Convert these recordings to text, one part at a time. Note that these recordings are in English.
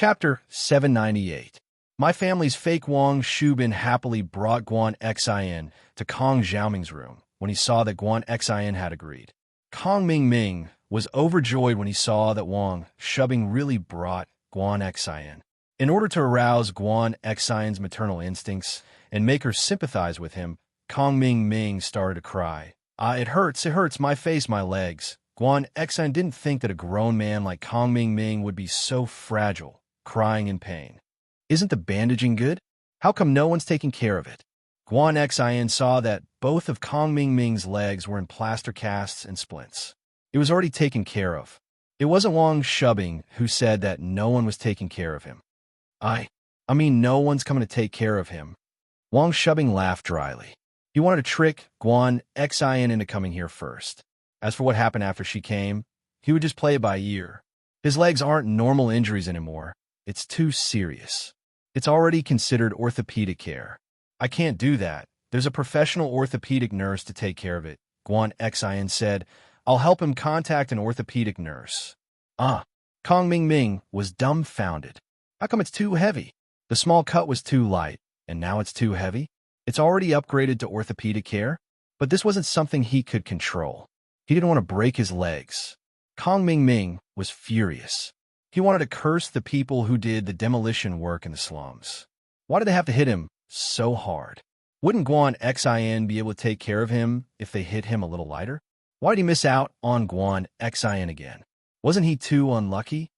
Chapter 798. My family's fake Wang Shubin happily brought Guan Xin to Kong Xiaoming's room when he saw that Guan Xin had agreed. Kong Ming was overjoyed when he saw that Wang Shubin really brought Guan Xin. In order to arouse Guan Xin's maternal instincts and make her sympathize with him, Kong Ming started to cry. It hurts, my face, my legs. Guan Xin didn't think that a grown man like Kong Ming would be so fragile, crying in pain. Isn't the bandaging good? How come no one's taking care of it? Guan Xin saw that both of Kong Ming's legs were in plaster casts and splints. It was already taken care of. It wasn't Wang Shubin who said that no one was taking care of him. I mean no one's coming to take care of him. Wang Shubin laughed dryly. He wanted to trick Guan Xin into coming here first. As for what happened after she came, he would just play it by ear. His legs aren't normal injuries anymore. It's too serious. It's already considered orthopedic care. I can't do that. There's a professional orthopedic nurse to take care of it, Guan Xin said. I'll help him contact an orthopedic nurse. Kong Ming was dumbfounded. How come it's too heavy? The small cut was too light, and now it's too heavy? It's already upgraded to orthopedic care? But this wasn't something he could control. He didn't want to break his legs. Kong Ming was furious. He wanted to curse the people who did the demolition work in the slums. Why did they have to hit him so hard? Wouldn't Guan Xin be able to take care of him if they hit him a little lighter? Why did he miss out on Guan Xin again? Wasn't he too unlucky?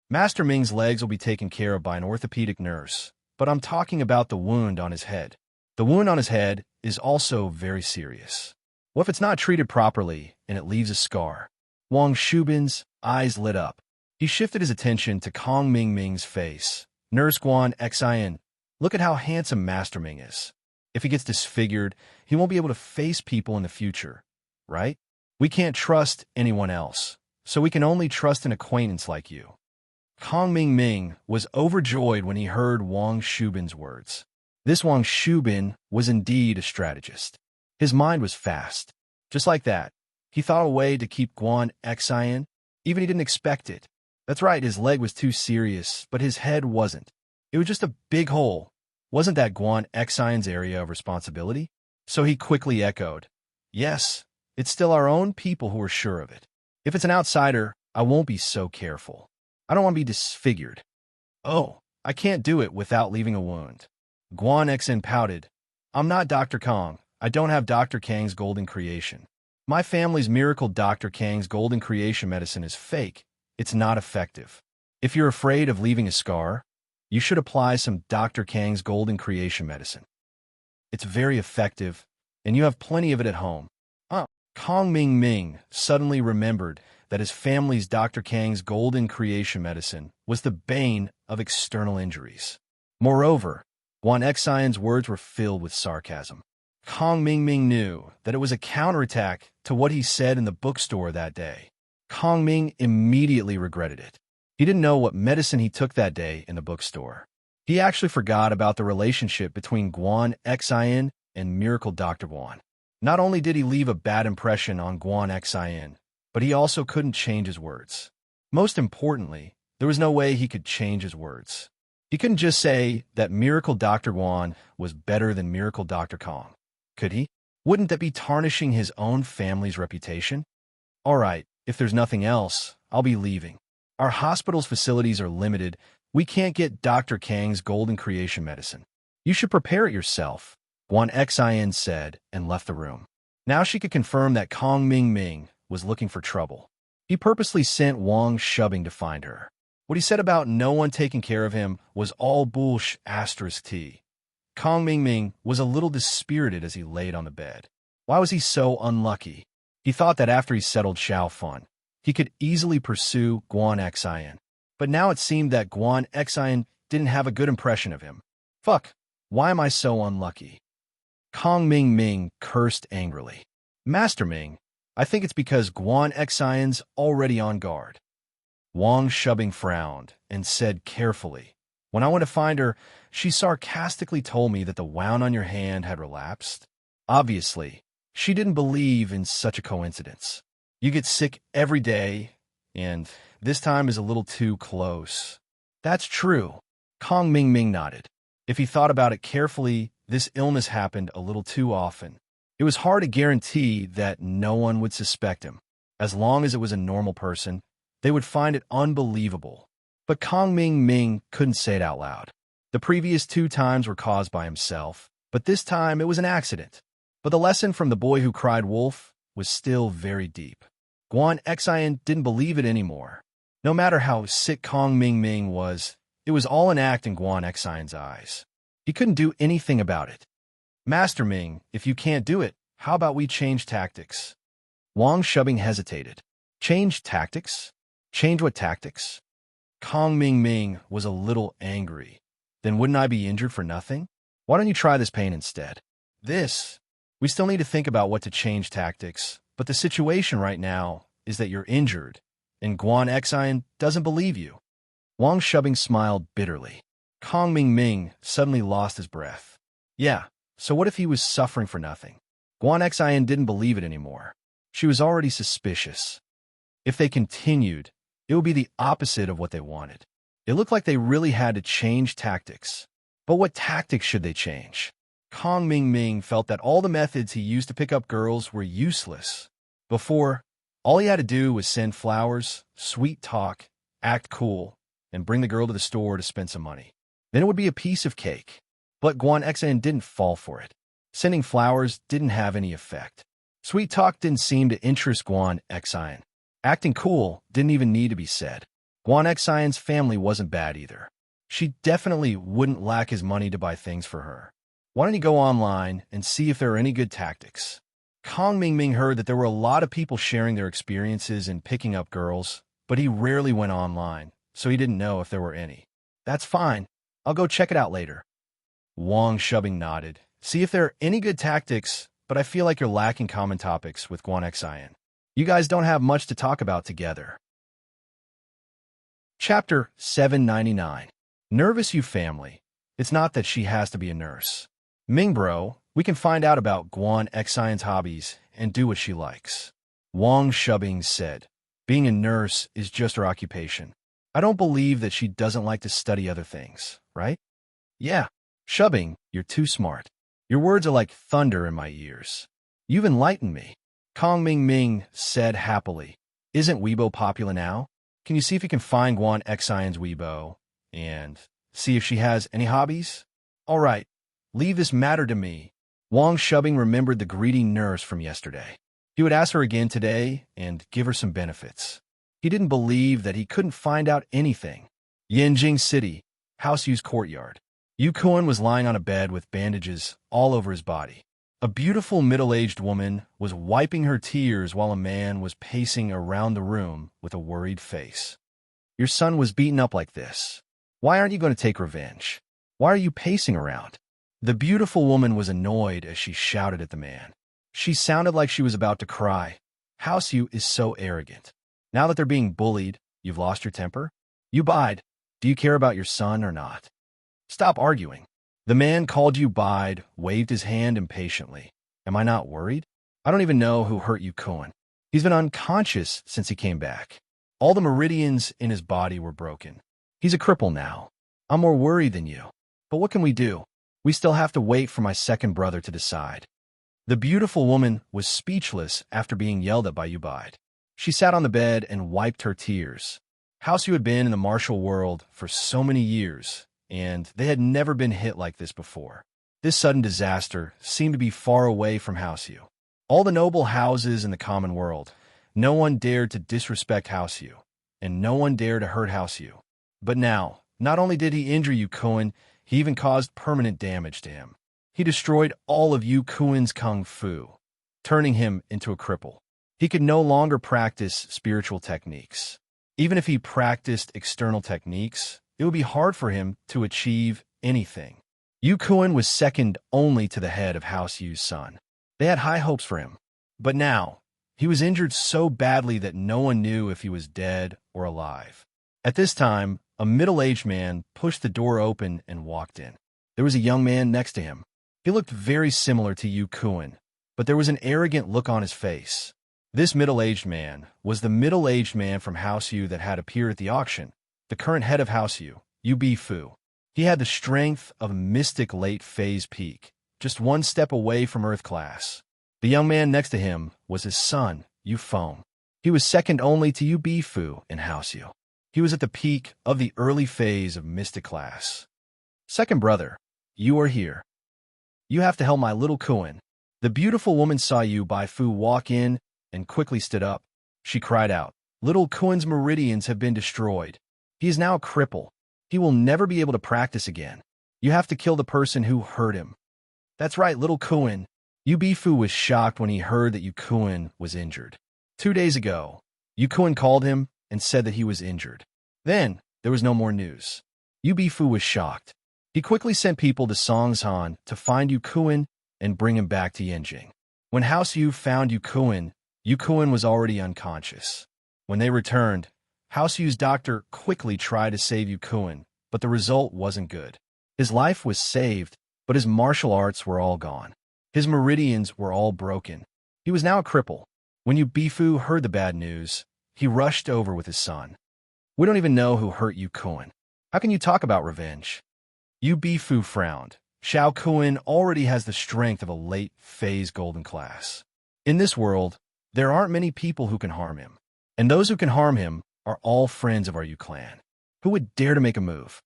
Master Ming's legs will be taken care of by an orthopedic nurse, but I'm talking about the wound on his head. The wound on his head is also very serious. What if it's not treated properly and it leaves a scar? Wang Shubin's eyes lit up. He shifted his attention to Kong Ming's face. Nurse Guan Xin, look at how handsome Master Ming is. If he gets disfigured, he won't be able to face people in the future, right? We can't trust anyone else, so we can only trust an acquaintance like you. Kong Ming was overjoyed when he heard Wang Shubin's words. This Wang Shubin was indeed a strategist. His mind was fast. Just like that, he thought of a way to keep Guan Xin, even he didn't expect it. That's right, his leg was too serious, but his head wasn't. It was just a big hole. Wasn't that Guan Xin's area of responsibility? So he quickly echoed, yes, it's still our own people who are sure of it. If it's an outsider, I won't be so careful. I don't want to be disfigured. Oh, I can't do it without leaving a wound. Guan Xin pouted. I'm not Dr. Kong. I don't have Dr. Kang's golden creation. My family's miracle Dr. Kang's golden creation medicine is fake. It's not effective. If you're afraid of leaving a scar, you should apply some Dr. Kang's golden creation medicine. It's very effective, and you have plenty of it at home. Kong Ming suddenly remembered that his family's Dr. Kang's golden creation medicine was the bane of external injuries. Moreover, Guan Xin's words were filled with sarcasm. Kong Ming knew that it was a counterattack to what he said in the bookstore that day. Kong Ming immediately regretted it. He didn't know what medicine he took that day in the bookstore. He actually forgot about the relationship between Guan Xin and Miracle Dr. Guan. Not only did he leave a bad impression on Guan Xin, but he also couldn't change his words. Most importantly, there was no way he could change his words. He couldn't just say that Miracle Dr. Guan was better than Miracle Dr. Kong. Could he? Wouldn't that be tarnishing his own family's reputation? All right, if there's nothing else, I'll be leaving. Our hospital's facilities are limited. We can't get Dr. Kang's golden creation medicine. You should prepare it yourself, Guan Xin said and left the room. Now she could confirm that Kong Ming was looking for trouble. He purposely sent Wang Shubin to find her. What he said about no one taking care of him was all bullsh**. Kong Ming was a little dispirited as he laid on the bed. Why was he so unlucky? He thought that after he settled Xiao Fun, he could easily pursue Guan Xin. But now it seemed that Guan Xin didn't have a good impression of him. Fuck, why am I so unlucky? Kong Ming cursed angrily. Master Ming, I think it's because Guan Xin's already on guard. Wang Shubin frowned and said carefully, when I went to find her, she sarcastically told me that the wound on your hand had relapsed. Obviously, she didn't believe in such a coincidence. You get sick every day, and this time is a little too close. That's true. Kong Ming Ming nodded. If he thought about it carefully, this illness happened a little too often. It was hard to guarantee that no one would suspect him. As long as it was a normal person, they would find it unbelievable. But Kong Ming Ming couldn't say it out loud. The previous 2 times were caused by himself, but this time it was an accident. But the lesson from the boy who cried wolf was still very deep. Guan Xian didn't believe it anymore. No matter how sick Kong Ming Ming was, it was all an act in Guan Xian's eyes. He couldn't do anything about it. Master Ming, if you can't do it, how about we change tactics? Wang Shubing hesitated. Change tactics? Change what tactics? Kong Ming Ming was a little angry. Then wouldn't I be injured for nothing? Why don't you try this pain instead? We still need to think about what to change tactics, but the situation right now is that you're injured, and Guan Xian doesn't believe you. Wang Shubing smiled bitterly. Kong Ming Ming suddenly lost his breath. Yeah, so what if he was suffering for nothing? Guan Xian didn't believe it anymore. She was already suspicious. If they continued, it would be the opposite of what they wanted. It looked like they really had to change tactics. But what tactics should they change? Kong Ming Ming felt that all the methods he used to pick up girls were useless. Before, all he had to do was send flowers, sweet talk, act cool, and bring the girl to the store to spend some money. Then it would be a piece of cake. But Guan Xian didn't fall for it. Sending flowers didn't have any effect. Sweet talk didn't seem to interest Guan Xian. Acting cool didn't even need to be said. Guan Xian's family wasn't bad either. She definitely wouldn't lack his money to buy things for her. Why don't you go online and see if there are any good tactics? Kong Ming Ming heard that there were a lot of people sharing their experiences in picking up girls, but he rarely went online, so he didn't know if there were any. That's fine. I'll go check it out later. Wang Shubing nodded. See if there are any good tactics, but I feel like you're lacking common topics with Guan Xian. You guys don't have much to talk about together. Chapter 799. Nervous you family. It's not that she has to be a nurse. Ming bro, we can find out about Guan Xian's hobbies and do what she likes. Wang Shubing said. Being a nurse is just her occupation. I don't believe that she doesn't like to study other things, right? Yeah. Shubing, you're too smart. Your words are like thunder in my ears. You've enlightened me. Kong Ming Ming said happily. Isn't Weibo popular now? Can you see if you can find Guan Xian's Weibo and see if she has any hobbies? All right, leave this matter to me. Wang Shubing remembered the greedy nurse from yesterday. He would ask her again today and give her some benefits. He didn't believe that he couldn't find out anything. Yanjing City, House Yu's courtyard. Yu Kuan was lying on a bed with bandages all over his body. A beautiful middle-aged woman was wiping her tears while a man was pacing around the room with a worried face. Your son was beaten up like this. Why aren't you going to take revenge? Why are you pacing around? The beautiful woman was annoyed as she shouted at the man. She sounded like she was about to cry. House Yu is so arrogant. Now that they're being bullied, you've lost your temper? You bide. Do you care about your son or not? Stop arguing. The man called you bide, waved his hand impatiently. Am I not worried? I don't even know who hurt you, Kuan. He's been unconscious since he came back. All the meridians in his body were broken. He's a cripple now. I'm more worried than you. But what can we do? We still have to wait for my second brother to decide. The beautiful woman was speechless after being yelled at by Ubaid. She sat on the bed and wiped her tears. House Yu had been in the martial world for so many years, and they had never been hit like this before. This sudden disaster seemed to be far away from House Yu. All the noble houses in the common world, no one dared to disrespect House Yu, and no one dared to hurt House Yu. But now, not only did he injure Yu Kuan, he even caused permanent damage to him. He destroyed all of Yu Kuan's kung fu, turning him into a cripple. He could no longer practice spiritual techniques. Even if he practiced external techniques, it would be hard for him to achieve anything. Yu Kuan was second only to the head of House Yu's son. They had high hopes for him. But now, he was injured so badly that no one knew if he was dead or alive. At this time, a middle-aged man pushed the door open and walked in. There was a young man next to him. He looked very similar to Yu Kuan, but there was an arrogant look on his face. This middle-aged man was the middle-aged man from House Yu that had appeared at the auction, the current head of House Yu, Yu Fu. He had the strength of a mystic late-phase peak, just one step away from Earth class. The young man next to him was his son, Yu Feng. He was second only to Yu Fu in House Yu. He was at the peak of the early phase of mystic class. Second brother, you are here. You have to help my little Kuan. The beautiful woman saw Yu Fu walk in and quickly stood up. She cried out, "Little Kuan's meridians have been destroyed. He is now a cripple. He will never be able to practice again. You have to kill the person who hurt him." That's right, little Kuan. Yu Fu was shocked when he heard that Yu Kuan was injured. 2 days ago, Yu Kuan called him and said that he was injured. Then, there was no more news. Yu Fu was shocked. He quickly sent people to Songshan to find Yu Kuan and bring him back to Yanjing. When House Yu found Yu Kuan was already unconscious. When they returned, House Yu's doctor quickly tried to save Yu Kuan, but the result wasn't good. His life was saved, but his martial arts were all gone. His meridians were all broken. He was now a cripple. When Yu Fu heard the bad news, he rushed over with his son. "We don't even know who hurt Yu Kuan. How can you talk about revenge?" Yu Fu frowned. Xiao Kuan already has the strength of a late-phase golden class. In this world, there aren't many people who can harm him. And those who can harm him are all friends of our Yu clan. Who would dare to make a move?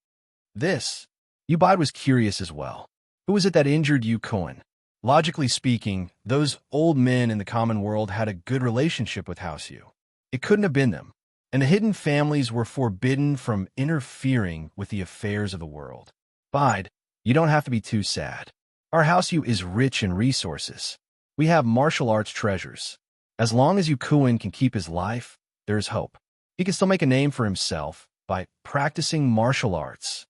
Yu Bide was curious as well. Who was it that injured Yu Kuan? Logically speaking, those old men in the common world had a good relationship with House Yu. It couldn't have been them. And the hidden families were forbidden from interfering with the affairs of the world. Bide, you don't have to be too sad. Our House Yu is rich in resources. We have martial arts treasures. As long as Yu Kuan can keep his life, there is hope. He can still make a name for himself by practicing martial arts.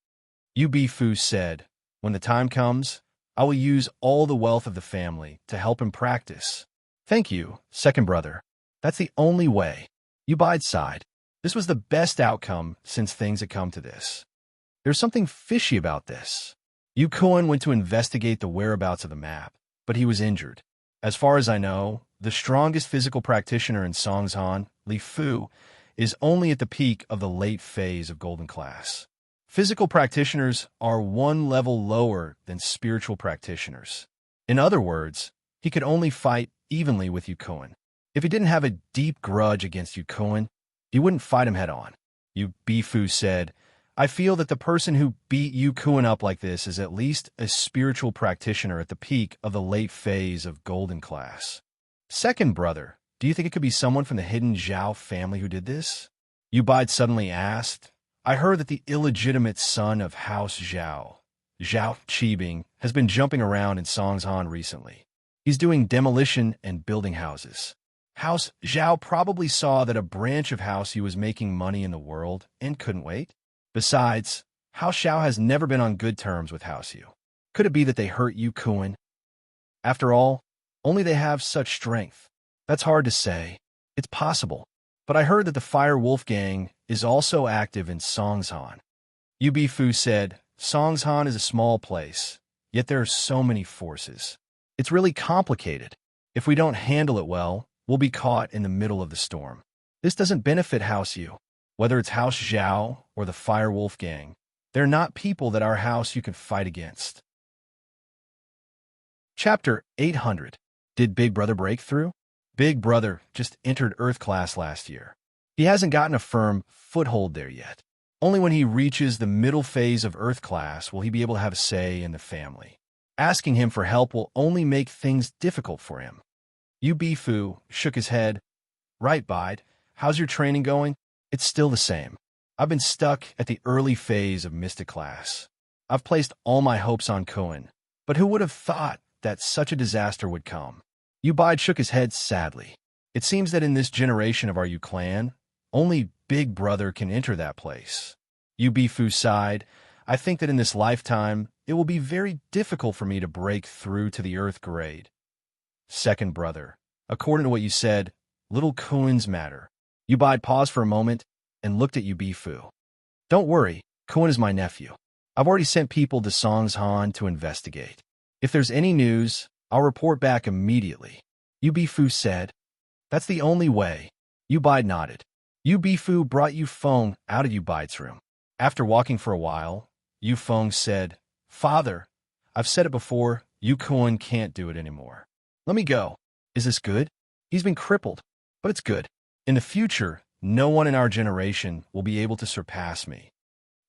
Yu Fu said, "When the time comes, I will use all the wealth of the family to help him practice." "Thank you, second brother. That's the only way." Yu Bide sighed. This was the best outcome since things had come to this. There's something fishy about this. Yu Kuan went to investigate the whereabouts of the map, but he was injured. As far as I know, the strongest physical practitioner in Songshan, Li Fu, is only at the peak of the late phase of golden class. Physical practitioners are one level lower than spiritual practitioners. In other words, he could only fight evenly with Yu Kuan. If he didn't have a deep grudge against Yu Kuan, he wouldn't fight him head-on. Yu Fu said, "I feel that the person who beat Yu Kuan up like this is at least a spiritual practitioner at the peak of the late phase of golden class." "Second brother, do you think it could be someone from the hidden Zhao family who did this?" Yu Bide suddenly asked. "I heard that the illegitimate son of House Zhao, Zhao Qibing, has been jumping around in Songshan recently. He's doing demolition and building houses. House Zhao probably saw that a branch of House Yu was making money in the world and couldn't wait. Besides, House Zhao has never been on good terms with House Yu. Could it be that they hurt Yu Kuan? After all, only they have such strength. That's hard to say. It's possible. But I heard that the Fire Wolf Gang is also active in Songshan." Yu Fu said, "Songshan is a small place, yet there are so many forces. It's really complicated. If we don't handle it well, we'll be caught in the middle of the storm. This doesn't benefit House Yu. Whether it's House Zhao or the Fire Wolf Gang, they're not people that our House Yu can fight against." Chapter 800. Did Big Brother break through? Big Brother just entered Earth class last year. He hasn't gotten a firm foothold there yet. Only when he reaches the middle phase of Earth class will he be able to have a say in the family. Asking him for help will only make things difficult for him. Yu Fu shook his head. "Right, Bide. How's your training going?" "It's still the same. I've been stuck at the early phase of Mystic class. I've placed all my hopes on Kuan, but who would have thought that such a disaster would come?" Yu Bide shook his head sadly. "It seems that in this generation of our Yu clan, only Big Brother can enter that place." Yu Fu sighed. "I think that in this lifetime, it will be very difficult for me to break through to the Earth grade." "Second brother, according to what you said, little Kuan's matter." Yu Bide paused for a moment and looked at Yu Fu. "Don't worry, Kuan is my nephew. I've already sent people to Songshan to investigate. If there's any news, I'll report back immediately." Yu Fu said. "That's the only way." Yu Bide nodded. Yu Fu brought Yu Feng out of Yu Bide's room. After walking for a while, Yu Feng said, "Father, I've said it before, Yu Kuan can't do it anymore. Let me go." "Is this good?" "He's been crippled, but it's good. In the future, no one in our generation will be able to surpass me."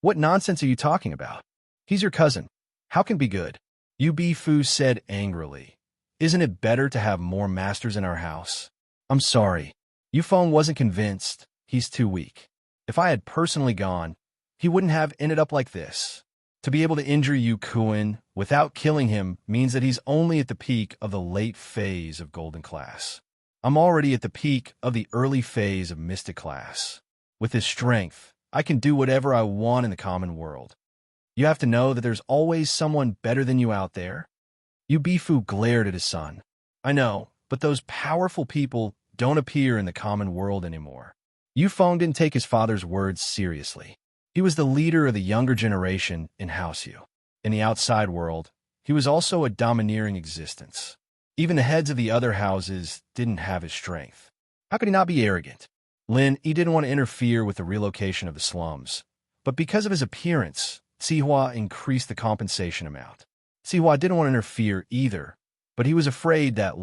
"What nonsense are you talking about? He's your cousin. How can it be good?" Yu Bifu said angrily. "Isn't it better to have more masters in our house?" "I'm sorry." Yu Feng wasn't convinced. He's too weak. If I had personally gone, he wouldn't have ended up like this. To be able to injure Yu Kuan without killing him means that he's only at the peak of the late phase of Golden Class. I'm already at the peak of the early phase of Mystic Class. With his strength, I can do whatever I want in the common world. You have to know that there's always someone better than you out there." Yu Bifu glared at his son. "I know, but those powerful people don't appear in the common world anymore." Yu Feng didn't take his father's words seriously. He was the leader of the younger generation in House Yu. In the outside world, he was also a domineering existence. Even the heads of the other houses didn't have his strength. How could he not be arrogant? He didn't want to interfere with the relocation of the slums, but because of his appearance, Sihua increased the compensation amount. Sihua didn't want to interfere either, but he was afraid that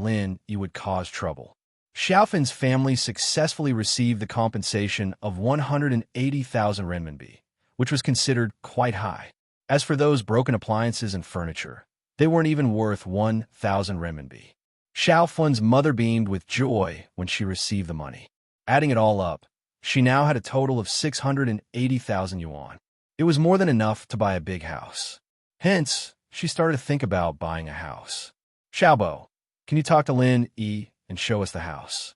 He would cause trouble. Xiaofan's family successfully received the compensation of 180,000 renminbi, which was considered quite high. As for those broken appliances and furniture, they weren't even worth 1,000 renminbi. Xiaofan's mother beamed with joy when she received the money. Adding it all up, she now had a total of 680,000 yuan. It was more than enough to buy a big house. Hence, she started to think about buying a house. "Xiaobo, can you talk to Lin Yi and show us the house?"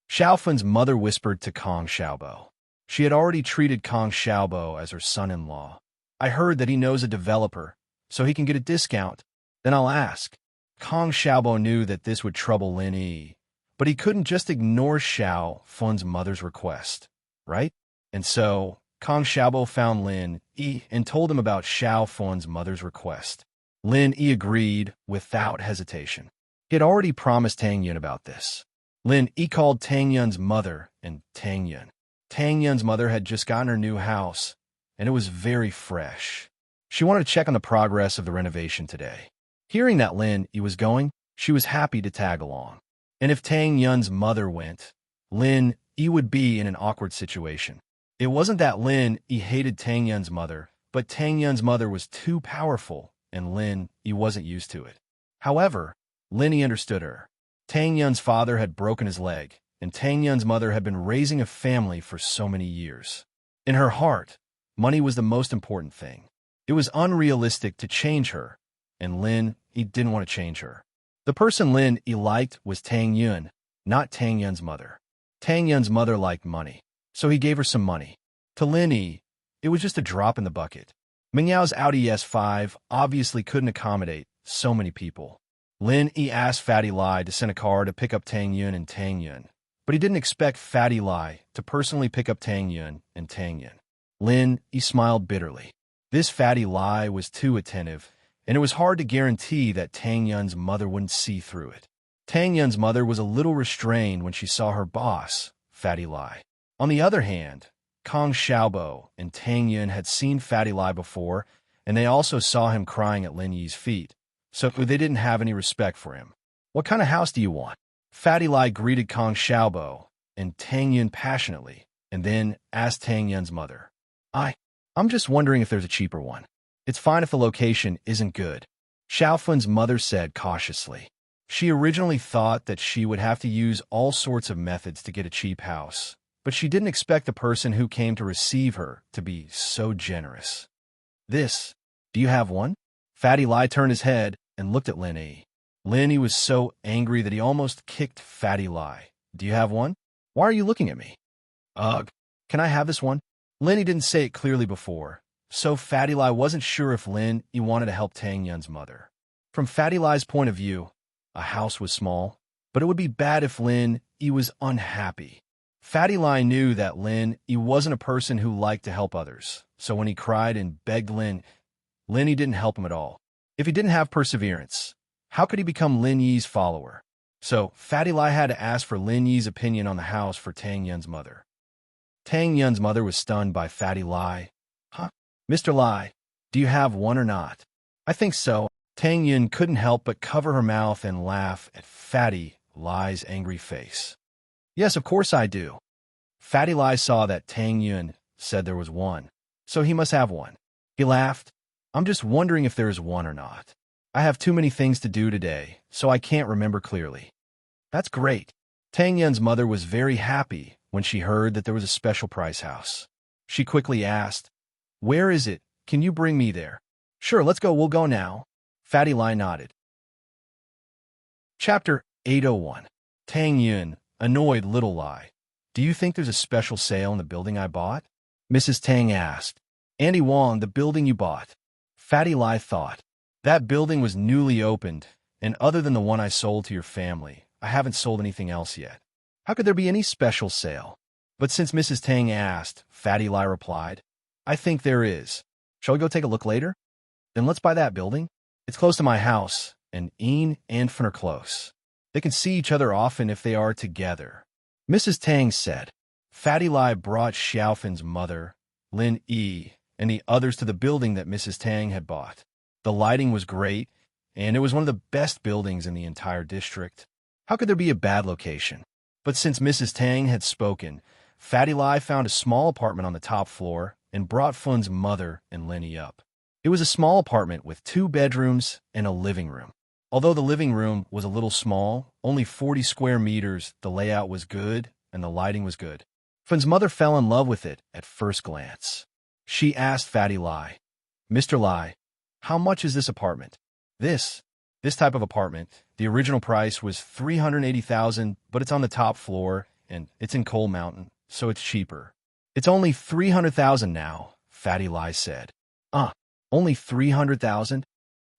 Xiaofan's mother whispered to Kong Xiaobo. She had already treated Kong Xiaobo as her son-in-law. "I heard that he knows a developer, so he can get a discount. Then I'll ask." Kong Xiaobo knew that this would trouble Lin Yi, but he couldn't just ignore Xiaofan's mother's request, right? And so, Kong Xiaobo found Lin Yi and told him about Xiaofan's mother's request. Lin Yi agreed without hesitation. He had already promised Tang Yun about this. Lin Yi called Tang Yun's mother and Tang Yun. Tang Yun's mother had just gotten her new house, and it was very fresh. She wanted to check on the progress of the renovation today. Hearing that Lin Yi was going, she was happy to tag along. And if Tang Yun's mother went, Lin Yi would be in an awkward situation. It wasn't that Lin Yi hated Tang Yun's mother, but Tang Yun's mother was too powerful, and Lin Yi wasn't used to it. However, Lin Yi understood her. Tang Yun's father had broken his leg, and Tang Yun's mother had been raising a family for so many years. In her heart, money was the most important thing. It was unrealistic to change her, and Lin Yi didn't want to change her. The person Lin Yi liked was Tang Yun, not Tang Yun's mother. Tang Yun's mother liked money, so he gave her some money. To Lin Yi, it was just a drop in the bucket. Mingyao's Audi S5 obviously couldn't accommodate so many people. Lin Yi asked Fatty Lai to send a car to pick up Tang Yun and Tang Yun, but he didn't expect Fatty Lai to personally pick up Tang Yun and Tang Yun. Lin Yi smiled bitterly. This Fatty Lai was too attentive, and it was hard to guarantee that Tang Yun's mother wouldn't see through it. Tang Yun's mother was a little restrained when she saw her boss, Fatty Lai. On the other hand, Kong Xiaobo and Tang Yun had seen Fatty Lai before, and they also saw him crying at Lin Yi's feet, so they didn't have any respect for him. "What kind of house do you want?" Fatty Lai greeted Kong Xiaobo and Tang Yun passionately, and then asked Tang Yun's mother. I'm just wondering if there's a cheaper one. It's fine if the location isn't good," Xiaofan's mother said cautiously. She originally thought that she would have to use all sorts of methods to get a cheap house, but she didn't expect the person who came to receive her to be so generous. Do you have one?" Fatty Lai turned his head and looked at Lin Yi. Lin Yi was so angry that he almost kicked Fatty Lai. "Do you have one? Why are you looking at me?" "Ugh, can I have this one?" Lin Yi didn't say it clearly before, so Fatty Lai wasn't sure if Lin Yi wanted to help Tang Yun's mother. From Fatty Lai's point of view, a house was small, but it would be bad if Lin Yi was unhappy. Fatty Lai knew that Lin Yi wasn't a person who liked to help others, so when he cried and begged Lin Yi didn't help him at all. If he didn't have perseverance, how could he become Lin Yi's follower? So Fatty Lai had to ask for Lin Yi's opinion on the house for Tang Yun's mother. Tang Yun's mother was stunned by Fatty Lai. Mr. Lai, do you have one or not? I think so. Tang Yun couldn't help but cover her mouth and laugh at Fatty Lai's angry face. Yes, of course I do. Fatty Lai saw that Tang Yun said there was one, so he must have one. He laughed. I'm just wondering if there is one or not. I have too many things to do today, so I can't remember clearly. That's great. Tang Yun's mother was very happy when she heard that there was a special price house. She quickly asked, "Where is it? Can you bring me there?" "Sure, let's go. We'll go now." Fatty Lai nodded. Chapter 801. Tang Yun, annoyed little Lai. "Do you think there's a special sale in the building I bought?" Mrs. Tang asked. "Andy Wong, the building you bought." Fatty Lai thought. That building was newly opened, and other than the one I sold to your family, I haven't sold anything else yet. How could there be any special sale? But since Mrs. Tang asked, Fatty Lai replied, "I think there is. Shall we go take a look later? Then let's buy that building. It's close to my house, and Een and Fen are close. They can see each other often if they are together." Mrs. Tang said. Fatty Lai brought Xiaofen's mother, Lin Yi, and the others to the building that Mrs. Tang had bought. The lighting was great, and it was one of the best buildings in the entire district. How could there be a bad location? But since Mrs. Tang had spoken, Fatty Lai found a small apartment on the top floor and brought Fun's mother and Lenny up. It was a small apartment with 2 bedrooms and a living room. Although the living room was a little small, only 40 square meters, the layout was good and the lighting was good. Fun's mother fell in love with it at first glance. She asked Fatty Lai, "Mr. Lai, how much is this apartment?" This type of apartment, the original price was $380,000, but it's on the top floor, and it's in Coal Mountain, so it's cheaper. "It's only $300,000 now," Fatty Lai said. Only $300,000?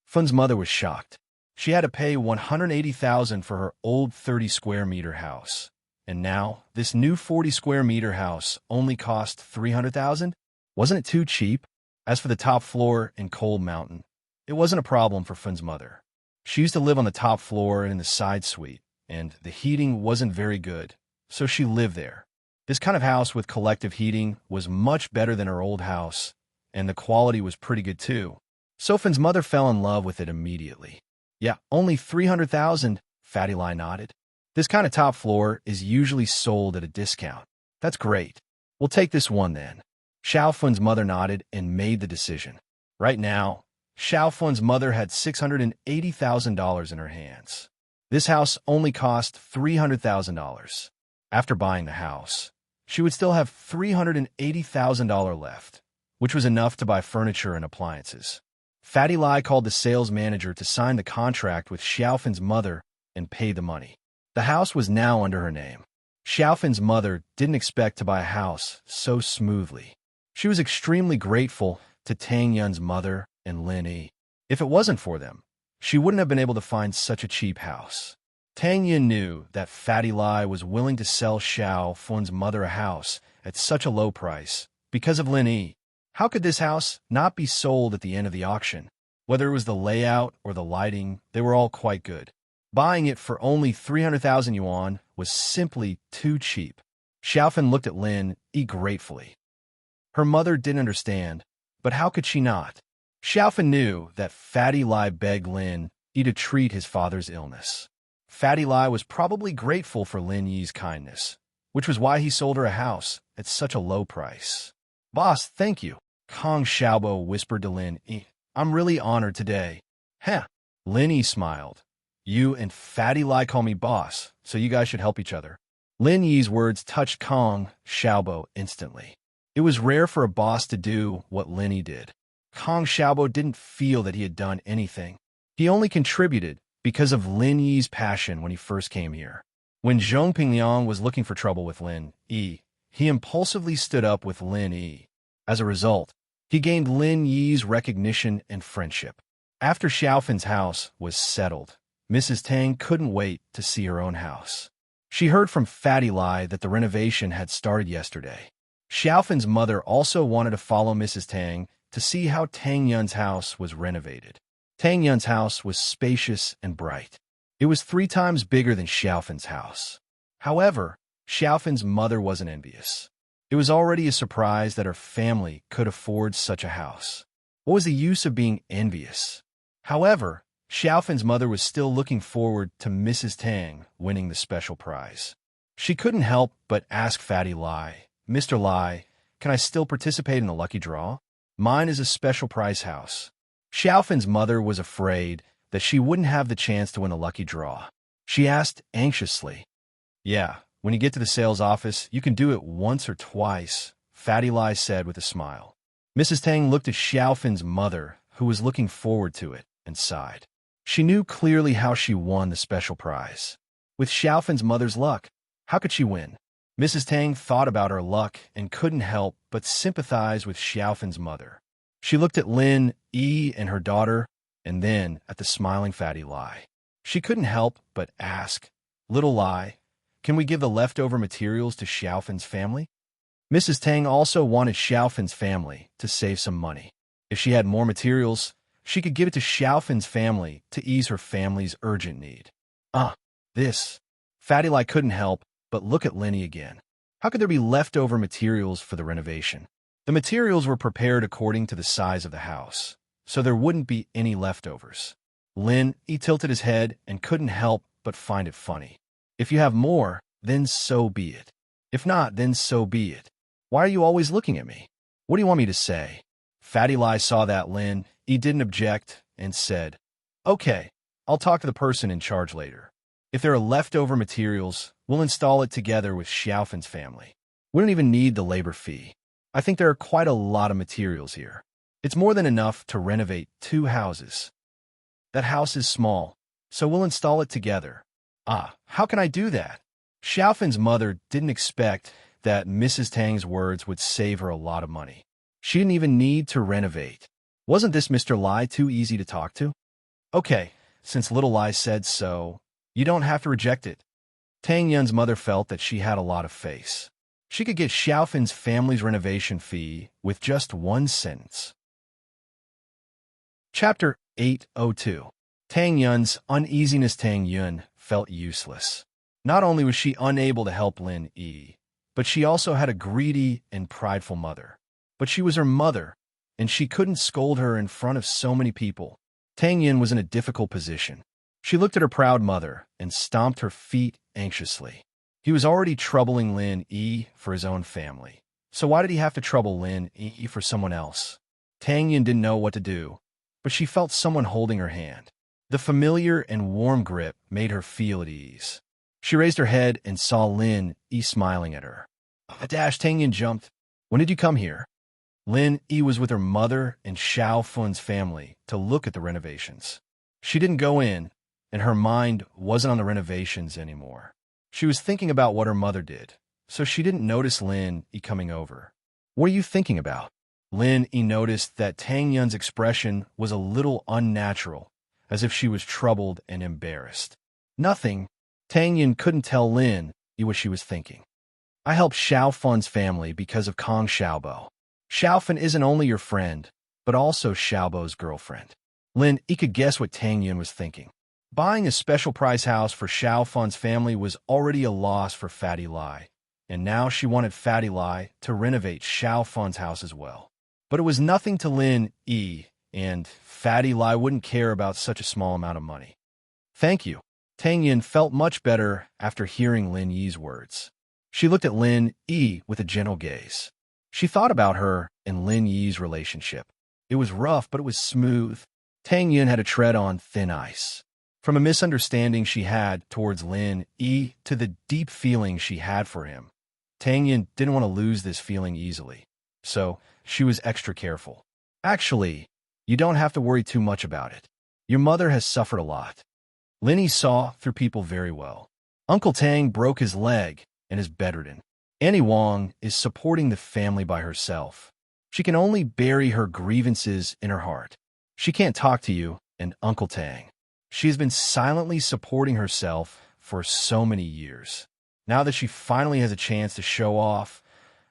Fun's mother was shocked. She had to pay $180,000 for her old 30 square meter house. And now, this new 40 square meter house only cost $300,000? Wasn't it too cheap? As for the top floor in Coal Mountain, it wasn't a problem for Fun's mother. She used to live on the top floor and in the side suite, and the heating wasn't very good, so she lived there. This kind of house with collective heating was much better than her old house, and the quality was pretty good too. So Fun's mother fell in love with it immediately. "Yeah, only $300,000, Fatty Lai nodded. "This kind of top floor is usually sold at a discount." "That's great. We'll take this one then." Xiaofun's mother nodded and made the decision. Right now, Xiaofun's mother had $680,000 in her hands. This house only cost $300,000. After buying the house, she would still have $380,000 left, which was enough to buy furniture and appliances. Fatty Lai called the sales manager to sign the contract with Xiaofun's mother and pay the money. The house was now under her name. Xiaofun's mother didn't expect to buy a house so smoothly. She was extremely grateful to Tang Yun's mother and Lin Yi. If it wasn't for them, she wouldn't have been able to find such a cheap house. Tang Yun knew that Fatty Lai was willing to sell Xiaofun's mother a house at such a low price because of Lin Yi. How could this house not be sold at the end of the auction? Whether it was the layout or the lighting, they were all quite good. Buying it for only 300,000 yuan was simply too cheap. Xiaofun looked at Lin Yi gratefully. Her mother didn't understand, but how could she not? Xiaofun knew that Fatty Lai begged Lin Yi to treat his father's illness. Fatty Lai was probably grateful for Lin Yi's kindness, which was why he sold her a house at such a low price. "Boss, thank you," Kong Xiaobo whispered to Lin Yi. "I'm really honored today." "Heh." Lin Yi smiled. "You and Fatty Lai call me boss, so you guys should help each other." Lin Yi's words touched Kong Xiaobo instantly. It was rare for a boss to do what Lin Yi did. Kong Xiaobo didn't feel that he had done anything. He only contributed because of Lin Yi's passion when he first came here. When Zhong Pingliang was looking for trouble with Lin Yi, he impulsively stood up with Lin Yi. As a result, he gained Lin Yi's recognition and friendship. After Xiaofun's house was settled, Mrs. Tang couldn't wait to see her own house. She heard from Fatty Lai that the renovation had started yesterday. Xiaofun's mother also wanted to follow Mrs. Tang to see how Tang Yun's house was renovated. Tang Yun's house was spacious and bright. It was 3 times bigger than Xiaofun's house. However, Xiaofun's mother wasn't envious. It was already a surprise that her family could afford such a house. What was the use of being envious? However, Xiaofan's mother was still looking forward to Mrs. Tang winning the special prize. She couldn't help but ask Fatty Lai, "Mr. Lai, can I still participate in the lucky draw? Mine is a special prize house." Xiaofan's mother was afraid that she wouldn't have the chance to win the lucky draw. She asked anxiously, "Yeah, when you get to the sales office, you can do it once or twice," Fatty Lai said with a smile. Mrs. Tang looked at Xiaofan's mother, who was looking forward to it, and sighed. She knew clearly how she won the special prize. With Xiaofan's mother's luck, how could she win? Mrs. Tang thought about her luck and couldn't help but sympathize with Xiaofan's mother. She looked at Lin Yi and her daughter, and then at the smiling Fatty Lai. She couldn't help but ask, "Little Lai, can we give the leftover materials to Xiaofan's family?" Mrs. Tang also wanted Xiaofan's family to save some money. If she had more materials, she could give it to Xiaofan's family to ease her family's urgent need. This. Fatty Lai couldn't help but look at Linny again. How could there be leftover materials for the renovation? The materials were prepared according to the size of the house, so there wouldn't be any leftovers. He tilted his head and couldn't help but find it funny. If you have more, then so be it. If not, then so be it. Why are you always looking at me? What do you want me to say? Fatty Lai saw that he didn't object and said, "Okay, I'll talk to the person in charge later. If there are leftover materials, we'll install it together with Xiaofan's family. We don't even need the labor fee. I think there are quite a lot of materials here. It's more than enough to renovate 2 houses. That house is small, so we'll install it together." How can I do that? Xiaofan's mother didn't expect that Mrs. Tang's words would save her a lot of money. She didn't even need to renovate. Wasn't this Mr. Lai too easy to talk to? "Okay, since Little Lai said so, you don't have to reject it." Tang Yun's mother felt that she had a lot of face. She could get Xiaofan's family's renovation fee with just 1 sentence. Chapter 802. Tang Yun's uneasiness. Tang Yun felt useless. Not only was she unable to help Lin Yi, but she also had a greedy and prideful mother. But she was her mother, and she couldn't scold her in front of so many people. Tang Yun was in a difficult position. She looked at her proud mother and stomped her feet anxiously. He was already troubling Lin Yi for his own family, so why did he have to trouble Lin Yi for someone else? Tang Yun didn't know what to do, but she felt someone holding her hand. The familiar and warm grip made her feel at ease. She raised her head and saw Lin Yi smiling at her. Tang Yun jumped. "When did you come here?" Lin Yi was with her mother and Xiao Fun's family to look at the renovations. She didn't go in, and her mind wasn't on the renovations anymore. She was thinking about what her mother did, so she didn't notice Lin Yi coming over. "What are you thinking about?" Lin Yi noticed that Tang Yun's expression was a little unnatural, as if she was troubled and embarrassed. "Nothing." Tang Yun couldn't tell Lin Yi what she was thinking. "I helped Xiao Fun's family because of Kong Xiaobo. Xiao Fun isn't only your friend, but also Xiaobo's girlfriend." Lin Yi could guess what Tang Yun was thinking. Buying a special price house for Xiao Fun's family was already a loss for Fatty Lai, and now she wanted Fatty Lai to renovate Xiao Fun's house as well. But it was nothing to Lin Yi, and Fatty Lai wouldn't care about such a small amount of money. "Thank you." Tang Yun felt much better after hearing Lin Yi's words. She looked at Lin Yi with a gentle gaze. She thought about her and Lin Yi's relationship. It was rough, but it was smooth. Tang Yun had to tread on thin ice. From a misunderstanding she had towards Lin Yi to the deep feeling she had for him, Tang Yun didn't want to lose this feeling easily, so she was extra careful. "Actually, you don't have to worry too much about it. Your mother has suffered a lot." Lin Yi saw through people very well. Uncle Tang broke his leg and is bedridden. Annie Wong is supporting the family by herself. She can only bury her grievances in her heart. She can't talk to you and Uncle Tang. She has been silently supporting herself for so many years. Now that she finally has a chance to show off,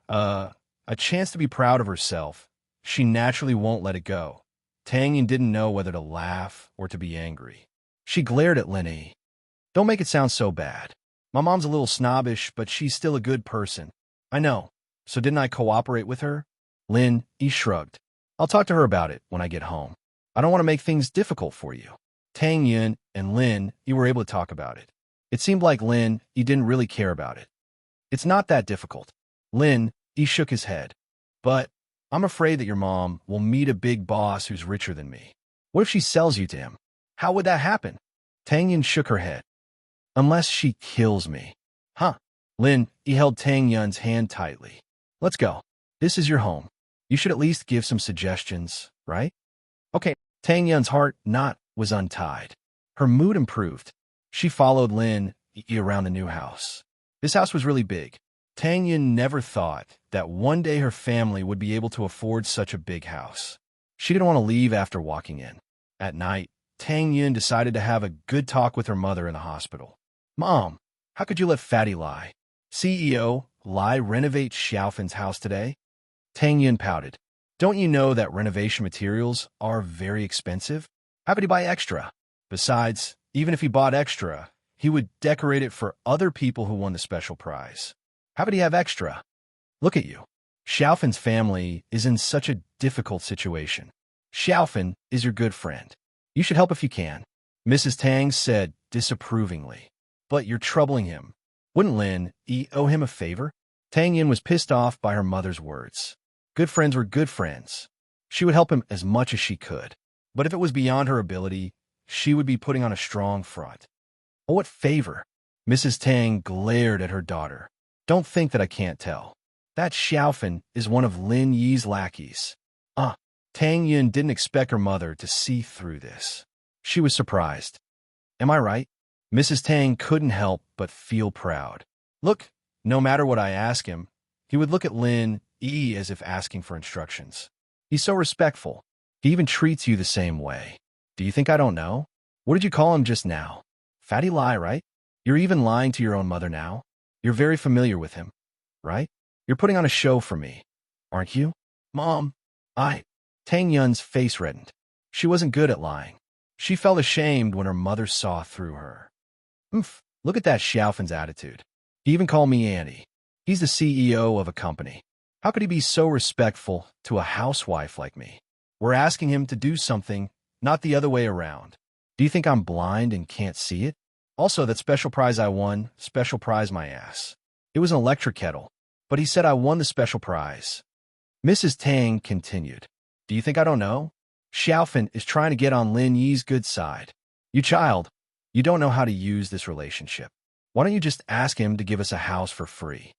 a chance to be proud of herself, she naturally won't let it go. Tang Yin didn't know whether to laugh or to be angry. She glared at Lin Yi. "Don't make it sound so bad. My mom's a little snobbish, but she's still a good person. I know. So didn't I cooperate with her? Lin Yi shrugged. I'll talk to her about it when I get home. I don't want to make things difficult for you. Tang Yun and Lin Yi were able to talk about it. It seemed like Lin Yi didn't really care about it. It's not that difficult. Lin Yi shook his head. But I'm afraid that your mom will meet a big boss who's richer than me. What if she sells you to him? How would that happen? Tang Yun shook her head. Unless she kills me. Huh. Lin Yi held Tang Yun's hand tightly. Let's go. This is your home. You should at least give some suggestions, right? Okay. Tang Yun's heart knot was untied. Her mood improved. She followed Lin Yi around the new house. This house was really big. Tang Yun never thought that one day her family would be able to afford such a big house. She didn't want to leave after walking in. At night, Tang Yun decided to have a good talk with her mother in the hospital. Mom, how could you let Fatty Lai, CEO, Lai renovate Xiaofan's house today? Tang Yun pouted. Don't you know that renovation materials are very expensive? How could he buy extra? Besides, even if he bought extra, he would decorate it for other people who won the special prize. How could he have extra? Look at you. Xiaofan's family is in such a difficult situation. Xiaofan is your good friend. You should help if you can. Mrs. Tang said disapprovingly. But you're troubling him. Wouldn't Lin Yi owe him a favor? Tang Yin was pissed off by her mother's words. Good friends were good friends. She would help him as much as she could. But if it was beyond her ability, she would be putting on a strong front. Oh, what favor? Mrs. Tang glared at her daughter. Don't think that I can't tell. That Xiaofan is one of Lin Yi's lackeys. Tang Yun didn't expect her mother to see through this. She was surprised. Am I right? Mrs. Tang couldn't help but feel proud. Look, no matter what I ask him, he would look at Lin Yi as if asking for instructions. He's so respectful. He even treats you the same way. Do you think I don't know? What did you call him just now? Fatty Lai, right? You're even lying to your own mother now. You're very familiar with him, right? You're putting on a show for me, aren't you? Mom, Tang Yun's face reddened. She wasn't good at lying. She felt ashamed when her mother saw through her. Look at that Xiaofan's attitude. He even called me Auntie. He's the CEO of a company. How could he be so respectful to a housewife like me? We're asking him to do something, not the other way around. Do you think I'm blind and can't see it? Also, that special prize I won, special prize my ass. It was an electric kettle, but he said I won the special prize. Mrs. Tang continued. Do you think I don't know? Xiaofan is trying to get on Lin Yi's good side. You child, you don't know how to use this relationship. Why don't you just ask him to give us a house for free?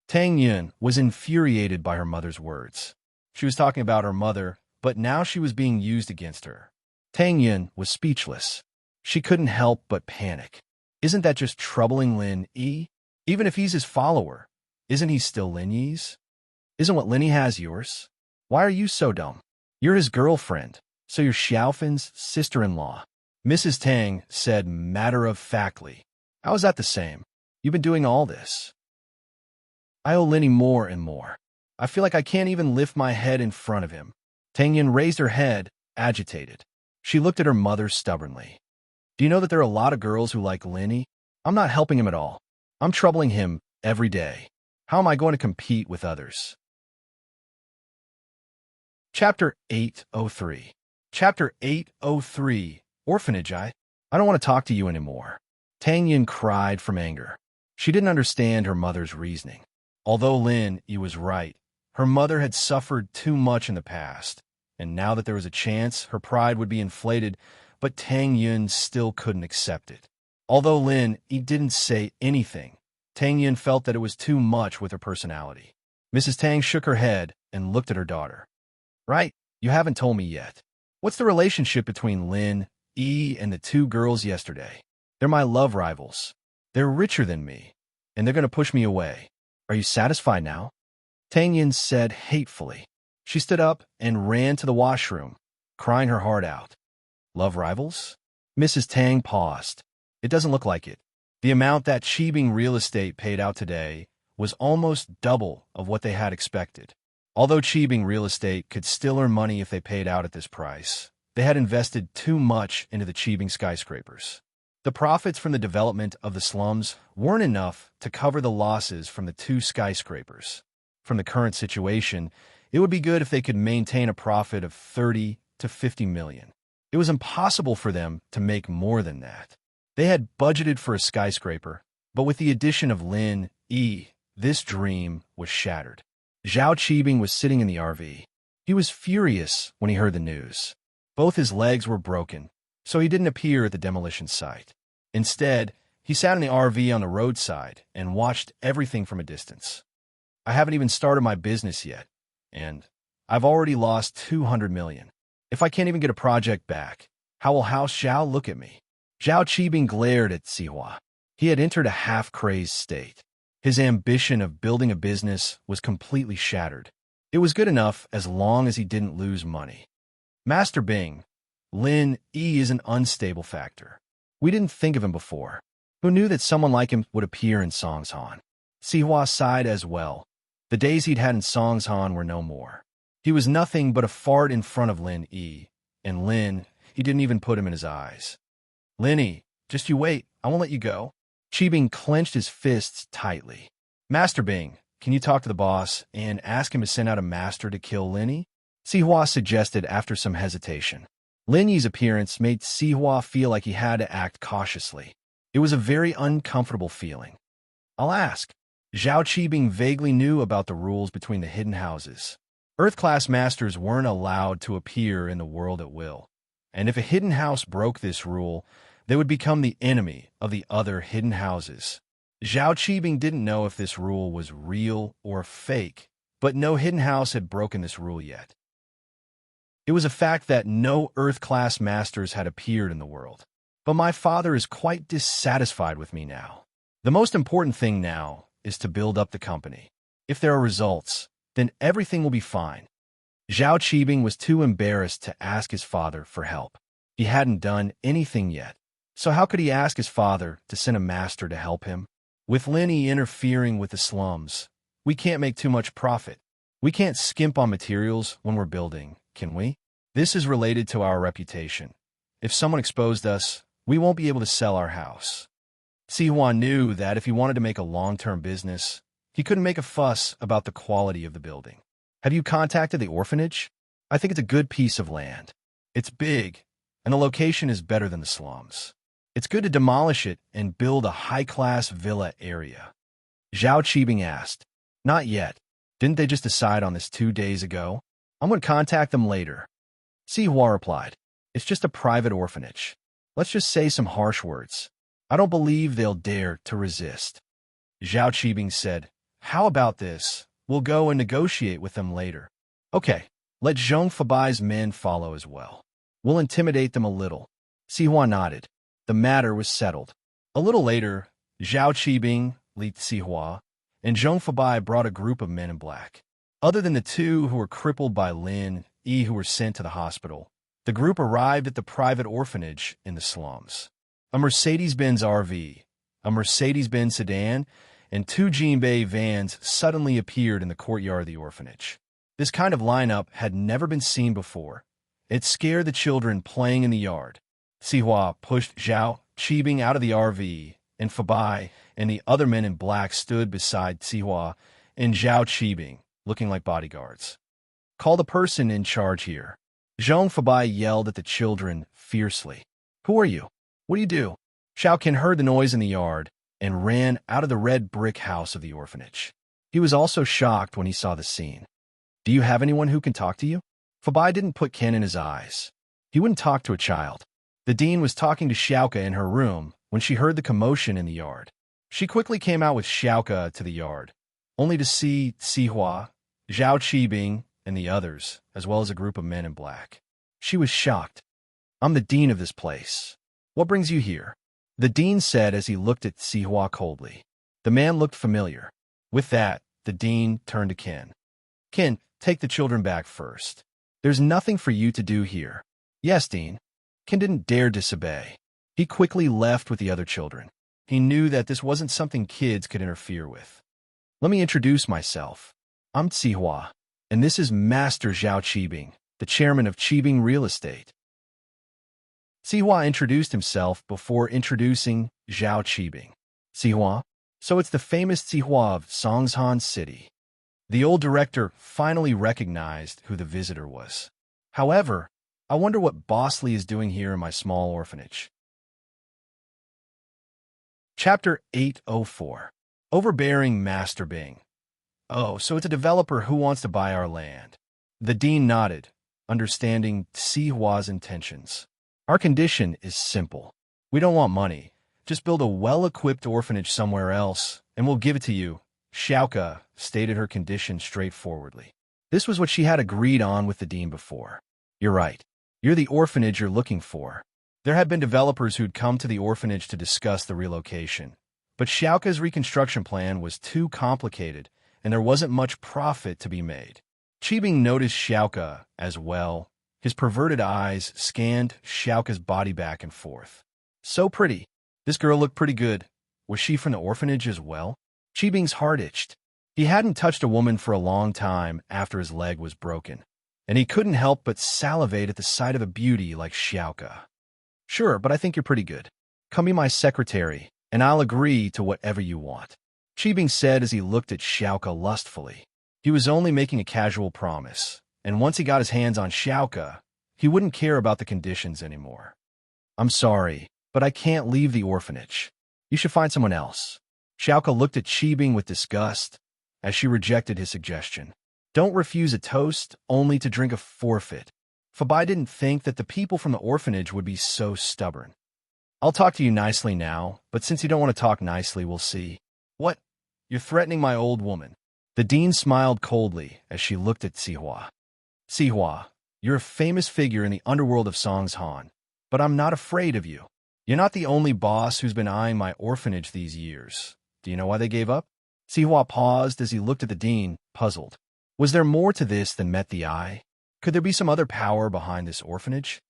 Tang Yun was infuriated by her mother's words. She was talking about her mother, but now she was being used against her. Tang Yun was speechless. She couldn't help but panic. Isn't that just troubling Lin Yi? Even if he's his follower, isn't he still Lin Yi's? Isn't what Lin Yi has yours? Why are you so dumb? You're his girlfriend, so you're Xiaofan's sister-in-law. Mrs. Tang said matter-of-factly. How is that the same? You've been doing all this. I owe Lin Yi more and more. I feel like I can't even lift my head in front of him. Tang Yin raised her head, agitated. She looked at her mother stubbornly. Do you know that there are a lot of girls who like Lin Yi? I'm not helping him at all. I'm troubling him every day. How am I going to compete with others? Chapter 803. Chapter 803. Orphanage. I don't want to talk to you anymore. Tang Yin cried from anger. She didn't understand her mother's reasoning. Although Lin Yi was right, her mother had suffered too much in the past, and now that there was a chance, her pride would be inflated, but Tang Yun still couldn't accept it. Although Lin Yi didn't say anything, Tang Yun felt that it was too much with her personality. Mrs. Tang shook her head and looked at her daughter. Right, you haven't told me yet. What's the relationship between Lin Yi and the two girls yesterday? They're my love rivals. They're richer than me, and they're going to push me away. Are you satisfied now? Tang Yin said hatefully. She stood up and ran to the washroom, crying her heart out. Love rivals? Mrs. Tang paused. It doesn't look like it. The amount that Qibing Real Estate paid out today was almost double of what they had expected. Although Qibing Real Estate could still earn money if they paid out at this price, they had invested too much into the Qibing skyscrapers. The profits from the development of the slums weren't enough to cover the losses from the two skyscrapers. From the current situation, it would be good if they could maintain a profit of 30 to 50 million. It was impossible for them to make more than that. They had budgeted for a skyscraper, but with the addition of Lin Yi, this dream was shattered. Zhao Qibing was sitting in the RV. He was furious when he heard the news. Both his legs were broken, so he didn't appear at the demolition site. Instead, he sat in the RV on the roadside and watched everything from a distance. I haven't even started my business yet, and I've already lost 200 million. If I can't even get a project back, how will House Zhao look at me? Zhao Qibing glared at Sihua. He had entered a half-crazed state. His ambition of building a business was completely shattered. It was good enough as long as he didn't lose money. Master Bing, Lin Yi is an unstable factor. We didn't think of him before. Who knew that someone like him would appear in Songshan? Sihua sighed as well. The days he'd had in Songshan were no more. He was nothing but a fart in front of Lin Yi, and Lin, he didn't even put him in his eyes. Lin Yi, just you wait, I won't let you go. Qibing clenched his fists tightly. Master Bing, can you talk to the boss and ask him to send out a master to kill Lin Yi? Sihua suggested after some hesitation. Lin Yi's appearance made Sihua feel like he had to act cautiously. It was a very uncomfortable feeling. I'll ask. Zhao Qibing vaguely knew about the rules between the hidden houses. Earth-class masters weren't allowed to appear in the world at will, and if a hidden house broke this rule, they would become the enemy of the other hidden houses. Zhao Qibing didn't know if this rule was real or fake, but no hidden house had broken this rule yet. It was a fact that no Earth-class masters had appeared in the world. But my father is quite dissatisfied with me now. The most important thing now is to build up the company. If there are results, then everything will be fine. Zhao Qibing was too embarrassed to ask his father for help. He hadn't done anything yet, so how could he ask his father to send a master to help him? With Lin Yi interfering with the slums, we can't make too much profit. We can't skimp on materials when we're building, can we? This is related to our reputation. If someone exposed us, we won't be able to sell our house. Sihua knew that if he wanted to make a long-term business, he couldn't make a fuss about the quality of the building. Have you contacted the orphanage? I think it's a good piece of land. It's big, and the location is better than the slums. It's good to demolish it and build a high-class villa area. Zhao Qibing asked. Not yet. Didn't they just decide on this 2 days ago? I'm going to contact them later. Sihua replied. It's just a private orphanage. Let's just say some harsh words. I don't believe they'll dare to resist. Zhao Qibing said, how about this? We'll go and negotiate with them later. Okay, let Zhong Fabai's men follow as well. We'll intimidate them a little. Sihua nodded. The matter was settled. A little later, Zhao Qibing, Li Sihua, and Zhong Fabai brought a group of men in black. Other than the two who were crippled by Lin Yi who were sent to the hospital, the group arrived at the private orphanage in the slums. A Mercedes-Benz RV, a Mercedes-Benz sedan, and 2 Jinbei vans suddenly appeared in the courtyard of the orphanage. This kind of lineup had never been seen before. It scared the children playing in the yard. Sihua pushed Zhao Qibing out of the RV, and Fabai and the other men in black stood beside Sihua and Zhao Qibing, looking like bodyguards. Call the person in charge here. Zhong Fabai yelled at the children fiercely. Who are you? What do you do? Xiao Qian heard the noise in the yard and ran out of the red brick house of the orphanage. He was also shocked when he saw the scene. Do you have anyone who can talk to you? Fabai didn't put Qian in his eyes. He wouldn't talk to a child. The dean was talking to Xiaoka in her room when she heard the commotion in the yard. She quickly came out with Xiaoka to the yard, only to see Sihua, Zhao Qibing, and the others, as well as a group of men in black. She was shocked. I'm the dean of this place. What brings you here? The dean said as he looked at Sihua coldly. The man looked familiar. With that, the dean turned to Qian. Qian, take the children back first. There's nothing for you to do here. Yes, dean. Qian didn't dare disobey. He quickly left with the other children. He knew that this wasn't something kids could interfere with. Let me introduce myself. I'm Sihua, and this is Master Zhao Qibing, the chairman of Qibing Real Estate. Sihua introduced himself before introducing Zhao Qibing. Sihua? So it's the famous Sihua of Songshan City. The old director finally recognized who the visitor was. However, I wonder what Bosley is doing here in my small orphanage. Chapter 804. Overbearing Master Bing. Oh, so it's a developer who wants to buy our land. The dean nodded, understanding Sihua's intentions. Our condition is simple. We don't want money. Just build a well-equipped orphanage somewhere else, and we'll give it to you. Xiaoka stated her condition straightforwardly. This was what she had agreed on with the dean before. You're right. You're the orphanage you're looking for. There had been developers who'd come to the orphanage to discuss the relocation. But Xiaoka's reconstruction plan was too complicated, and there wasn't much profit to be made. Qibing noticed Xiaoka as well. His perverted eyes scanned Xiaoka's body back and forth. So pretty. This girl looked pretty good. Was she from the orphanage as well? Qibing's heart itched. He hadn't touched a woman for a long time after his leg was broken, and he couldn't help but salivate at the sight of a beauty like Xiaoka. Sure, but I think you're pretty good. Come be my secretary, and I'll agree to whatever you want. Qibing said as he looked at Xiaoka lustfully. He was only making a casual promise, and once he got his hands on Xiaoka, he wouldn't care about the conditions anymore. I'm sorry, but I can't leave the orphanage. You should find someone else. Xiaoka looked at Qibing with disgust as she rejected his suggestion. Don't refuse a toast only to drink a forfeit. Fabai didn't think that the people from the orphanage would be so stubborn. I'll talk to you nicely now, but since you don't want to talk nicely, we'll see. What? You're threatening my old woman. The dean smiled coldly as she looked at Sihua. Sihua, you're a famous figure in the underworld of Songshan, but I'm not afraid of you. You're not the only boss who's been eyeing my orphanage these years. Do you know why they gave up? Sihua paused as he looked at the dean, puzzled. Was there more to this than met the eye? Could there be some other power behind this orphanage?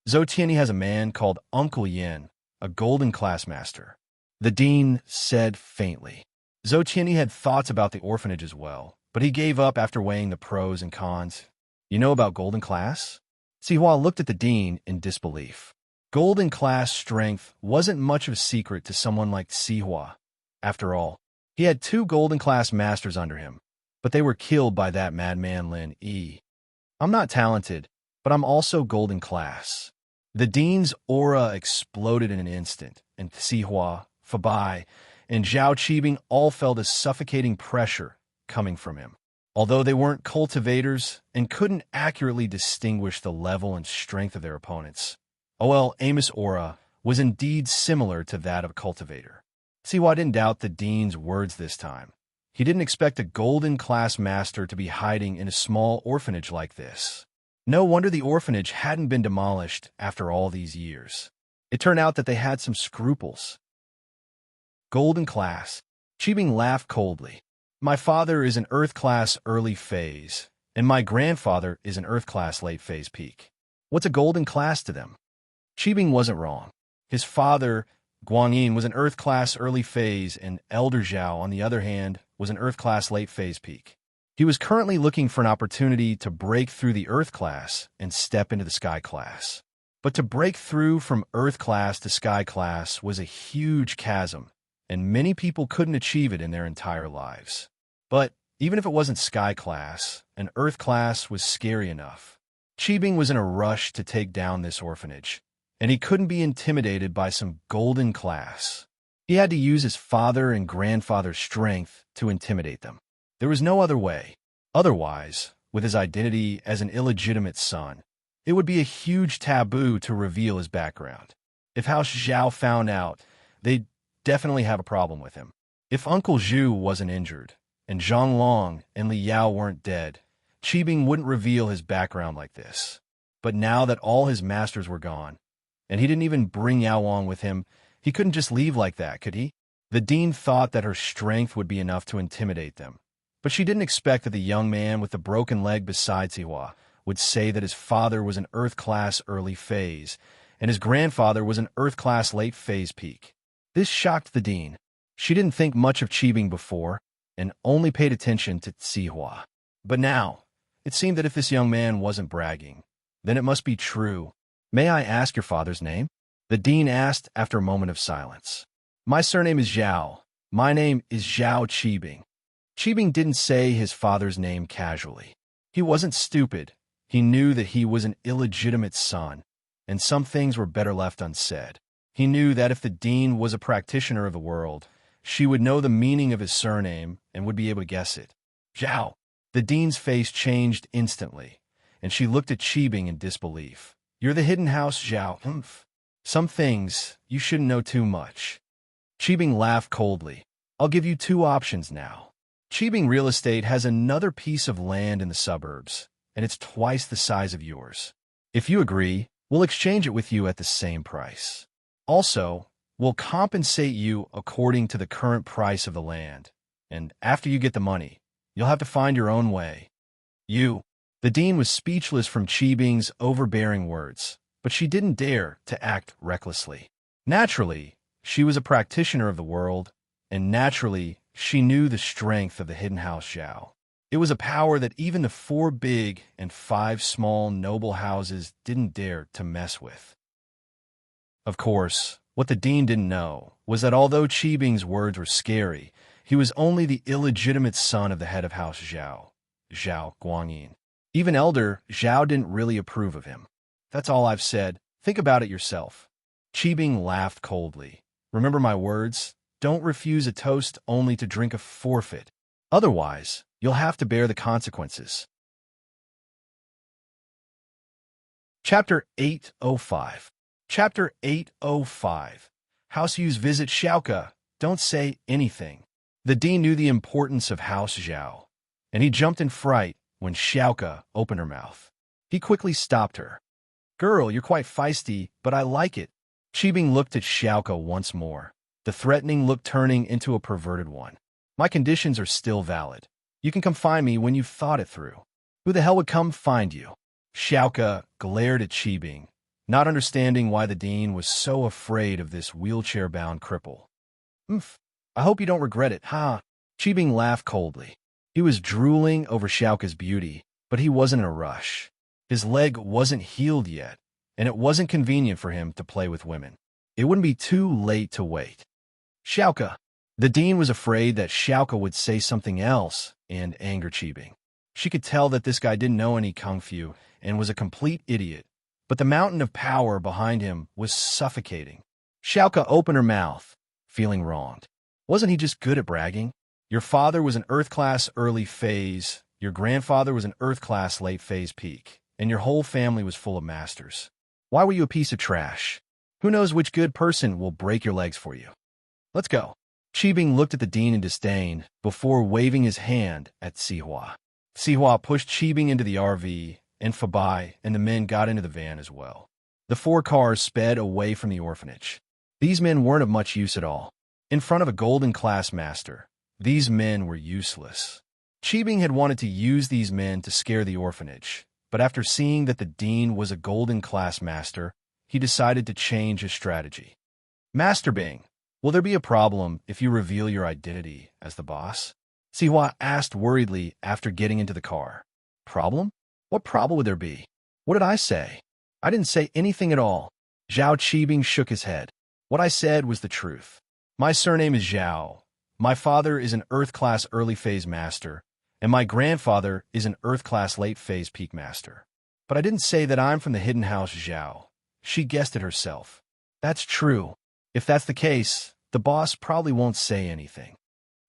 Zhou Tianyi has a man called Uncle Yin, a golden class master. The dean said faintly. Zhou Tianyi had thoughts about the orphanage as well, but he gave up after weighing the pros and cons. You know about golden class? Sihua looked at the dean in disbelief. Golden class strength wasn't much of a secret to someone like Sihua. After all, he had 2 golden class masters under him, but they were killed by that madman Lin Yi. I'm not talented, but I'm also golden class. The dean's aura exploded in an instant, and Sihua, Fabai, and Zhao Qibing all felt a suffocating pressure coming from him. Although they weren't cultivators and couldn't accurately distinguish the level and strength of their opponents, OL Amos' aura was indeed similar to that of a cultivator. Sihua didn't doubt the dean's words this time. He didn't expect a golden class master to be hiding in a small orphanage like this. No wonder the orphanage hadn't been demolished after all these years. It turned out that they had some scruples. Golden class. Qibing laughed coldly. My father is an Earth class early phase, and my grandfather is an Earth class late phase peak. What's a golden class to them? Qibing wasn't wrong. His father, Guanyin, was an Earth class early phase, and Elder Zhao, on the other hand, was an Earth class late phase peak. He was currently looking for an opportunity to break through the Earth class and step into the Sky class. But to break through from Earth class to Sky class was a huge chasm, and many people couldn't achieve it in their entire lives. But even if it wasn't Sky class, an Earth class was scary enough. Qibing was in a rush to take down this orphanage, and he couldn't be intimidated by some golden class. He had to use his father and grandfather's strength to intimidate them. There was no other way. Otherwise, with his identity as an illegitimate son, it would be a huge taboo to reveal his background. If House Zhao found out, they'd definitely have a problem with him. If Uncle Zhu wasn't injured, and Zhang Long and Li Yao weren't dead, Qibing wouldn't reveal his background like this. But now that all his masters were gone, and he didn't even bring Yao Wang with him, he couldn't just leave like that, could he? The dean thought that her strength would be enough to intimidate them. But she didn't expect that the young man with the broken leg beside Sihua would say that his father was an Earth class early phase, and his grandfather was an Earth class late phase peak. This shocked the dean. She didn't think much of Qibing before, and only paid attention to Sihua. But now, it seemed that if this young man wasn't bragging, then it must be true. May I ask your father's name? The dean asked after a moment of silence. My surname is Zhao. My name is Zhao Qibing. Qibing didn't say his father's name casually. He wasn't stupid. He knew that he was an illegitimate son, and some things were better left unsaid. He knew that if the dean was a practitioner of the world, she would know the meaning of his surname and would be able to guess it. Zhao. The dean's face changed instantly, and she looked at Qibing in disbelief. You're the hidden house, Zhao. Humph. Some things you shouldn't know too much. Qibing laughed coldly. I'll give you two options now. Qibing Real Estate has another piece of land in the suburbs, and it's twice the size of yours. If you agree, we'll exchange it with you at the same price. Also, we'll compensate you according to the current price of the land, and after you get the money, you'll have to find your own way. The dean was speechless from Qibing's overbearing words, but she didn't dare to act recklessly. Naturally, she was a practitioner of the world, and naturally, she knew the strength of the hidden house Zhao. It was a power that even the 4 big and 5 small noble houses didn't dare to mess with. Of course, what the dean didn't know was that although Qibing's words were scary, he was only the illegitimate son of the head of House Zhao, Zhao Guangyin. Even elder Zhao didn't really approve of him. That's all I've said. Think about it yourself. Qibing laughed coldly. Remember my words? Don't refuse a toast only to drink a forfeit. Otherwise, you'll have to bear the consequences. Chapter 805. Chapter 805. House Yu's visit Xiaoke. Don't say anything. The dean knew the importance of House Zhao, and he jumped in fright when Xiaoke opened her mouth. He quickly stopped her. Girl, you're quite feisty, but I like it. Qibing looked at Xiaoke once more, the threatening look turning into a perverted one. My conditions are still valid. You can come find me when you've thought it through. Who the hell would come find you? Xiaoke glared at Qibing, not understanding why the dean was so afraid of this wheelchair-bound cripple. I hope you don't regret it, huh? Qibing laughed coldly. He was drooling over Xiaoke's beauty, but he wasn't in a rush. His leg wasn't healed yet, and it wasn't convenient for him to play with women. It wouldn't be too late to wait. Xiaoke. The dean was afraid that Xiaoke would say something else and anger Qibing. She could tell that this guy didn't know any kung fu and was a complete idiot, but the mountain of power behind him was suffocating. Xiaoke opened her mouth, feeling wronged. Wasn't he just good at bragging? Your father was an Earth-class early phase, your grandfather was an Earth-class late phase peak, and your whole family was full of masters. Why were you a piece of trash? Who knows which good person will break your legs for you? Let's go. Qibing looked at the dean in disdain before waving his hand at Sihua. Sihua pushed Qibing into the RV, and Fabai and the men got into the van as well. The 4 cars sped away from the orphanage. These men weren't of much use at all. In front of a golden class master, these men were useless. Qibing had wanted to use these men to scare the orphanage, but after seeing that the dean was a golden class master, he decided to change his strategy. Master Bing, will there be a problem if you reveal your identity as the boss? Sihua asked worriedly after getting into the car. Problem? What problem would there be? What did I say? I didn't say anything at all. Zhao Qibing shook his head. What I said was the truth. My surname is Zhao. My father is an Earth-class early-phase master, and my grandfather is an Earth-class late-phase peak master. But I didn't say that I'm from the hidden house Zhao. She guessed it herself. That's true. If that's the case, the boss probably won't say anything.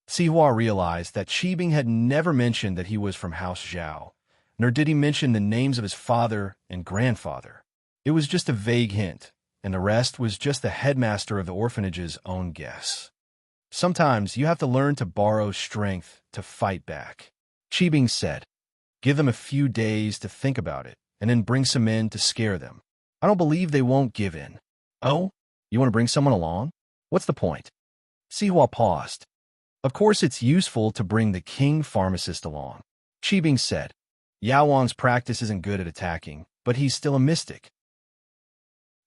Sihua realized that Qibing had never mentioned that he was from House Zhao, nor did he mention the names of his father and grandfather. It was just a vague hint, and the rest was just the headmaster of the orphanage's own guess. Sometimes you have to learn to borrow strength to fight back. Qibing said, give them a few days to think about it, and then bring some in to scare them. I don't believe they won't give in. Oh? You want to bring someone along? What's the point? Sihua paused. Of course it's useful to bring the king pharmacist along. Qibing said, Yao Wang's practice isn't good at attacking, but he's still a mystic.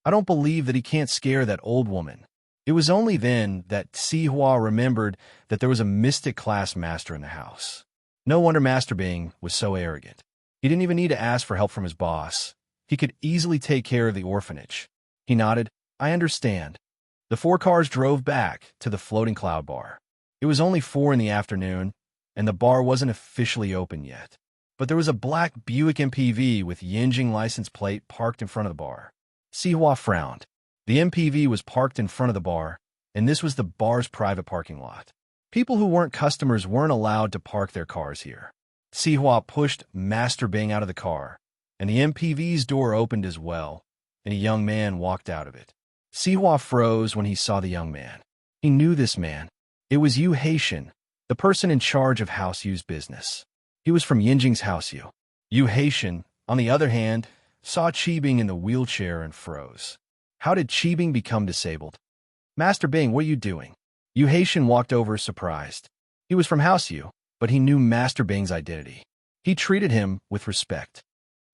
I don't believe that he can't scare that old woman. It was only then that Sihua remembered that there was a mystic class master in the house. No wonder Master Bing was so arrogant. He didn't even need to ask for help from his boss. He could easily take care of the orphanage. He nodded. I understand. The 4 cars drove back to the floating cloud bar. It was only 4 in the afternoon, and the bar wasn't officially open yet. But there was a black Buick MPV with Yinjing license plate parked in front of the bar. Sihua frowned. The MPV was parked in front of the bar, and this was the bar's private parking lot. People who weren't customers weren't allowed to park their cars here. Sihua pushed Master Bing out of the car, and the MPV's door opened as well, and a young man walked out of it. Sihua froze when he saw the young man. He knew this man. It was Yu Haitian, the person in charge of House Yu's business. He was from Yinjing's House Yu. Yu Haitian, on the other hand, saw Qibing in the wheelchair and froze. How did Qibing become disabled? Master Bing, what are you doing? Yu Haitian walked over surprised. He was from House Yu, but he knew Master Bing's identity. He treated him with respect.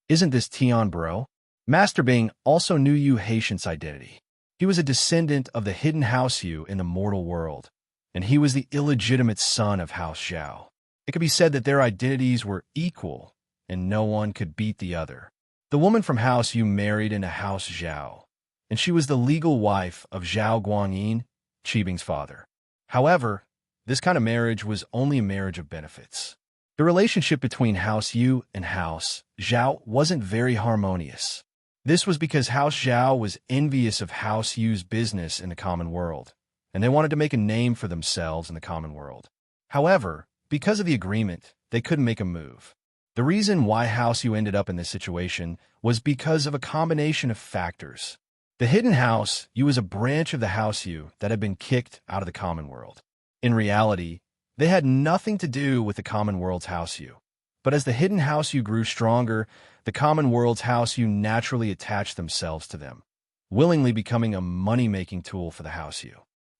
Isn't this Tian bro? Master Bing also knew Yu Haitian's identity. He was a descendant of the hidden House Yu in the mortal world, and he was the illegitimate son of House Zhao. It could be said that their identities were equal, and no one could beat the other. The woman from House Yu married into House Zhao, and she was the legal wife of Zhao Guangyin, Qibing's father. However, this kind of marriage was only a marriage of benefits. The relationship between House Yu and House Zhao wasn't very harmonious. This was because House Zhao was envious of House Yu's business in the common world, and they wanted to make a name for themselves in the common world. However, because of the agreement, they couldn't make a move. The reason why House Yu ended up in this situation was because of a combination of factors. The hidden House Yu was a branch of the House Yu that had been kicked out of the common world. In reality, they had nothing to do with the common world's House Yu. But as the hidden House Yu grew stronger, the common world's House Yu naturally attached themselves to them, willingly becoming a money-making tool for the House Yu.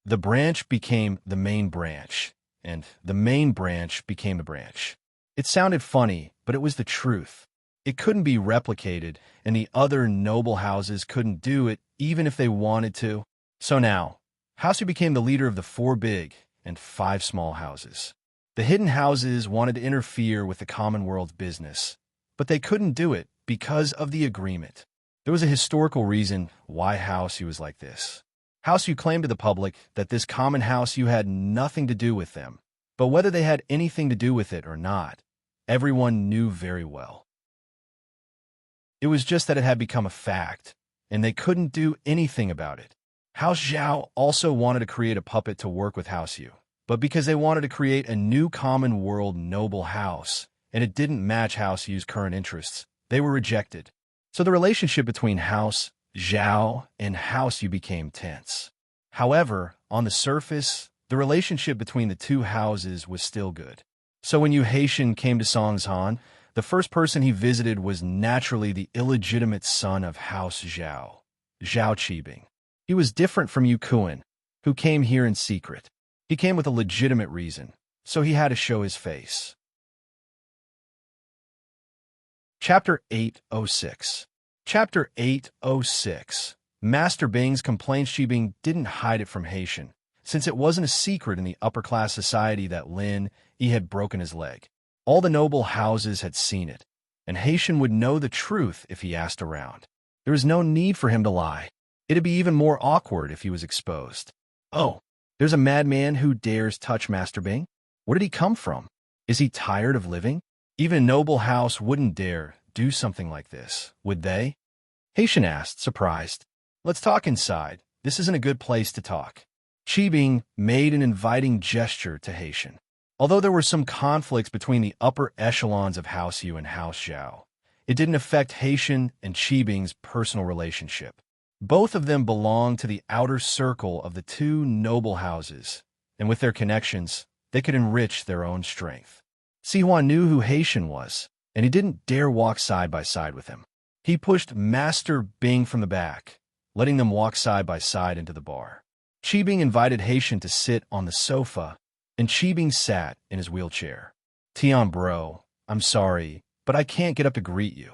The branch became the main branch, and the main branch became the branch. It sounded funny, but it was the truth. It couldn't be replicated, and the other noble houses couldn't do it even if they wanted to. So now, House Yu became the leader of the 4 big and 5 small houses. The hidden houses wanted to interfere with the common world's business, but they couldn't do it because of the agreement. There was a historical reason why House Yu was like this. House Yu claimed to the public that this common House Yu had nothing to do with them, but whether they had anything to do with it or not, everyone knew very well. It was just that it had become a fact, and they couldn't do anything about it. House Zhao also wanted to create a puppet to work with House Yu, but because they wanted to create a new common world noble house, and it didn't match House Yu's current interests, they were rejected. So the relationship between House Zhao and House Yu became tense. However, on the surface, the relationship between the 2 houses was still good. So when Yu Haitian came to Songshan, the first person he visited was naturally the illegitimate son of House Zhao, Zhao Qibing. He was different from Yu Kuan, who came here in secret. He came with a legitimate reason, so he had to show his face. Chapter 806. Chapter 806. Master Bing's complaints. Qibing didn't hide it from Haitian, since it wasn't a secret in the upper-class society that Lin Yi had broken his leg. All the noble houses had seen it, and Haitian would know the truth if he asked around. There was no need for him to lie. It'd be even more awkward if he was exposed. Oh, there's a madman who dares touch Master Bing? Where did he come from? Is he tired of living? Even a noble house wouldn't dare do something like this, would they? Haitian asked, surprised. Let's talk inside. This isn't a good place to talk. Qibing made an inviting gesture to Haitian. Although there were some conflicts between the upper echelons of House Yu and House Zhao, it didn't affect Haitian and Qibing's personal relationship. Both of them belonged to the outer circle of the 2 noble houses, and with their connections, they could enrich their own strength. Sihua knew who Haitian was, and he didn't dare walk side by side with him. He pushed Master Bing from the back, letting them walk side by side into the bar. Qibing invited Haitian to sit on the sofa, and Qibing sat in his wheelchair. Tian bro, I'm sorry, but I can't get up to greet you.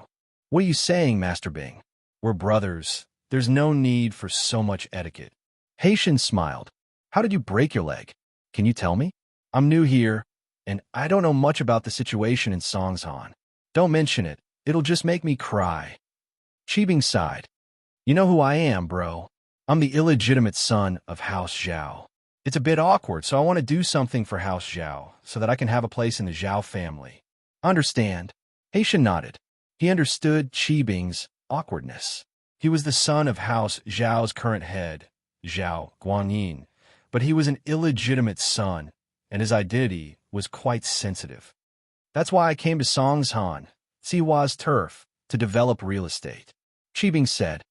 What are you saying, Master Bing? We're brothers. There's no need for so much etiquette. Haitian smiled. How did you break your leg? Can you tell me? I'm new here, and I don't know much about the situation in Songshan. Don't mention it. It'll just make me cry. Qibing sighed. You know who I am, bro. I'm the illegitimate son of House Zhao. It's a bit awkward, so I want to do something for House Zhao so that I can have a place in the Zhao family. Understand? Haitian nodded. He understood Qibing's awkwardness. He was the son of House Zhao's current head, Zhao Guanyin, but he was an illegitimate son, and his identity was quite sensitive. That's why I came to Songshan, Sihua's turf, to develop real estate. Qibing said,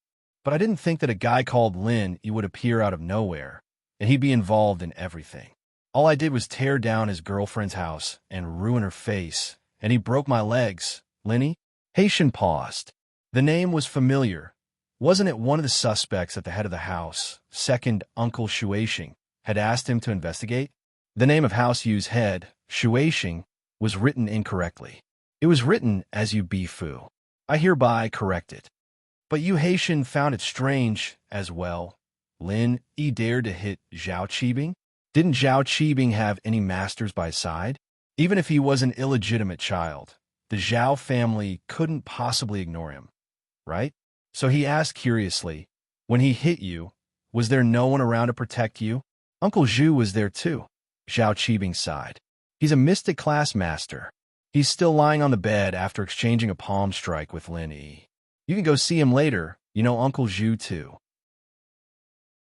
but I didn't think that a guy called Lin Yi would appear out of nowhere, and he'd be involved in everything. All I did was tear down his girlfriend's house and ruin her face, and he broke my legs. Lin Yi? Haitian paused. The name was familiar. Wasn't it one of the suspects at the head of the house, second Uncle Shuaixing, had asked him to investigate? The name of House Yu's head, Shuaixing, was written incorrectly. It was written as Yu Bifu. I hereby correct it. But Yu Haitian found it strange as well. Lin Yi dared to hit Zhao Qibing? Didn't Zhao Qibing have any masters by his side? Even if he was an illegitimate child, the Zhao family couldn't possibly ignore him, right? So he asked curiously, when he hit you, was there no one around to protect you? Uncle Zhu was there too. Zhao Qibing sighed. He's a mystic class master. He's still lying on the bed after exchanging a palm strike with Lin Yi. You can go see him later. You know Uncle Zhu too.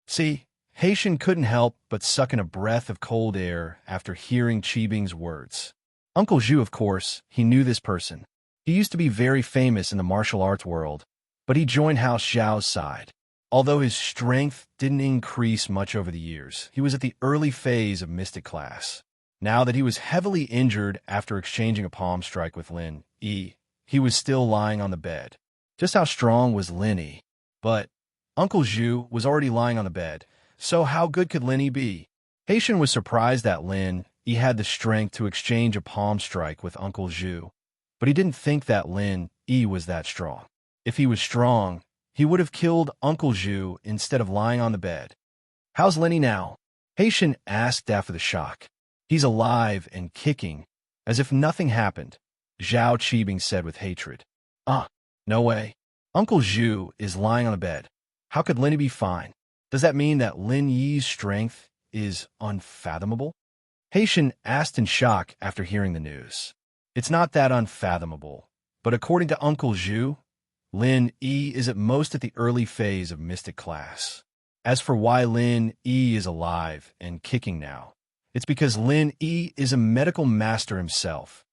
See, Haitian couldn't help but suck in a breath of cold air after hearing Qibing's words. Uncle Zhu, of course, he knew this person. He used to be very famous in the martial arts world, but he joined House Zhao's side. Although his strength didn't increase much over the years, he was at the early phase of mystic class. Now that he was heavily injured after exchanging a palm strike with Lin Yi, he was still lying on the bed. Just how strong was Lin Yi? But Uncle Zhu was already lying on the bed, so how good could Lin Yi be? Haitian was surprised that Lin Yi had the strength to exchange a palm strike with Uncle Zhu, but he didn't think that Lin Yi was that strong. If he was strong, he would have killed Uncle Zhu instead of lying on the bed. How's Lin Yi now? Haitian asked after the shock. He's alive and kicking, as if nothing happened, Zhao Qibing said with hatred. No way. Uncle Zhu is lying on the bed. How could Lin Yi be fine? Does that mean that Lin Yi's strength is unfathomable? Haitian asked in shock after hearing the news. It's not that unfathomable, but according to Uncle Zhu, Lin Yi is at most at the early phase of mystic class. As for why Lin Yi is alive and kicking now, it's because Lin Yi is a medical master himself.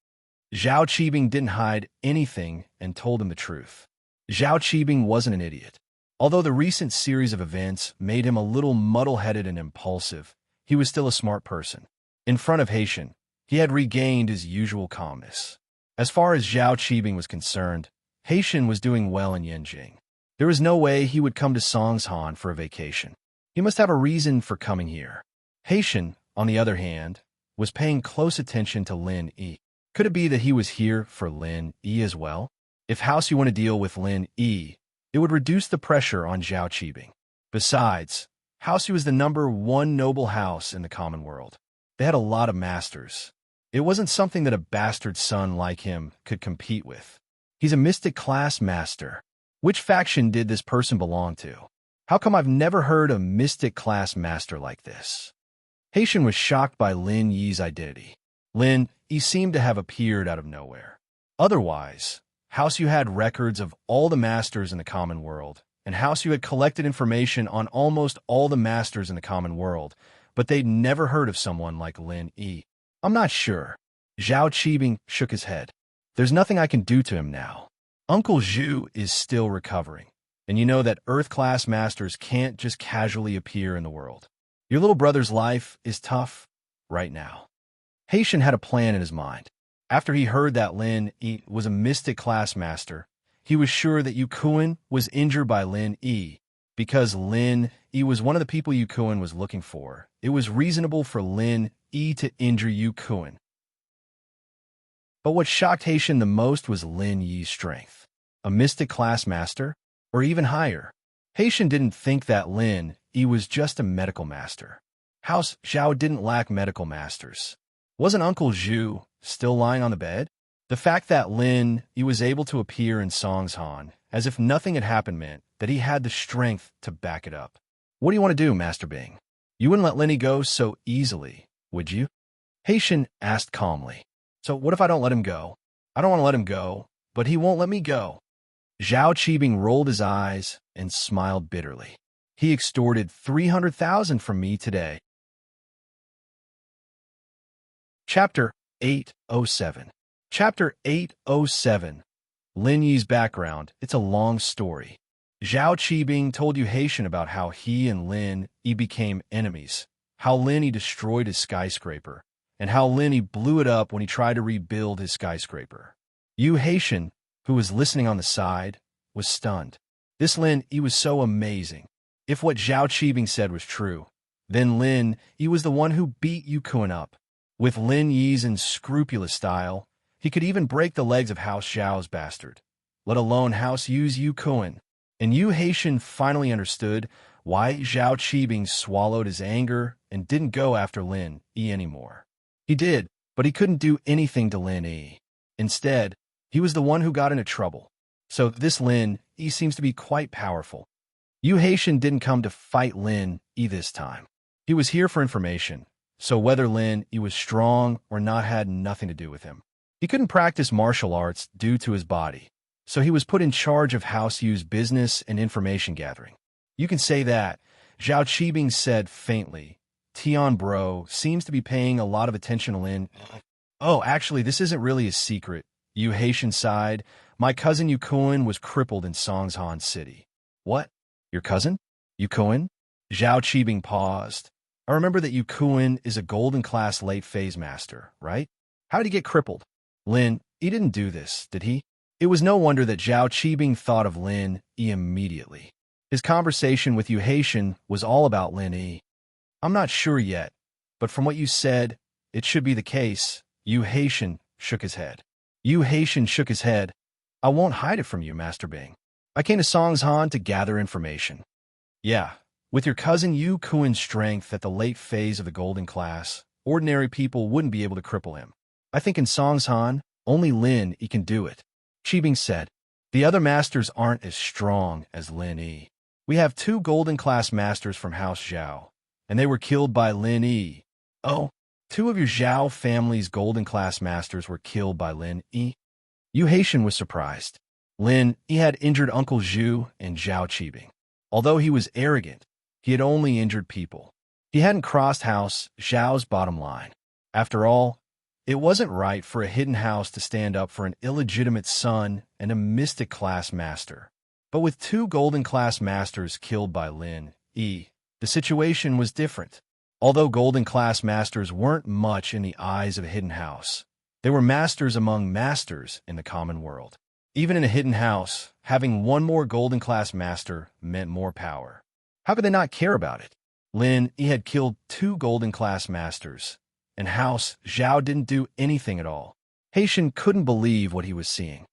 Zhao Qibing didn't hide anything and told him the truth. Zhao Qibing wasn't an idiot. Although the recent series of events made him a little muddle-headed and impulsive, he was still a smart person. In front of Haitian, he had regained his usual calmness. As far as Zhao Qibing was concerned, Haitian was doing well in Yanjing. There was no way he would come to Songshan for a vacation. He must have a reason for coming here. Haitian, on the other hand, was paying close attention to Lin Yi. Could it be that he was here for Lin Yi as well? If House you want to deal with Lin Yi, it would reduce the pressure on Zhao Qibing. Besides, House Yu was the #1 noble house in the common world. They had a lot of masters. It wasn't something that a bastard son like him could compete with. He's a mystic class master. Which faction did this person belong to? How come I've never heard a mystic class master like this? Haitian was shocked by Lin Yi's identity. Lin Yi seemed to have appeared out of nowhere. Otherwise, House Yu had records of all the masters in the common world, and House Yu had collected information on almost all the masters in the common world, but they'd never heard of someone like Lin Yi. I'm not sure. Zhao Qibing shook his head. There's nothing I can do to him now. Uncle Zhu is still recovering, and you know that Earth-class masters can't just casually appear in the world. Your little brother's life is tough right now. Haitian had a plan in his mind. After he heard that Lin Yi was a mystic class master, he was sure that Yu Kuan was injured by Lin Yi. Because Lin Yi was one of the people Yu Kuan was looking for, it was reasonable for Lin Yi to injure Yu Kuan. But what shocked Haitian the most was Lin Yi's strength. A mystic class master, or even higher. Haitian didn't think that Lin Yi was just a medical master. House Zhao didn't lack medical masters. Wasn't Uncle Zhu still lying on the bed? The fact that Lin Yi was able to appear in Songshan as if nothing had happened meant that he had the strength to back it up. What do you want to do, Master Bing? You wouldn't let Lenny go so easily, would you? Haitian asked calmly. So what if I don't let him go? I don't want to let him go, but he won't let me go. Zhao Qibing rolled his eyes and smiled bitterly. He extorted 300,000 from me today. Chapter 807. Chapter 807. Lin Yi's background. It's a long story. Zhao Qibing told you Haitian about how he and Lin Yi became enemies, how Lin Yi destroyed his skyscraper, and how Lin Yi blew it up when he tried to rebuild his skyscraper. Yu Haitian, who was listening on the side, was stunned. This Lin Yi was so amazing. If what Zhao Qibing said was true, then Lin Yi was the one who beat Yu Kun up. With Lin Yi's unscrupulous style, he could even break the legs of House Zhao's bastard, let alone House Yu's Yu Kun. And Yu Haitian finally understood why Zhao Qibing swallowed his anger and didn't go after Lin Yi anymore. He did, but he couldn't do anything to Lin Yi. Instead, he was the one who got into trouble. So this Lin Yi seems to be quite powerful. Yu Haitian didn't come to fight Lin Yi this time. He was here for information, so whether Lin Yi was strong or not had nothing to do with him. He couldn't practice martial arts due to his body, so he was put in charge of House Yu's business and information gathering. You can say that, Zhao Qibing said faintly. Tian Bro seems to be paying a lot of attention to Lin. Oh, actually, this isn't really a secret. Yu Haitian sighed. My cousin Yu Kun was crippled in Songshan City. What? Your cousin? Yu Kun? Zhao Qibing paused. I remember that Yu Kun is a golden class late phase master, right? How did he get crippled? Lin, he didn't do this, did he? It was no wonder that Zhao Qibing thought of Lin Yi immediately. His conversation with Yu Haitian was all about Lin Yi. I'm not sure yet, but from what you said, it should be the case. Yu Haitian shook his head. Yu Haitian shook his head. I won't hide it from you, Master Bing. I came to Songshan to gather information. Yeah, with your cousin Yu Kun's strength at the late phase of the golden class, ordinary people wouldn't be able to cripple him. I think in Songshan, only Lin Yi can do it. Qibing said, the other masters aren't as strong as Lin Yi. We have 2 golden class masters from House Zhao, and they were killed by Lin Yi. Oh, 2 of your Zhao family's golden class masters were killed by Lin Yi? Yu Haitian was surprised. Lin Yi had injured Uncle Zhu and Zhao Qibing. Although he was arrogant, he had only injured people. He hadn't crossed House Zhao's bottom line. After all, it wasn't right for a hidden house to stand up for an illegitimate son and a mystic class master. But with 2 golden class masters killed by Lin Yi, the situation was different. Although golden class masters weren't much in the eyes of a hidden house, they were masters among masters in the common world. Even in a hidden house, having 1 more golden class master meant more power. How could they not care about it? Lin Yi had killed 2 golden class masters, and House Zhao didn't do anything at all. Haitian couldn't believe what he was seeing.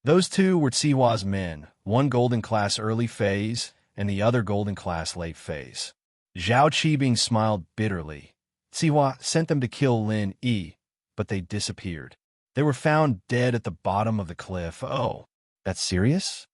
Those 2 were Tsihua's men, 1 golden class early phase and the other golden class late phase. Zhao Qibing smiled bitterly. Tsihua sent them to kill Lin Yi, but they disappeared. They were found dead at the bottom of the cliff. Oh, that's serious?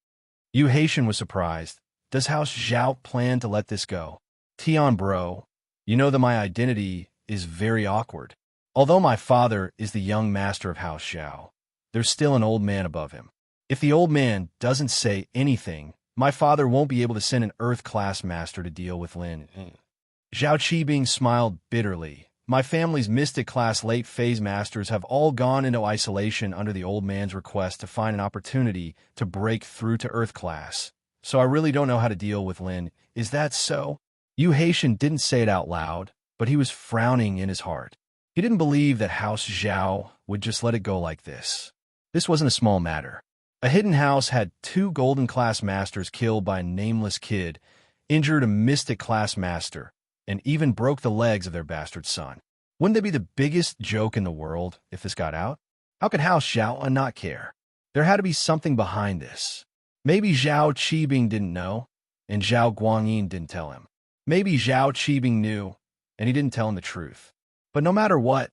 Yu Haitian was surprised. Does House Zhao plan to let this go? Tian Bro, you know that my identity is very awkward. Although my father is the young master of House Zhao, there's still an old man above him. If the old man doesn't say anything, my father won't be able to send an Earth-class master to deal with Lin. Zhao Qibing smiled bitterly. My family's mystic-class late-phase masters have all gone into isolation under the old man's request to find an opportunity to break through to Earth-class. So I really don't know how to deal with Lin. Is that so? Yu Haitian didn't say it out loud, but he was frowning in his heart. He didn't believe that House Zhao would just let it go like this. This wasn't a small matter. A hidden house had 2 golden class masters killed by a nameless kid, injured a mystic class master, and even broke the legs of their bastard son. Wouldn't that be the biggest joke in the world if this got out? How could House Zhao not care? There had to be something behind this. Maybe Zhao Qibing didn't know, and Zhao Guangyin didn't tell him. Maybe Zhao Qibing knew, and he didn't tell him the truth. But no matter what,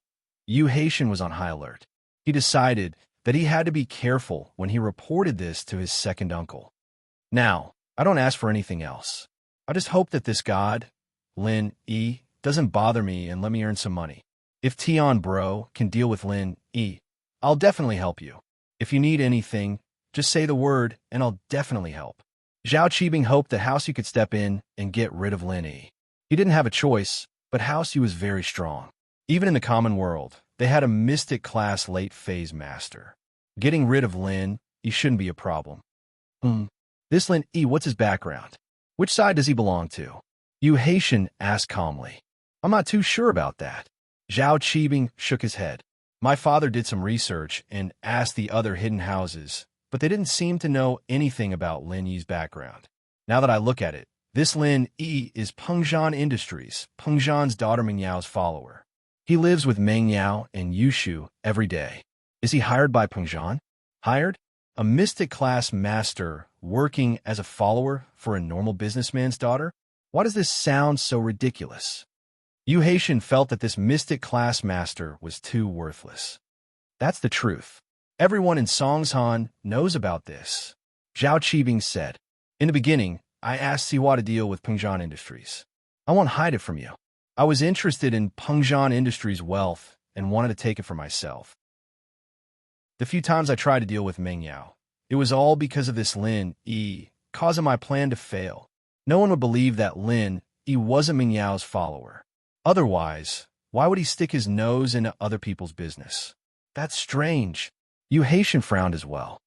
Yu Haitian was on high alert. He decided that he had to be careful when he reported this to his second uncle. Now, I don't ask for anything else. I just hope that this god, Lin E, doesn't bother me and let me earn some money. If Tion Bro can deal with Lin E, I'll definitely help you. If you need anything, just say the word and I'll definitely help. Zhao Qibing hoped that House Yu could step in and get rid of Lin E. He didn't have a choice, but House Yu was very strong. Even in the common world, they had a mystic class late phase master. Getting rid of Lin E shouldn't be a problem. This Lin E, what's his background? Which side does he belong to? Yu Haitian asked calmly. I'm not too sure about that. Zhao Qibing shook his head. My father did some research and asked the other hidden houses, but they didn't seem to know anything about Lin Yi's background. Now that I look at it, this Lin Yi is Pengzhan Industries, Pengzhan's daughter Meng Yao's follower. He lives with Meng Yao and Yushu every day. Is he hired by Pengzhan? Hired? A mystic class master working as a follower for a normal businessman's daughter? Why does this sound so ridiculous? Yu Haitian felt that this mystic class master was too worthless. That's the truth. Everyone in Songshan knows about this. Zhao Qibing said. In the beginning, I asked Siwa to deal with Pengzhan Industries. I won't hide it from you. I was interested in Pengzhan Industries' wealth and wanted to take it for myself. The few times I tried to deal with Meng Yao, it was all because of this Lin E, causing my plan to fail. No one would believe that Lin E wasn't Meng Yao's follower. Otherwise, why would he stick his nose into other people's business? That's strange. Yu Haitian frowned as well.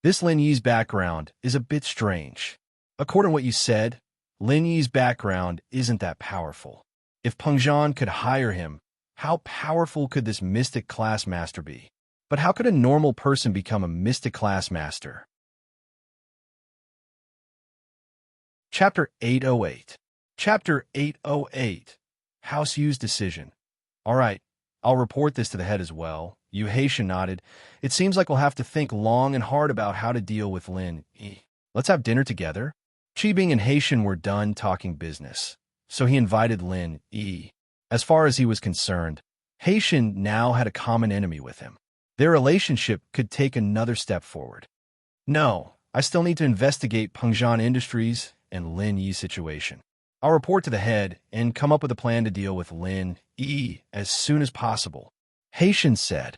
This Lin Yi's background is a bit strange. According to what you said, Lin Yi's background isn't that powerful. If Pengzhan could hire him, how powerful could this mystic class master be? But how could a normal person become a mystic class master? Chapter 808. Chapter 808. House Yu's decision. All right, I'll report this to the head as well. Yu Haitian nodded. It seems like we'll have to think long and hard about how to deal with Lin E. Let's have dinner together. Qibing and Haitian were done talking business, so he invited Lin E. As far as he was concerned, Haitian now had a common enemy with him. Their relationship could take another step forward. No, I still need to investigate Pengzhan Industries and Lin Yi's situation. I'll report to the head and come up with a plan to deal with Lin E as soon as possible. Haitian said,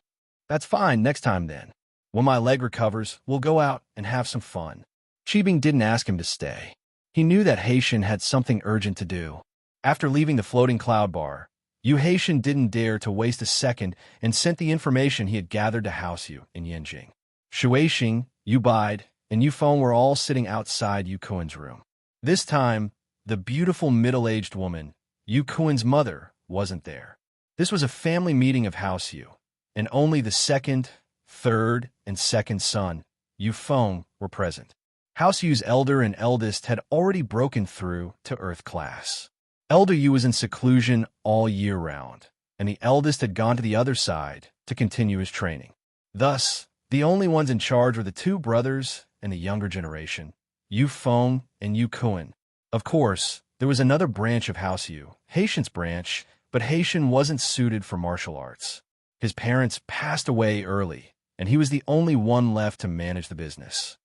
That's fine, next time then. When my leg recovers, we'll go out and have some fun. Qibing didn't ask him to stay. He knew that Haitian had something urgent to do. After leaving the floating cloud bar, Yu Haitian didn't dare to waste a second and sent the information he had gathered to House Yu in Yanjing. Shueixing, Yu Bide, and Yu Feng were all sitting outside Yu Kuen's room. This time, the beautiful middle-aged woman, Yu Kuen's mother, wasn't there. This was a family meeting of House Yu, and only the second, third, and second son, Yu Feng, were present. House Yu's elder and eldest had already broken through to Earth class. Elder Yu was in seclusion all year round, and the eldest had gone to the other side to continue his training. Thus, the only ones in charge were the two brothers and the younger generation, Yu Feng and Yu Kuen. Of course, there was another branch of House Yu, Haitian's branch, but Haitian wasn't suited for martial arts. His parents passed away early, and he was the only one left to manage the business.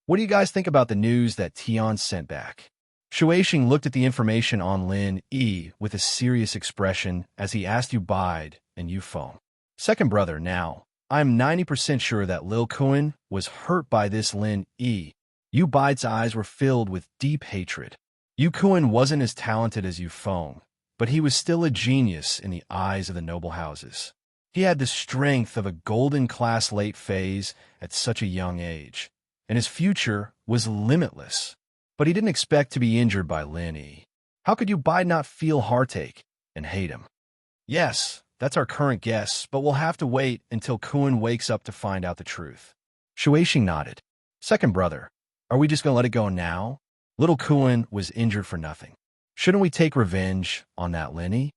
What do you guys think about the news that Tian sent back? Shueixing looked at the information on Lin E with a serious expression as he asked Yu Bide and Yu Feng. Second brother, now, I'm 90% sure that Lil Kuen was hurt by this Lin E. Yu Bide's eyes were filled with deep hatred. Yu Kuen wasn't as talented as Yu Feng, but he was still a genius in the eyes of the noble houses. He had the strength of a golden class late phase at such a young age, and his future was limitless. But he didn't expect to be injured by Lin E. How could Yu Bide not feel heartache and hate him? Yes, that's our current guess, but we'll have to wait until Kuen wakes up to find out the truth. Shueixing nodded. Second brother, are we just going to let it go now? Little Kuen was injured for nothing. Shouldn't we take revenge on that Lin E?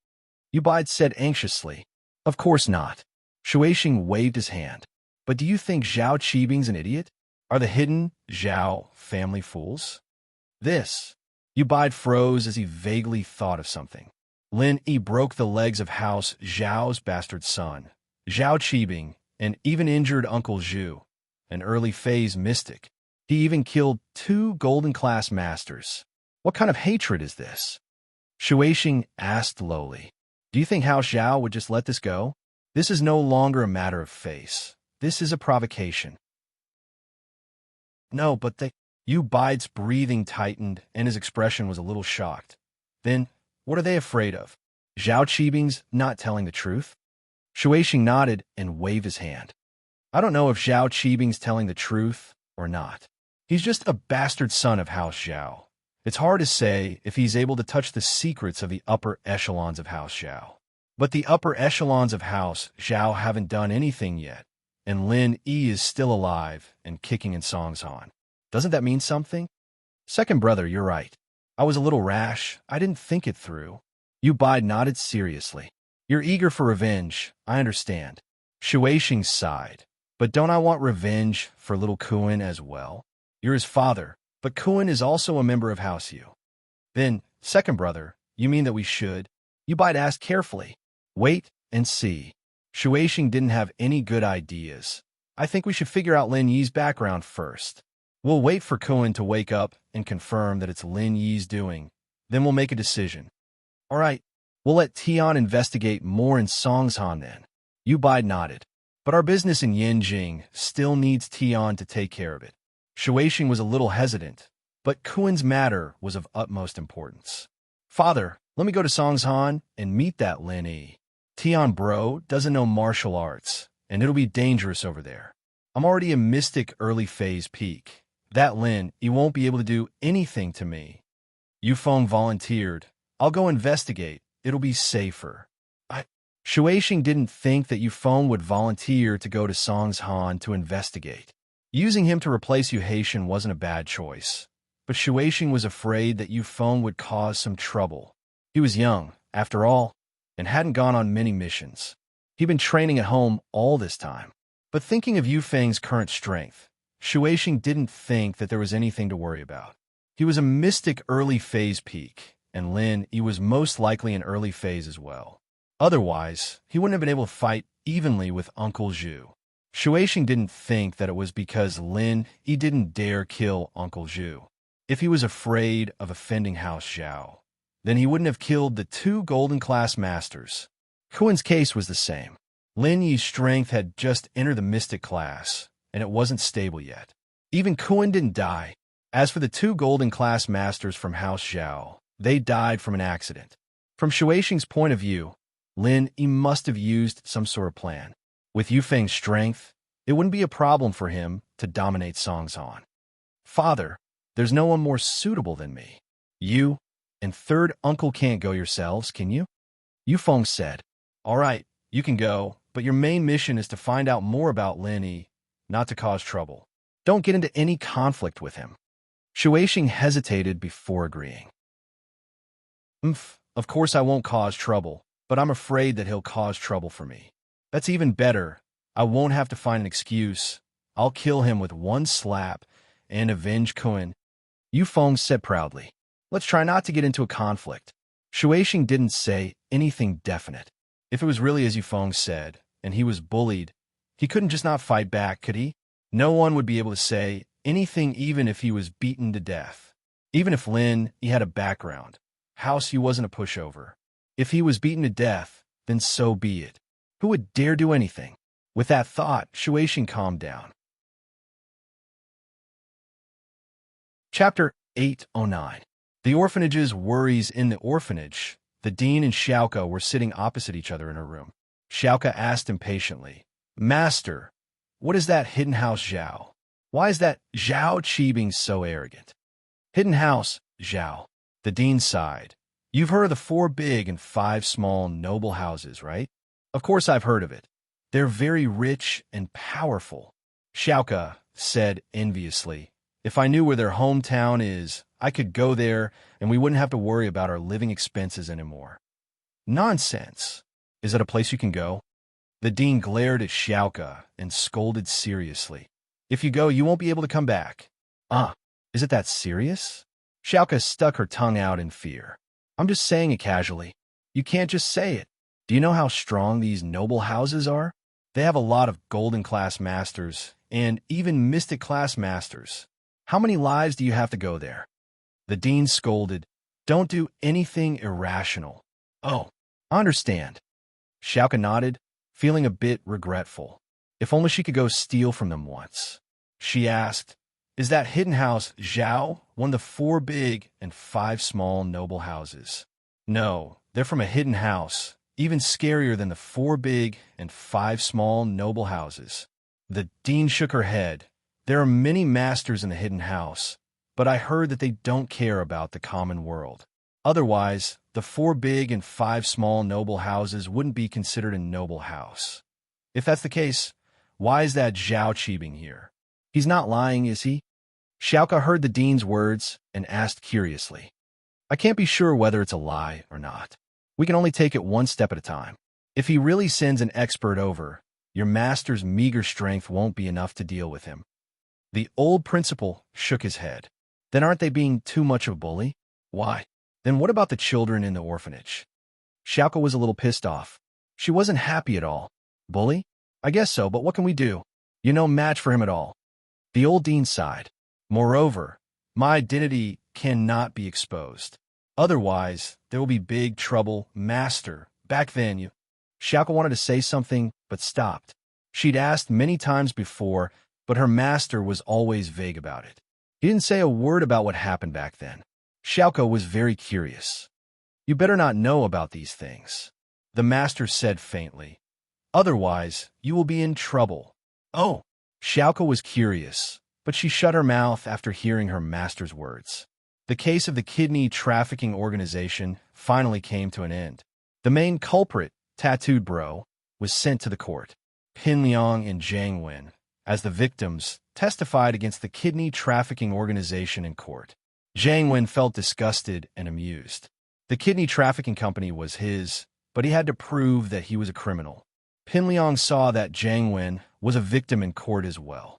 Yu Bide said anxiously. Of course not. Shueixing waved his hand. But do you think Zhao Qibing's an idiot? Are the hidden Zhao family fools? Yu Bide froze as he vaguely thought of something. Lin E broke the legs of House Zhao's bastard son, Zhao Qibing, and even injured Uncle Zhu, an early phase mystic. He even killed 2 golden class masters. What kind of hatred is this? Shueishing asked lowly. Do you think Hao Xiao would just let this go? This is no longer a matter of face. This is a provocation. No, but Yu Bai's breathing tightened and his expression was a little shocked. Then, what are they afraid of? Zhao Qibing's not telling the truth? Shueishing nodded and waved his hand. I don't know if Zhao Qibing's telling the truth or not. He's just a bastard son of House Zhao. It's hard to say if he's able to touch the secrets of the upper echelons of House Zhao. But the upper echelons of House Zhao haven't done anything yet, and Lin Yi is still alive and kicking in Songshan. Doesn't that mean something? Second brother, you're right. I was a little rash. I didn't think it through. Yu Bai nodded seriously. You're eager for revenge. I understand. Shueishing sighed. But don't I want revenge for little Kuan as well? You're his father, but Kuan is also a member of House Yu. Then, second brother, you mean that we should? Yu Bai asked carefully. Wait and see. Shueishing didn't have any good ideas. I think we should figure out Lin Yi's background first. We'll wait for Kuan to wake up and confirm that it's Lin Yi's doing. Then we'll make a decision. All right, we'll let Tian investigate more in Songshan then. Yu Bai nodded. But our business in Yanjing still needs Tian to take care of it. Shueishing was a little hesitant, but Kuan's matter was of utmost importance. Father, let me go to Songshan and meet that Lin Yi. Tian bro doesn't know martial arts, and it'll be dangerous over there. I'm already a mystic early phase peak. That Lin, he won't be able to do anything to me. Yufeng volunteered. I'll go investigate. It'll be safer. Shueishing didn't think that Yufeng would volunteer to go to Songshan to investigate. Using him to replace Yu Haitian wasn't a bad choice, but Shueishing was afraid that Yufeng would cause some trouble. He was young, after all, and hadn't gone on many missions. He'd been training at home all this time. But thinking of Yufeng's current strength, Shueishing didn't think that there was anything to worry about. He was a mystic early phase peak, and Lin Yi was most likely an early phase as well. Otherwise, he wouldn't have been able to fight evenly with Uncle Zhu. Shueishing didn't think that it was because Lin Yi didn't dare kill Uncle Zhu. If he was afraid of offending House Zhao, then he wouldn't have killed the 2 golden class masters. Kuan's case was the same. Lin Yi's strength had just entered the mystic class, and it wasn't stable yet. Even Kuan didn't die. As for the 2 golden class masters from House Zhao, they died from an accident. From Shueishing's point of view, Lin Yi must have used some sort of plan. With Yufeng's strength, it wouldn't be a problem for him to dominate Songshan. Father, there's no one more suitable than me. You and third uncle can't go yourselves, can you? Yufeng said. All right, you can go, but your main mission is to find out more about Lin Yi, not to cause trouble. Don't get into any conflict with him. Shueishing hesitated before agreeing. Of course I won't cause trouble, but I'm afraid that he'll cause trouble for me. That's even better. I won't have to find an excuse. I'll kill him with one slap and avenge Kuan. Yufeng said proudly. Let's try not to get into a conflict. Shueishing didn't say anything definite. If it was really as Yufeng said, and he was bullied, he couldn't just not fight back, could he? No one would be able to say anything even if he was beaten to death. Even if Lin Yi had a background, House Yu wasn't a pushover. If he was beaten to death, then so be it. Who would dare do anything? With that thought, Shueishing calmed down. Chapter 809. The orphanage's worries in the orphanage. The dean and Xiaoka were sitting opposite each other in her room. Xiaoka asked impatiently, Master, what is that hidden house Zhao? Why is that Zhao Qibing so arrogant? Hidden house, Zhao. The dean sighed. You've heard of the 4 big and 5 small noble houses, right? Of course I've heard of it. They're very rich and powerful. Xiaoka said enviously, if I knew where their hometown is, I could go there and we wouldn't have to worry about our living expenses anymore. Nonsense. Is it a place you can go? The dean glared at Xiaoka and scolded seriously. If you go, you won't be able to come back. Is it that serious? Xiaoka stuck her tongue out in fear. I'm just saying it casually. You can't just say it. Do you know how strong these noble houses are? They have a lot of golden class masters and even mystic class masters. How many lives do you have to go there? The dean scolded. Don't do anything irrational. Oh, I understand. Xiaoka nodded, feeling a bit regretful. If only she could go steal from them once. She asked, is that hidden house Zhao one of the 4 big and 5 small noble houses? No, they're from a hidden house, even scarier than the 4 big and 5 small noble houses. The dean shook her head. There are many masters in the hidden house, but I heard that they don't care about the common world. Otherwise, the 4 big and 5 small noble houses wouldn't be considered a noble house. If that's the case, why is that Zhao Qibing here? He's not lying, is he? Xiaoka heard the dean's words and asked curiously. I can't be sure whether it's a lie or not. We can only take it one step at a time. If he really sends an expert over, your master's meager strength won't be enough to deal with him. The old principal shook his head. Then aren't they being too much of a bully? Why? Then what about the children in the orphanage? Xiaoka was a little pissed off. She wasn't happy at all. Bully? I guess so, but what can we do? You're no match for him at all. The old dean sighed. Moreover, my identity cannot be exposed. Otherwise, there will be big trouble, master. Back then, you... Xiaoka wanted to say something, but stopped. She'd asked many times before, but her master was always vague about it. He didn't say a word about what happened back then. Xiaoka was very curious. You better not know about these things, the master said faintly. Otherwise, you will be in trouble. Oh, Xiaoka was curious, but she shut her mouth after hearing her master's words. The case of the kidney trafficking organization finally came to an end. The main culprit, Tattooed Bro, was sent to the court. Pin Liang and Zhang Wen, as the victims, testified against the kidney trafficking organization in court. Zhang Wen felt disgusted and amused. The kidney trafficking company was his, but he had to prove that he was a criminal. Pin Liang saw that Zhang Wen was a victim in court as well.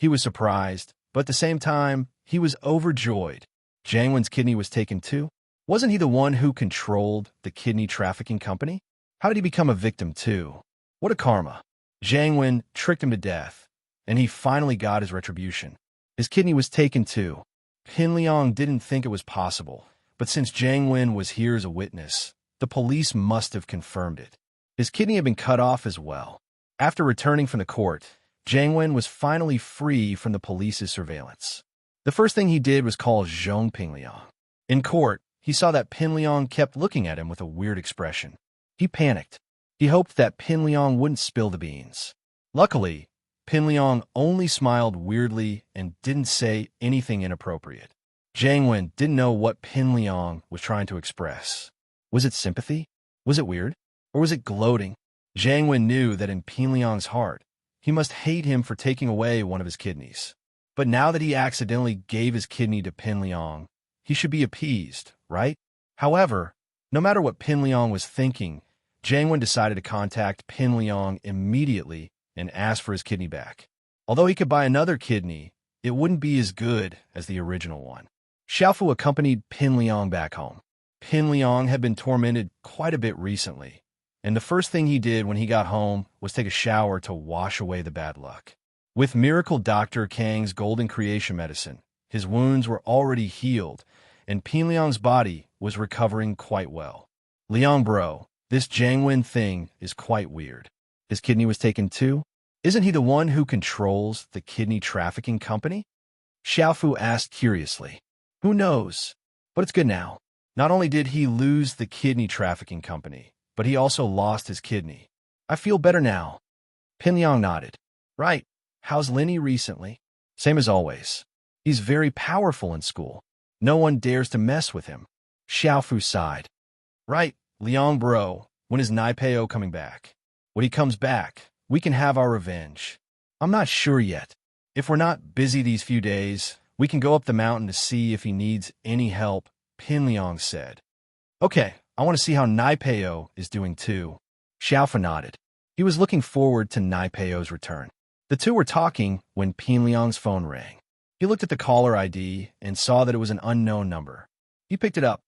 He was surprised, but at the same time, he was overjoyed. Zhang Wen's kidney was taken too? Wasn't he the one who controlled the kidney trafficking company? How did he become a victim too? What a karma. Zhang Wen tricked him to death, and he finally got his retribution. His kidney was taken too. Pin Liang didn't think it was possible, but since Zhang Wen was here as a witness, the police must have confirmed it. His kidney had been cut off as well. After returning from the court, Zhang Wen was finally free from the police's surveillance. The first thing he did was call Zhong Pin Liang. In court, he saw that Pin Liang kept looking at him with a weird expression. He panicked. He hoped that Pin Liang wouldn't spill the beans. Luckily, Pin Liang only smiled weirdly and didn't say anything inappropriate. Zhang Wen didn't know what Pin Liang was trying to express. Was it sympathy? Was it weird? Or was it gloating? Zhang Wen knew that in Pin Liang's heart, he must hate him for taking away one of his kidneys. But now that he accidentally gave his kidney to Pin Liang, he should be appeased, right? However, no matter what Pin Liang was thinking, Zhang Wen decided to contact Pin Liang immediately and ask for his kidney back. Although he could buy another kidney, it wouldn't be as good as the original one. Xiaofu accompanied Pin Liang back home. Pin Liang had been tormented quite a bit recently, and the first thing he did when he got home was take a shower to wash away the bad luck. With Miracle Dr. Kang's golden creation medicine, his wounds were already healed, and Pin Liang's body was recovering quite well. Liang bro, this Zhang Wen thing is quite weird. His kidney was taken too? Isn't he the one who controls the kidney trafficking company? Xiaofu asked curiously. Who knows? But it's good now. Not only did he lose the kidney trafficking company, but he also lost his kidney. I feel better now. Pin Liang nodded. Right. How's Lenny recently? Same as always. He's very powerful in school. No one dares to mess with him. Xiaofu sighed. Right, Liang bro, when is Naipeo coming back? When he comes back, we can have our revenge. I'm not sure yet. If we're not busy these few days, we can go up the mountain to see if he needs any help, Pin Liang said. Okay, I want to see how Naipeo is doing too. Xiaofu nodded. He was looking forward to Naipeo's return. The two were talking when Pin Liang's phone rang. He looked at the caller ID and saw that it was an unknown number. He picked it up.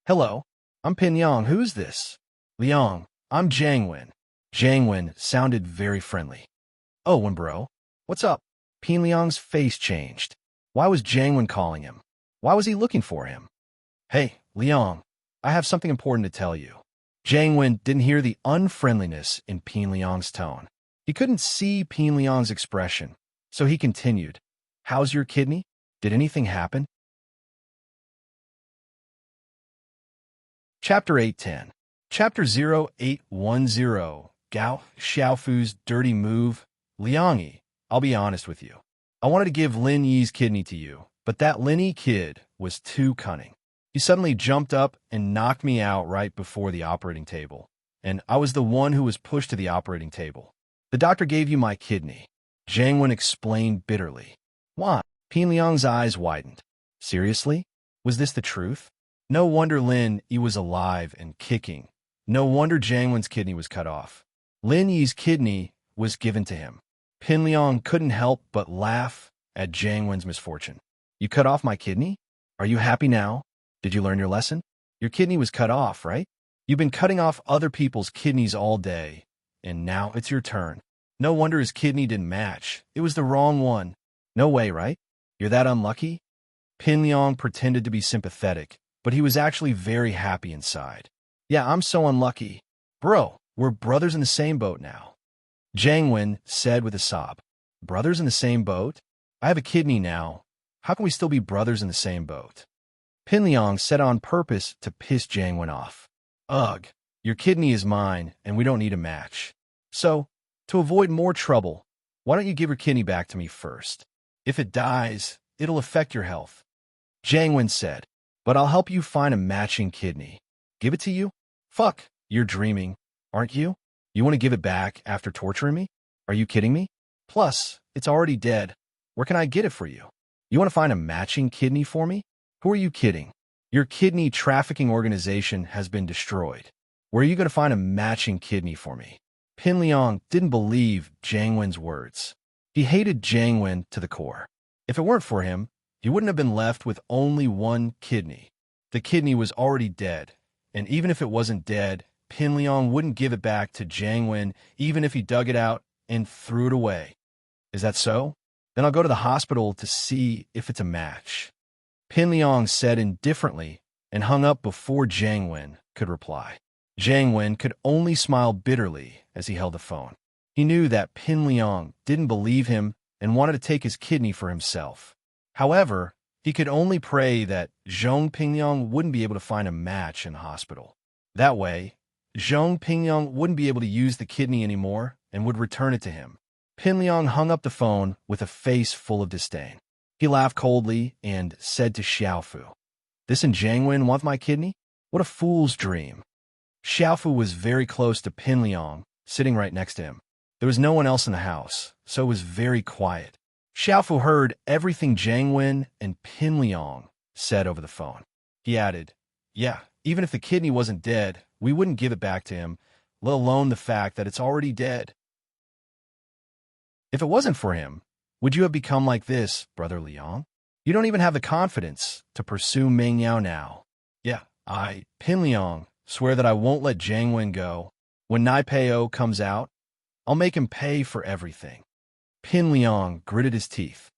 Hello, I'm Pin Liang. Who's this? Liang, I'm Zhang Wen. Jiang Wen sounded very friendly. Oh, Wen bro. What's up? Pin Liang's face changed. Why was Jiang Wen calling him? Why was he looking for him? Hey, Liang, I have something important to tell you. Jiang Wen didn't hear the unfriendliness in Pin Liang's tone. He couldn't see Pin Liang's expression, so he continued. How's your kidney? Did anything happen? Chapter 810. Chapter 0810. Gao Xiaofu's dirty move. Liang, I'll be honest with you. I wanted to give Lin Yi's kidney to you, but that Lin Yi kid was too cunning. He suddenly jumped up and knocked me out right before the operating table, and I was the one who was pushed to the operating table. The doctor gave you my kidney. Jiang Wen explained bitterly. Why? Pin Liang's eyes widened. Seriously? Was this the truth? No wonder Lin Yi was alive and kicking. No wonder Jiang Wen's kidney was cut off. Lin Yi's kidney was given to him. Pin Liang couldn't help but laugh at Jiang Wen's misfortune. You cut off my kidney? Are you happy now? Did you learn your lesson? Your kidney was cut off, right? You've been cutting off other people's kidneys all day, and now it's your turn. No wonder his kidney didn't match. It was the wrong one. No way, right? You're that unlucky? Pin Liang pretended to be sympathetic, but he was actually very happy inside. Yeah, I'm so unlucky. Bro, we're brothers in the same boat now. Jiang Wen said with a sob. Brothers in the same boat? I have a kidney now. How can we still be brothers in the same boat? Pin Liang said on purpose to piss Jiang Wen off. Ugh, your kidney is mine, and we don't need a match. So, to avoid more trouble, why don't you give your kidney back to me first? If it dies, it'll affect your health. Jiang Wen said, but I'll help you find a matching kidney. Give it to you? Fuck, you're dreaming, aren't you? You want to give it back after torturing me? Are you kidding me? Plus, it's already dead. Where can I get it for you? You want to find a matching kidney for me? Who are you kidding? Your kidney trafficking organization has been destroyed. Where are you going to find a matching kidney for me? Pin Liang didn't believe Jiang Wen's words. He hated Jiang Wen to the core. If it weren't for him, he wouldn't have been left with only one kidney. The kidney was already dead, and even if it wasn't dead, Pin Liang wouldn't give it back to Jiang Wen even if he dug it out and threw it away. Is that so? Then I'll go to the hospital to see if it's a match. Pin Liang said indifferently and hung up before Jiang Wen could reply. Jiang Wen could only smile bitterly as he held the phone. He knew that Pin Liang didn't believe him and wanted to take his kidney for himself. However, he could only pray that Zhong Pingyang wouldn't be able to find a match in the hospital. That way, Zhong Pingyang wouldn't be able to use the kidney anymore and would return it to him. Pin Liang hung up the phone with a face full of disdain. He laughed coldly and said to Xiaofu, This and Jiang Wen want my kidney? What a fool's dream. Xiaofu was very close to Pin Liang, sitting right next to him. There was no one else in the house, so it was very quiet. Xiaofu heard everything Jiang Wen and Pin Liang said over the phone. He added, Yeah, even if the kidney wasn't dead, we wouldn't give it back to him, let alone the fact that it's already dead. If it wasn't for him, would you have become like this, Brother Liang? You don't even have the confidence to pursue Meng Yao now. Yeah, Pin Liang, swear that I won't let Jiang Wen go. When Nai Peo comes out, I'll make him pay for everything. Pin Liang gritted his teeth.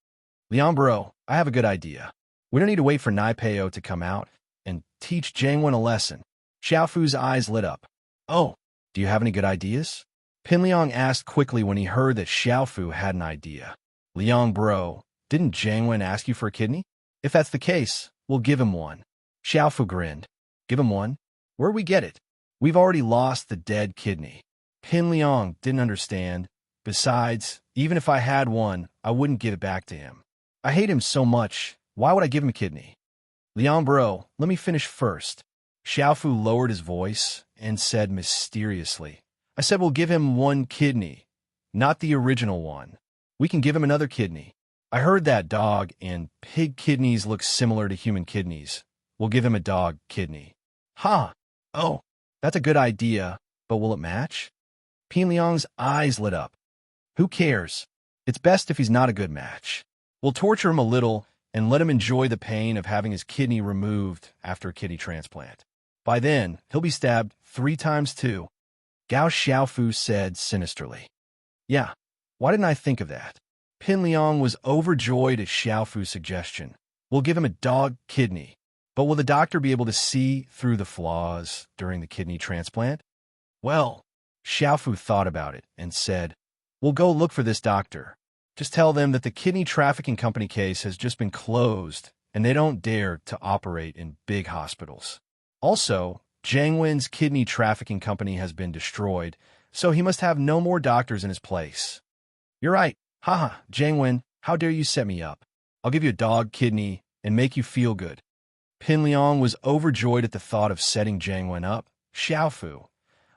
Liang bro, I have a good idea. We don't need to wait for Nai Peo to come out and teach Jiang Wen a lesson. Xiaofu's eyes lit up. Oh, do you have any good ideas? Pin Liang asked quickly when he heard that Xiaofu had an idea. Liang bro, didn't Jiang Wen ask you for a kidney? If that's the case, we'll give him one. Xiaofu grinned. Give him one? Where'd we get it? We've already lost the dead kidney. Pin Liang didn't understand. Besides, even if I had one, I wouldn't give it back to him. I hate him so much. Why would I give him a kidney? Liang bro, let me finish first. Xiaofu lowered his voice and said mysteriously, I said we'll give him one kidney, not the original one. We can give him another kidney. I heard that dog and pig kidneys look similar to human kidneys. We'll give him a dog kidney. Ha! Oh, that's a good idea, but will it match? Pin Liang's eyes lit up. Who cares? It's best if he's not a good match. We'll torture him a little and let him enjoy the pain of having his kidney removed after a kidney transplant. By then, he'll be stabbed 3 times too. Gao Xiaofu said sinisterly. Yeah, why didn't I think of that? Pin Liang was overjoyed at Xiaofu's suggestion. We'll give him a dog kidney. But will the doctor be able to see through the flaws during the kidney transplant? Well, Xiaofu thought about it and said, we'll go look for this doctor. Just tell them that the kidney trafficking company case has just been closed and they don't dare to operate in big hospitals. Also, Jiang Wen's kidney trafficking company has been destroyed, so he must have no more doctors in his place. You're right. Haha, Jiang Wen, how dare you set me up? I'll give you a dog kidney and make you feel good. Pin Liang was overjoyed at the thought of setting Jiang Wen up. Xiaofu,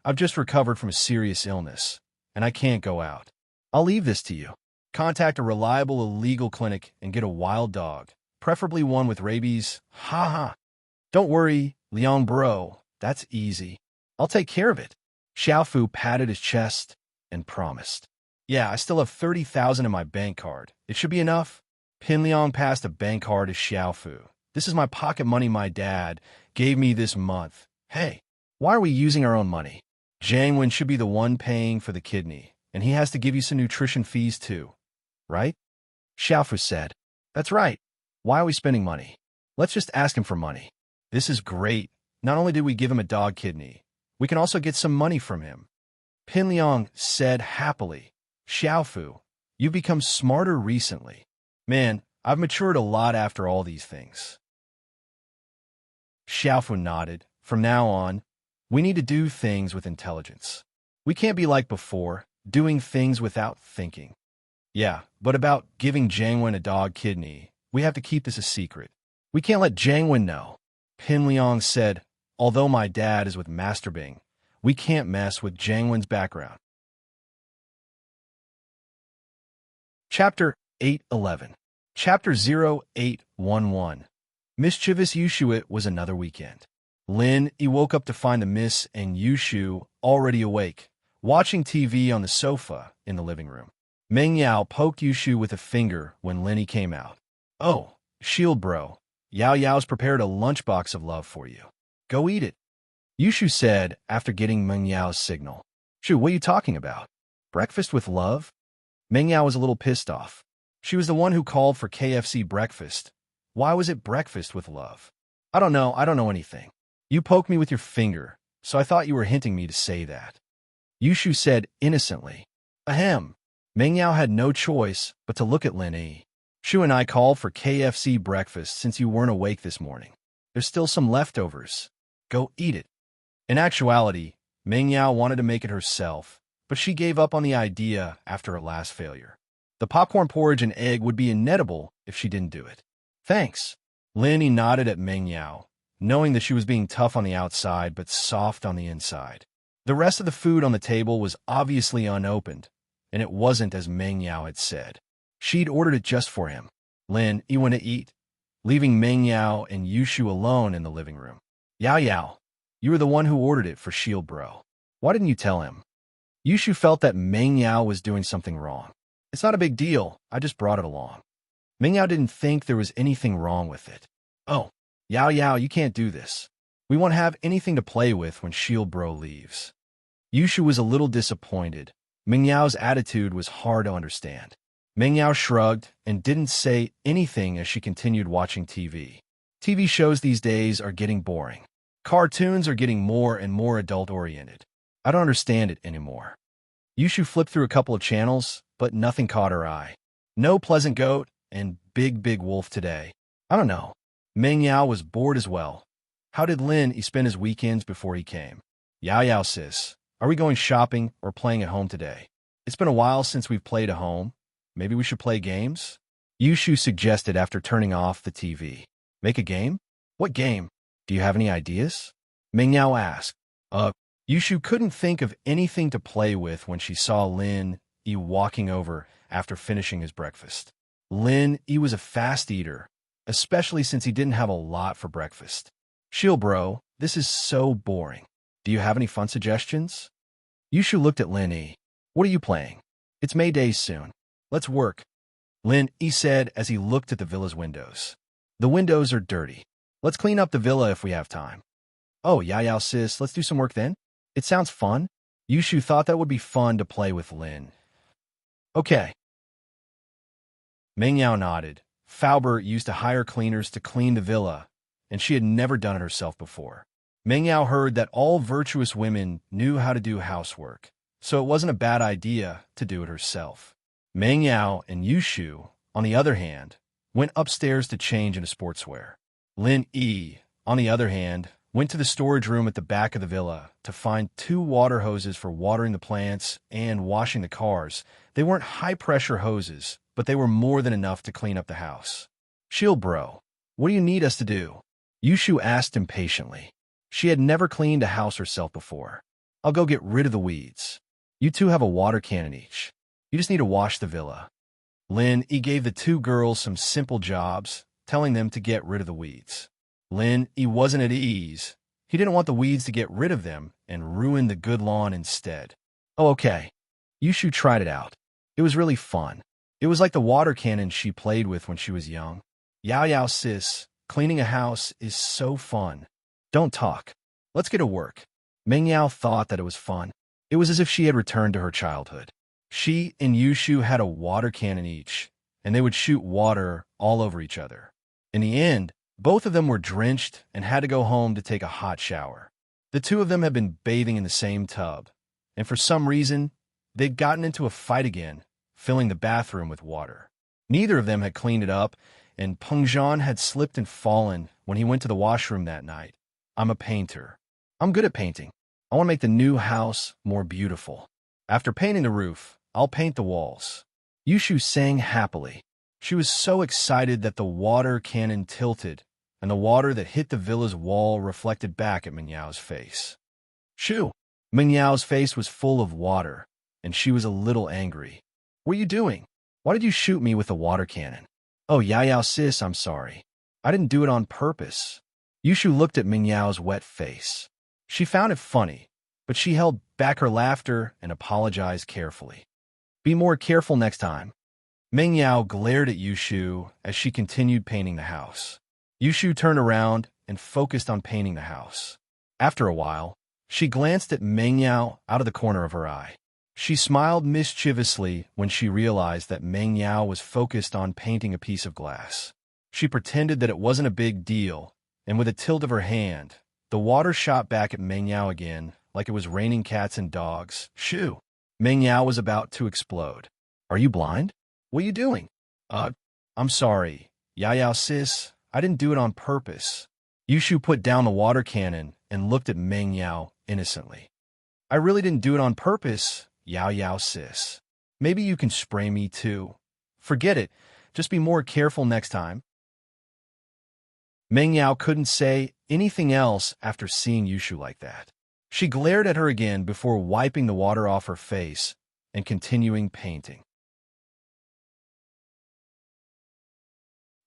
I've just recovered from a serious illness, and I can't go out. I'll leave this to you. Contact a reliable illegal clinic and get a wild dog, preferably one with rabies. Haha. Don't worry, Liang bro, that's easy. I'll take care of it. Xiaofu patted his chest and promised. Yeah, I still have 30,000 in my bank card. It should be enough. Pin Liang passed a bank card to Xiaofu. This is my pocket money my dad gave me this month. Hey, why are we using our own money? Jiang Wen should be the one paying for the kidney, and he has to give you some nutrition fees too, right? Xiaofu said. That's right. Why are we spending money? Let's just ask him for money. This is great. Not only did we give him a dog kidney, we can also get some money from him. Pin Liang said happily. Xiaofu, you've become smarter recently. Man, I've matured a lot after all these things. Xiaofu nodded. From now on, we need to do things with intelligence. We can't be like before, doing things without thinking. Yeah, but about giving Jiang Wen a dog kidney, we have to keep this a secret. We can't let Jiang Wen know. Pin Liang said, although my dad is with Master Bing, we can't mess with Jiang Wen's background. Chapter 811. Chapter 0811. Mischievous Yushu. It was another weekend. Lin woke up to find the Miss and Yushu already awake, watching TV on the sofa in the living room. Meng Yao poked Yushu with a finger when Lin came out. Oh, shield bro, Yao Yao's prepared a lunchbox of love for you. Go eat it. Yushu said after getting Meng Yao's signal. Shu, what are you talking about? Breakfast with love? Meng Yao was a little pissed off. She was the one who called for KFC breakfast. Why was it breakfast with love? I don't know anything. You poked me with your finger, so I thought you were hinting me to say that. Yushu said innocently. Ahem. Meng Yao had no choice but to look at Lin Yi. Shu and I called for KFC breakfast since you weren't awake this morning. There's still some leftovers. Go eat it. In actuality, Meng Yao wanted to make it herself, but she gave up on the idea after her last failure. The popcorn porridge and egg would be inedible if she didn't do it. Thanks. Lin Yi nodded at Meng Yao, knowing that she was being tough on the outside but soft on the inside. The rest of the food on the table was obviously unopened, and it wasn't as Meng Yao had said. She'd ordered it just for him. Lin Yi went to eat, leaving Meng Yao and Yushu alone in the living room. Yao Yao, you were the one who ordered it for Shield Bro. Why didn't you tell him? Yushu felt that Meng Yao was doing something wrong. It's not a big deal, I just brought it along. Meng Yao didn't think there was anything wrong with it. Oh, Yao Yao, you can't do this. We won't have anything to play with when Shield Bro leaves. Yushu was a little disappointed. Meng Yao's attitude was hard to understand. Meng Yao shrugged and didn't say anything as she continued watching TV. TV shows these days are getting boring. Cartoons are getting more and more adult-oriented. I don't understand it anymore. Yushu flipped through a couple of channels, but nothing caught her eye. No Pleasant Goat and Big Wolf today. I don't know. Meng Yao was bored as well. How did Lin Yi spend his weekends before he came? Yao Yao sis, are we going shopping or playing at home today? It's been a while since we've played at home. Maybe we should play games? Yushu suggested after turning off the TV. Make a game? What game? Do you have any ideas? Meng Yao asked. Yushu couldn't think of anything to play with when she saw Lin Yi walking over after finishing his breakfast. Lin Yi was a fast eater, especially since he didn't have a lot for breakfast. Shield Bro, this is so boring. Do you have any fun suggestions? Yushu looked at Lin Yi. What are you playing? It's May Day soon. Let's work. Lin Yi said as he looked at the villa's windows. The windows are dirty. Let's clean up the villa if we have time. Oh, Yao Yao sis, let's do some work then? It sounds fun. Yushu thought that would be fun to play with Lin. Okay. Meng Yao nodded. Fauber used to hire cleaners to clean the villa, and she had never done it herself before. Meng Yao heard that all virtuous women knew how to do housework, so it wasn't a bad idea to do it herself. Meng Yao and Yushu, on the other hand, went upstairs to change into sportswear. Lin Yi, on the other hand, went to the storage room at the back of the villa to find 2 water hoses for watering the plants and washing the cars. They weren't high-pressure hoses, but they were more than enough to clean up the house. Chill, bro. What do you need us to do? Yushu asked impatiently. She had never cleaned a house herself before. I'll go get rid of the weeds. You 2 have a water cannon each. You just need to wash the villa. Lin Yi gave the 2 girls some simple jobs, telling them to get rid of the weeds. Lin Yi wasn't at ease. He didn't want the weeds to get rid of them and ruin the good lawn instead. Oh, okay. Yushu tried it out. It was really fun. It was like the water cannon she played with when she was young. Yao sis, cleaning a house is so fun. Don't talk. Let's get to work. Meng Yao thought that it was fun. It was as if she had returned to her childhood. She and Yushu had a water cannon each, and they would shoot water all over each other. In the end, both of them were drenched and had to go home to take a hot shower. The 2 of them had been bathing in the same tub, and for some reason, they'd gotten into a fight again, filling the bathroom with water. Neither of them had cleaned it up, and Pengzhan had slipped and fallen when he went to the washroom that night. I'm a painter. I'm good at painting. I want to make the new house more beautiful. After painting the roof, I'll paint the walls. Yushu sang happily. She was so excited that the water cannon tilted, and the water that hit the villa's wall reflected back at Meng Yao's face. Shoo! Meng Yao's face was full of water, and she was a little angry. What are you doing? Why did you shoot me with the water cannon? Oh, Yao sis, I'm sorry. I didn't do it on purpose. Yushu looked at Meng Yao's wet face. She found it funny, but she held back her laughter and apologized carefully. Be more careful next time. Meng Yao glared at Yushu as she continued painting the house. Yushu turned around and focused on painting the house. After a while, she glanced at Meng Yao out of the corner of her eye. She smiled mischievously when she realized that Meng Yao was focused on painting a piece of glass. She pretended that it wasn't a big deal, and with a tilt of her hand, the water shot back at Meng Yao again like it was raining cats and dogs. Shoo! Meng Yao was about to explode. Are you blind? What are you doing? I'm sorry. Yao sis, I didn't do it on purpose. Yushu put down the water cannon and looked at Meng Yao innocently. I really didn't do it on purpose, Yao sis. Maybe you can spray me too. Forget it. Just be more careful next time. Meng Yao couldn't say anything else after seeing Yushu like that. She glared at her again before wiping the water off her face and continuing painting.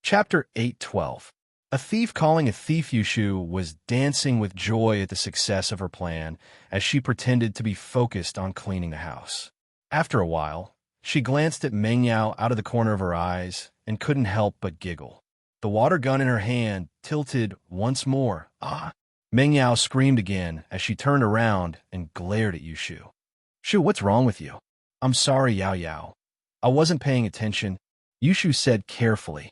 Chapter 8:12. A thief calling a thief. Yushu was dancing with joy at the success of her plan as she pretended to be focused on cleaning the house. After a while, she glanced at Meng Yao out of the corner of her eyes and couldn't help but giggle. The water gun in her hand tilted once more. Ah! Meng Yao screamed again as she turned around and glared at Yushu. Shu, what's wrong with you? I'm sorry, Yao. I wasn't paying attention, Yushu said carefully.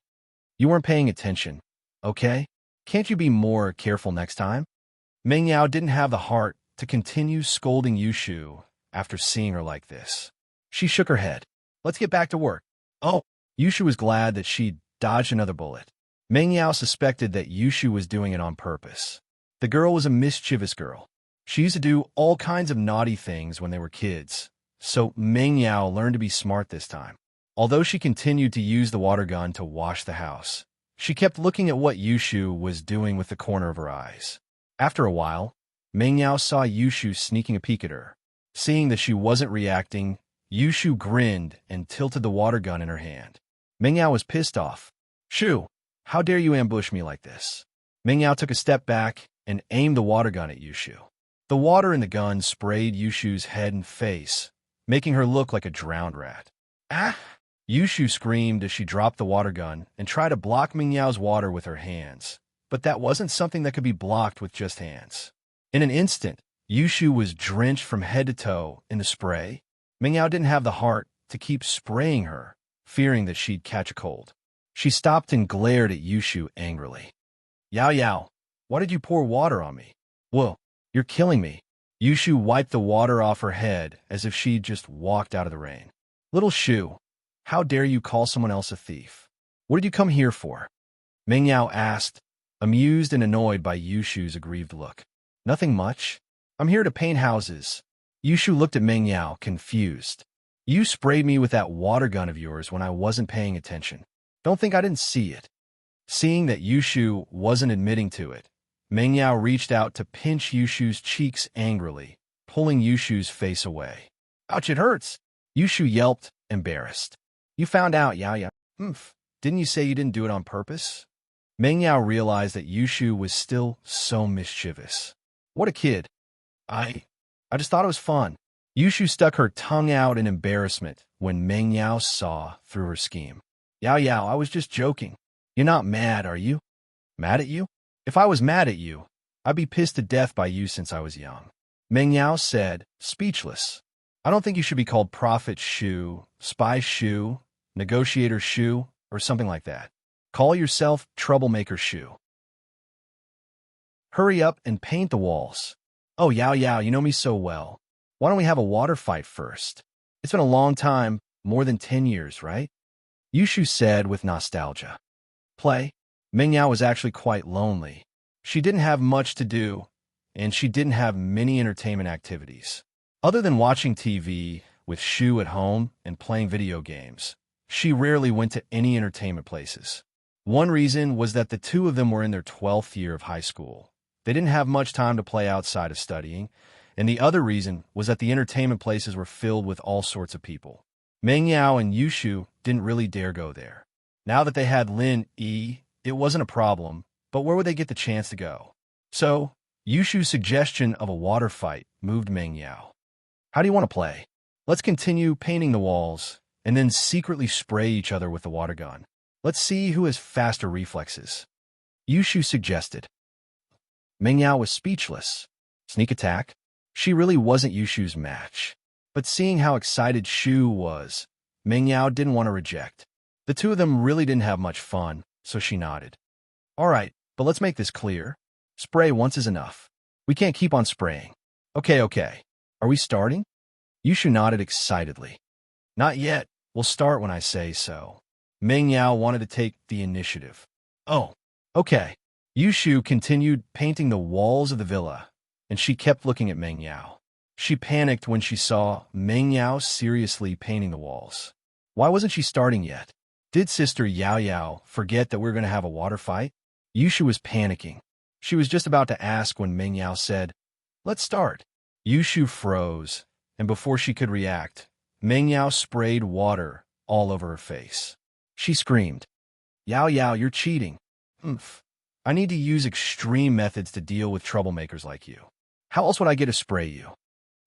You weren't paying attention, okay? Can't you be more careful next time? Meng Yao didn't have the heart to continue scolding Yushu after seeing her like this. She shook her head. Let's get back to work. Oh, Yushu was glad that she'd dodged another bullet. Meng Yao suspected that Yushu was doing it on purpose. The girl was a mischievous girl. She used to do all kinds of naughty things when they were kids, so Meng Yao learned to be smart this time. Although she continued to use the water gun to wash the house, she kept looking at what Yushu was doing with the corner of her eyes. After a while, Meng Yao saw Yushu sneaking a peek at her. Seeing that she wasn't reacting, Yushu grinned and tilted the water gun in her hand. Meng Yao was pissed off. Shu, how dare you ambush me like this? Meng Yao took a step back and aimed the water gun at Yushu. The water in the gun sprayed Yushu's head and face, making her look like a drowned rat. Ah! Yushu screamed as she dropped the water gun and tried to block Meng Yao's water with her hands. But that wasn't something that could be blocked with just hands. In an instant, Yushu was drenched from head to toe in the spray. Ming Yao didn't have the heart to keep spraying her, fearing that she'd catch a cold. She stopped and glared at Yushu angrily. Yao Yao, why did you pour water on me? Whoa, you're killing me. Yushu wiped the water off her head as if she'd just walked out of the rain. Little Shu, how dare you call someone else a thief? What did you come here for? Ming Yao asked, amused and annoyed by Yushu's aggrieved look. Nothing much. I'm here to paint houses. Yushu looked at Ming Yao, confused. You sprayed me with that water gun of yours when I wasn't paying attention. Don't think I didn't see it. Seeing that Yushu wasn't admitting to it, Ming Yao reached out to pinch Yushu's cheeks angrily, pulling Yushu's face away. Ouch, it hurts! Yushu yelped, embarrassed. You found out, Yao Yao. Didn't you say you didn't do it on purpose? Ming Yao realized that Yushu was still so mischievous. What a kid. I just thought it was fun. Yushu stuck her tongue out in embarrassment when Ming Yao saw through her scheme. Yao Yao, I was just joking. You're not mad, are you? Mad at you? If I was mad at you, I'd be pissed to death by you since I was young. Ming Yao said, speechless. I don't think you should be called Prophet Shu, Spy Shu, Negotiator Shu, or something like that. Call yourself Troublemaker Shu. Hurry up and paint the walls. Oh, Yao Yao, you know me so well. Why don't we have a water fight first? It's been a long time, more than 10 years, right? Yushu said with nostalgia. Play? Ming Yao was actually quite lonely. She didn't have much to do, and she didn't have many entertainment activities. Other than watching TV with Shu at home and playing video games, she rarely went to any entertainment places. One reason was that the two of them were in their 12th year of high school. They didn't have much time to play outside of studying, and the other reason was that the entertainment places were filled with all sorts of people. Ming Yao and Yushu didn't really dare go there. Now that they had Lin Yi, it wasn't a problem, but where would they get the chance to go? So, Yushu's suggestion of a water fight moved Ming Yao. How do you want to play? Let's continue painting the walls, and then secretly spray each other with the water gun. Let's see who has faster reflexes. Yushu suggested. Ming Yao was speechless. Sneak attack? She really wasn't Yushu's match. But seeing how excited Shu was, Ming Yao didn't want to reject. The two of them really didn't have much fun, so she nodded. All right, but let's make this clear. Spray once is enough. We can't keep on spraying. Okay. Are we starting? Yushu nodded excitedly. Not yet. We'll start when I say so. Ming Yao wanted to take the initiative. Oh, okay. Yushu continued painting the walls of the villa, and she kept looking at Ming Yao. She panicked when she saw Ming Yao seriously painting the walls. Why wasn't she starting yet? Did Sister Yao Yao forget that we're going to have a water fight? Yushu was panicking. She was just about to ask when Ming Yao said, let's start. Yushu froze, and before she could react, Ming Yao sprayed water all over her face. She screamed, Yao Yao, you're cheating. I need to use extreme methods to deal with troublemakers like you. How else would I get to spray you?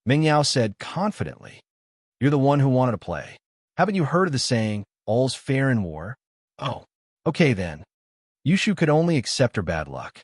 Ming Yao said confidently. You're the one who wanted to play. Haven't you heard of the saying, all's fair in war? Oh, okay then. Yushu could only accept her bad luck.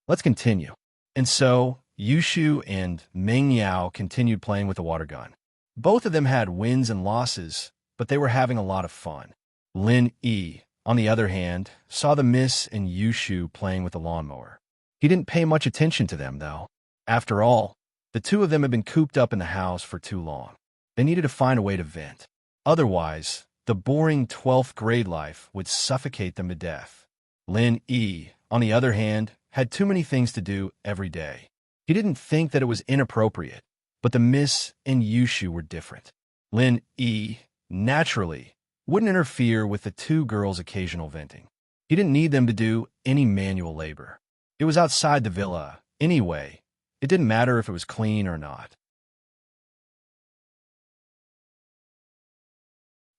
Let's continue. And so, Yushu and Ming Yao continued playing with the water gun. Both of them had wins and losses, but they were having a lot of fun. Lin Yi, on the other hand, saw the miss in Yushu playing with the lawnmower. He didn't pay much attention to them, though. After all, the two of them had been cooped up in the house for too long. They needed to find a way to vent. Otherwise, the boring 12th grade life would suffocate them to death. Lin Yi, on the other hand, had too many things to do every day. He didn't think that it was inappropriate, but the miss and Yushu were different. Lin Yi, naturally, wouldn't interfere with the two girls' occasional venting. He didn't need them to do any manual labor. It was outside the villa. Anyway, it didn't matter if it was clean or not.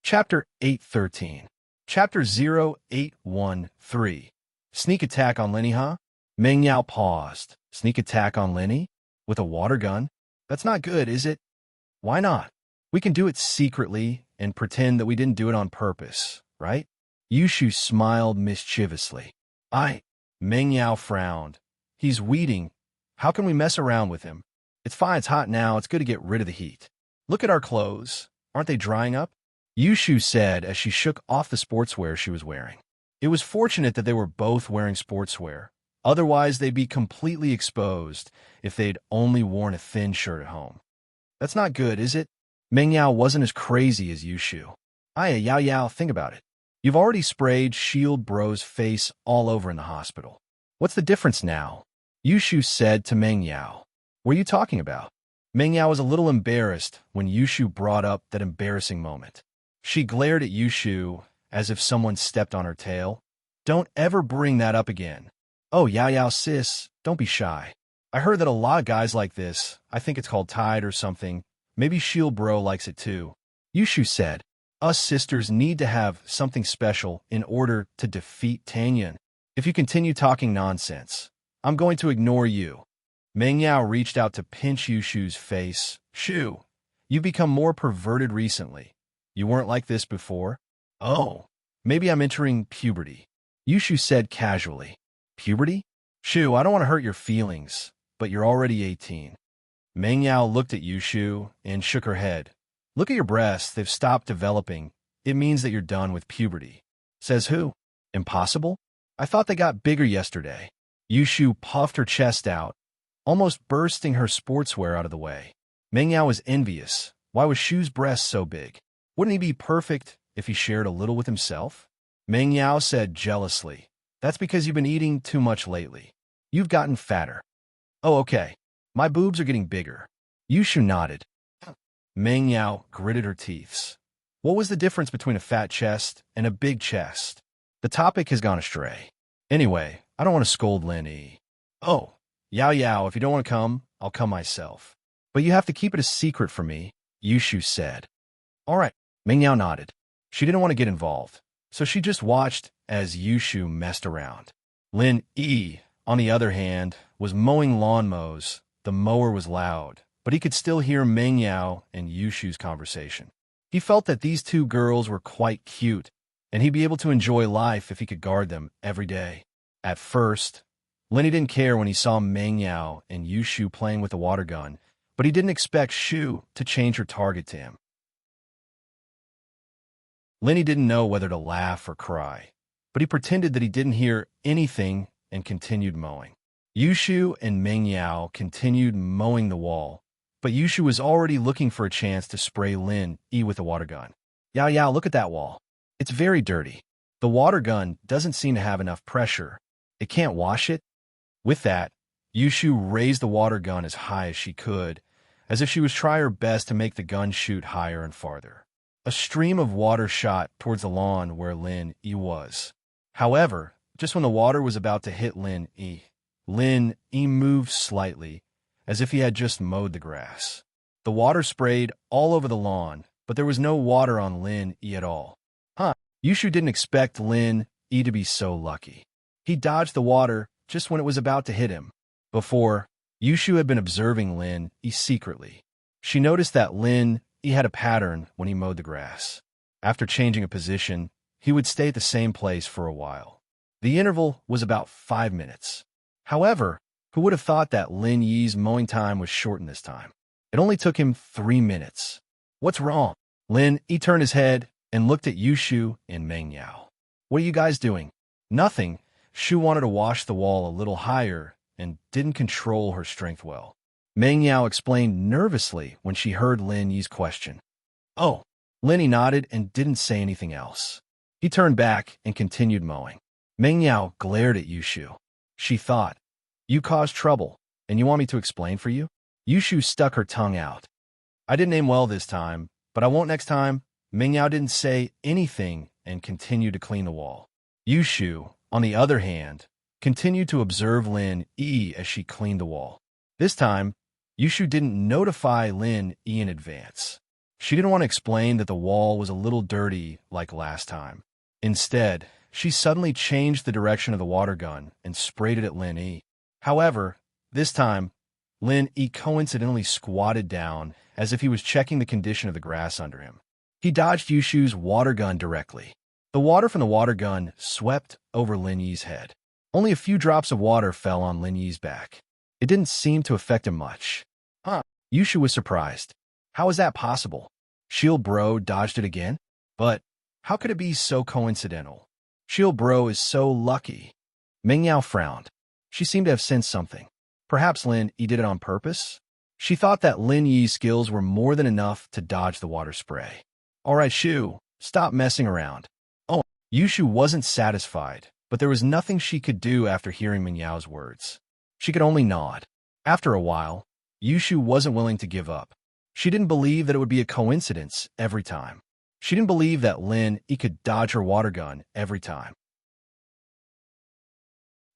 Chapter 813. Chapter 0813. Sneak attack on Lenny, huh? Ming Yao paused. Sneak attack on Lenny? With a water gun? That's not good, is it? Why not? We can do it secretly and pretend that we didn't do it on purpose, right? Yushu smiled mischievously. Ming Yao frowned. He's weeding. How can we mess around with him? It's fine, it's hot now, it's good to get rid of the heat. Look at our clothes. Aren't they drying up? Yushu said as she shook off the sportswear she was wearing. It was fortunate that they were both wearing sportswear. Otherwise, they'd be completely exposed if they'd only worn a thin shirt at home. That's not good, is it? Meng Yao wasn't as crazy as Yushu. Aya, Yao Yao, think about it. You've already sprayed Shield Bro's face all over in the hospital. What's the difference now? Yushu said to Meng Yao. What are you talking about? Meng Yao was a little embarrassed when Yushu brought up that embarrassing moment. She glared at Yushu as if someone stepped on her tail. Don't ever bring that up again. Oh, Yao Yao sis, don't be shy. I heard that a lot of guys like this. I think it's called Tide or something. Maybe Shield Bro likes it too. Yushu said, us sisters need to have something special in order to defeat Tanyan. If you continue talking nonsense, I'm going to ignore you. Meng Yao reached out to pinch Yushu's face. Shu, you've become more perverted recently. You weren't like this before? Oh, maybe I'm entering puberty. Yushu said casually. Puberty? Shu, I don't want to hurt your feelings, but you're already 18. Meng Yao looked at Yushu and shook her head. Look at your breasts, they've stopped developing. It means that you're done with puberty. Says who? Impossible? I thought they got bigger yesterday. Yushu puffed her chest out, almost bursting her sportswear out of the way. Meng Yao was envious. Why was Shu's breasts so big? Wouldn't he be perfect if he shared a little with himself? Meng Yao said jealously. That's because you've been eating too much lately. You've gotten fatter. Oh, okay. My boobs are getting bigger. Yushu nodded. Meng Yao gritted her teeth. What was the difference between a fat chest and a big chest? The topic has gone astray. Anyway, I don't want to scold Lin Yi. Oh, Yao Yao, if you don't want to come, I'll come myself. But you have to keep it a secret from me, Yushu said. All right, Meng Yao nodded. She didn't want to get involved, so she just watched as Yushu messed around. Lin Yi, on the other hand, was mowing lawn mows. The mower was loud, but he could still hear Meng Yao and Yushu's conversation. He felt that these two girls were quite cute, and he'd be able to enjoy life if he could guard them every day. At first, Lin Yi didn't care when he saw Meng Yao and Yushu playing with a water gun, but he didn't expect Shu to change her target to him. Lin Yi didn't know whether to laugh or cry, but he pretended that he didn't hear anything and continued mowing. Yushu and Meng Yao continued mowing the wall, but Yushu was already looking for a chance to spray Lin Yi with a water gun. Yao Yao, look at that wall. It's very dirty. The water gun doesn't seem to have enough pressure. It can't wash it. With that, Yushu raised the water gun as high as she could, as if she was trying her best to make the gun shoot higher and farther. A stream of water shot towards the lawn where Lin Yi was. However, just when the water was about to hit Lin Yi moved slightly, as if he had just mowed the grass. The water sprayed all over the lawn, but there was no water on Lin Yi at all. Yushu didn't expect Lin Yi to be so lucky. He dodged the water just when it was about to hit him. Before, Yushu had been observing Lin Yi secretly. She noticed that Lin Yi had a pattern when he mowed the grass. After changing a position, he would stay at the same place for a while. The interval was about 5 minutes. However, who would have thought that Lin Yi's mowing time was shortened this time? It only took him 3 minutes. What's wrong? Lin Yi turned his head and looked at Yushu and Meng Yao. What are you guys doing? Nothing. Shu wanted to wash the wall a little higher and didn't control her strength well. Meng Yao explained nervously when she heard Lin Yi's question. Oh, Lin Yi nodded and didn't say anything else. He turned back and continued mowing. Meng Yao glared at Yushu. She thought, you caused trouble, and you want me to explain for you? Yushu stuck her tongue out. I didn't aim well this time, but I won't next time. Meng Yao didn't say anything and continued to clean the wall. Yushu, on the other hand, continued to observe Lin Yi as she cleaned the wall. This time, Yushu didn't notify Lin Yi in advance. She didn't want to explain that the wall was a little dirty like last time. Instead, she suddenly changed the direction of the water gun and sprayed it at Lin Yi. However, this time, Lin Yi coincidentally squatted down as if he was checking the condition of the grass under him. He dodged Yushu's water gun directly. The water from the water gun swept over Lin Yi's head. Only a few drops of water fell on Lin Yi's back. It didn't seem to affect him much. Huh? Yushu was surprised. How is that possible? Shield Bro dodged it again? But how could it be so coincidental? Shield Bro is so lucky. Ming Yao frowned. She seemed to have sensed something. Perhaps Lin Yi did it on purpose? She thought that Lin Yi's skills were more than enough to dodge the water spray. All right, Shu, stop messing around. Oh, Yushu wasn't satisfied, but there was nothing she could do after hearing Ming Yao's words. She could only nod. After a while, Yushu wasn't willing to give up. She didn't believe that it would be a coincidence every time. She didn't believe that Lin Yi could dodge her water gun every time.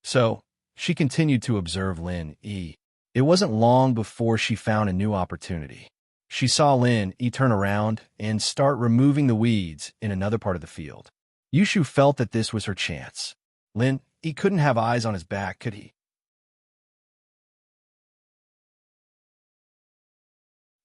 So, she continued to observe Lin Yi. It wasn't long before she found a new opportunity. She saw Lin Yi turn around and start removing the weeds in another part of the field. Yushu felt that this was her chance. Lin Yi couldn't have eyes on his back, could he?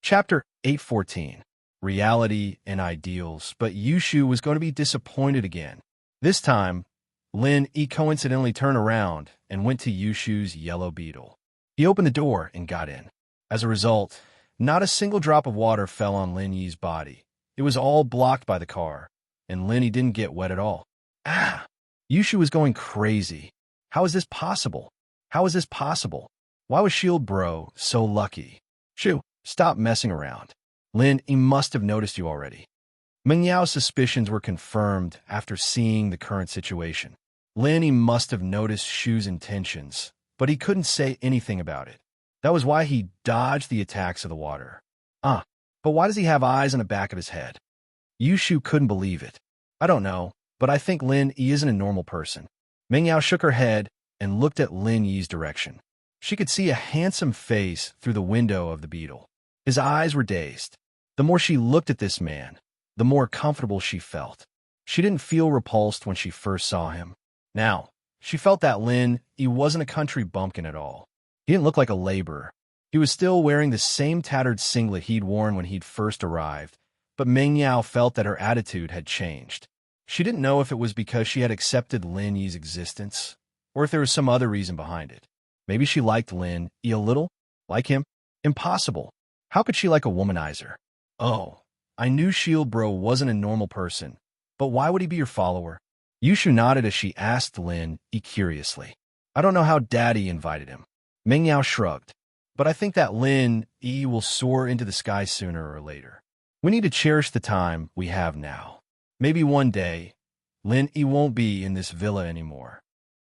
Chapter 814. Reality and Ideals, but Yushu was going to be disappointed again. This time, Lin Yi coincidentally turned around and went to Yushu's yellow beetle. He opened the door and got in. As a result, not a single drop of water fell on Lin Yi's body. It was all blocked by the car, and Lin Yi didn't get wet at all. Ah! Yushu was going crazy. How is this possible? How is this possible? Why was Shield Bro so lucky? Shu, stop messing around. Lin Yi must have noticed you already. Ming Yao's suspicions were confirmed after seeing the current situation. Lin Yi must have noticed Shu's intentions, but he couldn't say anything about it. That was why he dodged the attacks of the water. But why does he have eyes on the back of his head? Yushu couldn't believe it. I don't know, but I think Lin Yi isn't a normal person. Ming Yao shook her head and looked at Lin Yi's direction. She could see a handsome face through the window of the beetle. His eyes were dazed. The more she looked at this man, the more comfortable she felt. She didn't feel repulsed when she first saw him. Now, she felt that Lin Yi wasn't a country bumpkin at all. He didn't look like a laborer. He was still wearing the same tattered singlet he'd worn when he'd first arrived, but Ming Yao felt that her attitude had changed. She didn't know if it was because she had accepted Lin Yi's existence, or if there was some other reason behind it. Maybe she liked Lin Yi a little? Like him? Impossible. How could she like a womanizer? Oh, I knew Shield Bro wasn't a normal person, but why would he be your follower? Yushu nodded as she asked Lin Yi curiously. I don't know how Daddy invited him. Ming Yao shrugged. But I think that Lin Yi will soar into the sky sooner or later. We need to cherish the time we have now. Maybe one day, Lin Yi won't be in this villa anymore.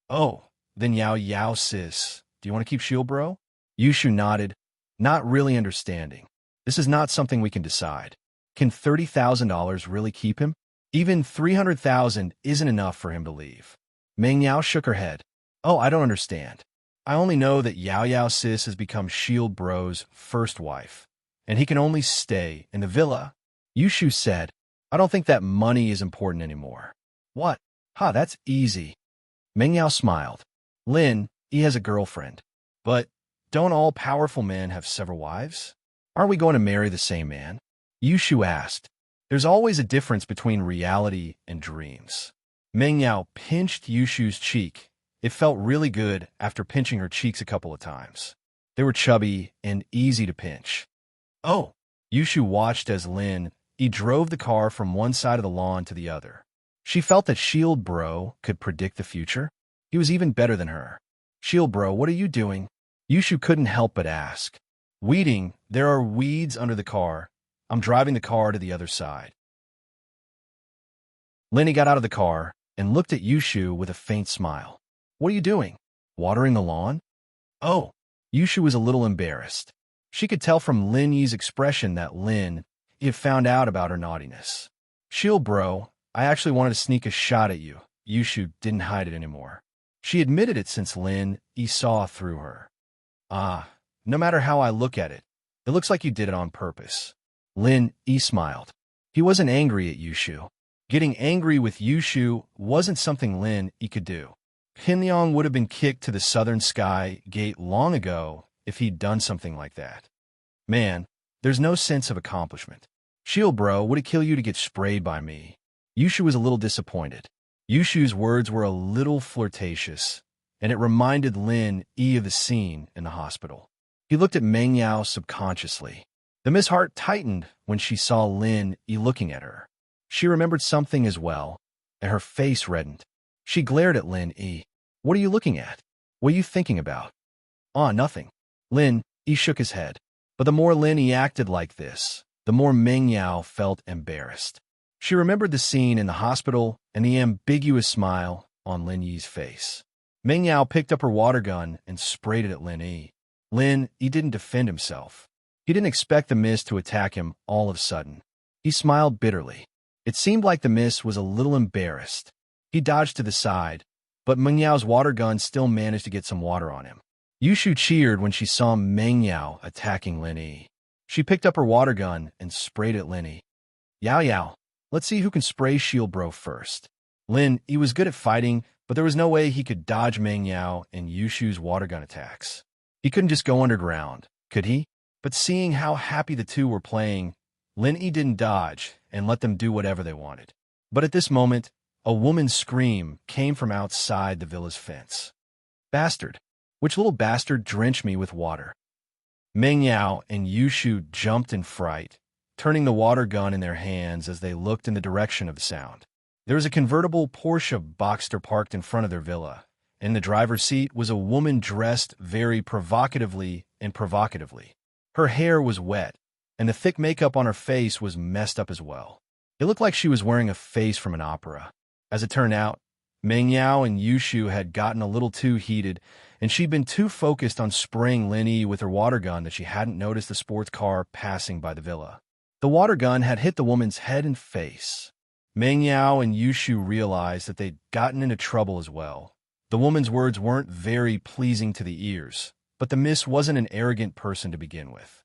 Oh, then Yao sis, do you want to keep Shield Bro? Yushu nodded, not really understanding. This is not something we can decide. Can $30,000 really keep him? Even $300,000 isn't enough for him to leave. Ming Yao shook her head. Oh, I don't understand. I only know that Yao sis has become Shield Bro's first wife, and he can only stay in the villa. Yushu said, I don't think that money is important anymore. What? That's easy. Ming Yao smiled. Lin Yi has a girlfriend. But don't all powerful men have several wives? Aren't we going to marry the same man? Yushu asked. There's always a difference between reality and dreams. Ming Yao pinched Yushu's cheek. It felt really good after pinching her cheeks a couple of times. They were chubby and easy to pinch. Oh, Yushu watched as Lin Yi drove the car from one side of the lawn to the other. She felt that Shield Bro could predict the future. He was even better than her. Shield Bro, what are you doing? Yushu couldn't help but ask. Weeding, there are weeds under the car. I'm driving the car to the other side. Lin Yi got out of the car and looked at Yushu with a faint smile. What are you doing? Watering the lawn? Oh, Yushu was a little embarrassed. She could tell from Lin Yi's expression that Lin Yi had found out about her naughtiness. Shield Bro, I actually wanted to sneak a shot at you. Yushu didn't hide it anymore. She admitted it since Lin Yi saw through her. No matter how I look at it, it looks like you did it on purpose. Lin Yi smiled. He wasn't angry at Yushu. Getting angry with Yushu wasn't something Lin Yi could do. Pinliang would have been kicked to the southern sky gate long ago if he'd done something like that. Man, there's no sense of accomplishment. Shield Bro, would it kill you to get sprayed by me? Yushu was a little disappointed. Yushu's words were a little flirtatious, and it reminded Lin Yi of the scene in the hospital. He looked at Meng Yao subconsciously. The Miss Heart tightened when she saw Lin Yi looking at her. She remembered something as well, and her face reddened. She glared at Lin Yi. "What are you looking at? What are you thinking about?" "Ah, nothing." Lin Yi shook his head. But the more Lin Yi acted like this, the more Meng Yao felt embarrassed. She remembered the scene in the hospital and the ambiguous smile on Lin Yi's face. Meng Yao picked up her water gun and sprayed it at Lin Yi. Lin Yi didn't defend himself. He didn't expect the miss to attack him all of a sudden. He smiled bitterly. It seemed like the miss was a little embarrassed. He dodged to the side, but Meng Yao's water gun still managed to get some water on him. Yushu cheered when she saw Meng Yao attacking Lin Yi. She picked up her water gun and sprayed at Lin Yi. "Yao Yao, let's see who can spray Shield Bro first." Lin Yi was good at fighting, but there was no way he could dodge Meng Yao and Yushu's water gun attacks. He couldn't just go underground, could he? But seeing how happy the two were playing, Lin Yi didn't dodge and let them do whatever they wanted. But at this moment, a woman's scream came from outside the villa's fence. "Bastard! Which little bastard drenched me with water?" Meng Yao and Yushu jumped in fright, turning the water gun in their hands as they looked in the direction of the sound. There was a convertible Porsche Boxster parked in front of their villa. In the driver's seat was a woman dressed very provocatively. Her hair was wet, and the thick makeup on her face was messed up as well. It looked like she was wearing a face from an opera. As it turned out, Meng Yao and Yushu had gotten a little too heated, and she'd been too focused on spraying Lin Yi with her water gun that she hadn't noticed the sports car passing by the villa. The water gun had hit the woman's head and face. Meng Yao and Yushu realized that they'd gotten into trouble as well. The woman's words weren't very pleasing to the ears, but the miss wasn't an arrogant person to begin with.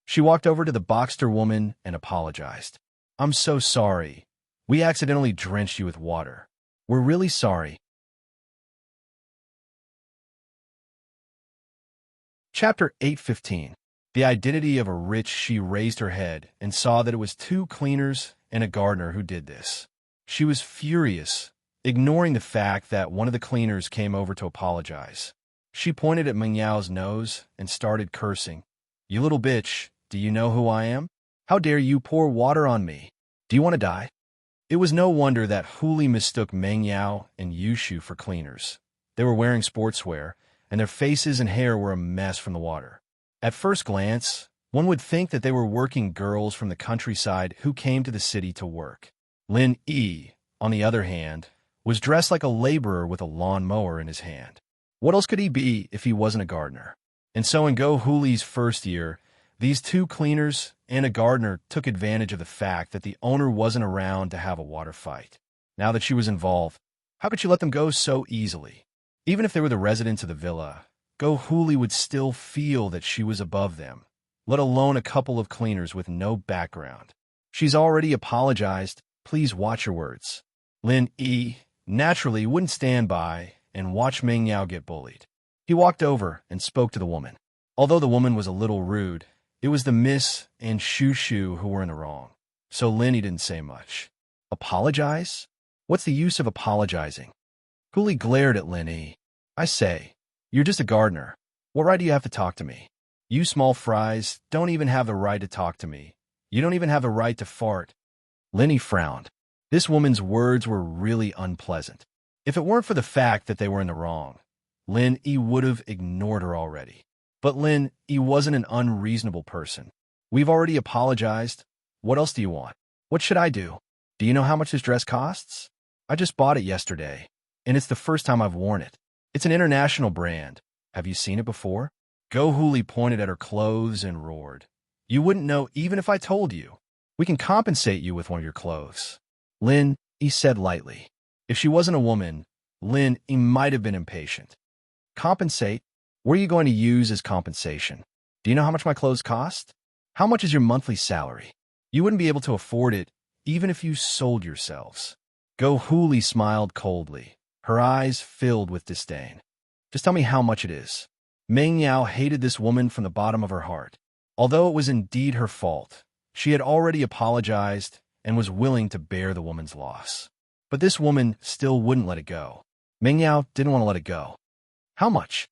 She walked over to the Boxster woman and apologized. "I'm so sorry. We accidentally drenched you with water. We're really sorry." Chapter 8:15. The identity of a rich. She raised her head and saw that it was two cleaners and a gardener who did this. She was furious, ignoring the fact that one of the cleaners came over to apologize. She pointed at Meng Yao's nose and started cursing. "You little bitch, do you know who I am? How dare you pour water on me? Do you want to die?" It was no wonder that Huli mistook Meng Yao and Yushu for cleaners. They were wearing sportswear, and their faces and hair were a mess from the water. At first glance, one would think that they were working girls from the countryside who came to the city to work. Lin Yi, on the other hand, was dressed like a laborer with a lawnmower in his hand. What else could he be if he wasn't a gardener? And so in Go Huli's first year, these two cleaners and a gardener took advantage of the fact that the owner wasn't around to have a water fight. Now that she was involved, how could she let them go so easily? Even if they were the residents of the villa, Go Huli would still feel that she was above them, let alone a couple of cleaners with no background. "She's already apologized. Please watch your words." Lin Yi naturally wouldn't stand by and watch Meng Yao get bullied. He walked over and spoke to the woman. Although the woman was a little rude, it was the miss and Shushu who were in the wrong. So Lin Yi didn't say much. "Apologize? What's the use of apologizing?" Huli glared at Lin Yi. "I say, you're just a gardener. What right do you have to talk to me? You small fries don't even have the right to talk to me. You don't even have the right to fart." Lin Yi frowned. This woman's words were really unpleasant. If it weren't for the fact that they were in the wrong, Lin Yi would have ignored her already. But Lin Yi wasn't an unreasonable person. "We've already apologized. What else do you want? What should I do? Do you know how much this dress costs? I just bought it yesterday, and it's the first time I've worn it. It's an international brand. Have you seen it before?" Go Huli pointed at her clothes and roared. "You wouldn't know even if I told you. We can compensate you with one of your clothes." Lin Yi said lightly. If she wasn't a woman, Lin Yi might have been impatient. "Compensate? What are you going to use as compensation? Do you know how much my clothes cost? How much is your monthly salary? You wouldn't be able to afford it even if you sold yourselves." Go Huli smiled coldly, her eyes filled with disdain. "Just tell me how much it is." Meng Yao hated this woman from the bottom of her heart. Although it was indeed her fault, she had already apologized and was willing to bear the woman's loss. But this woman still wouldn't let it go. Meng Yao didn't want to let it go. "How much?"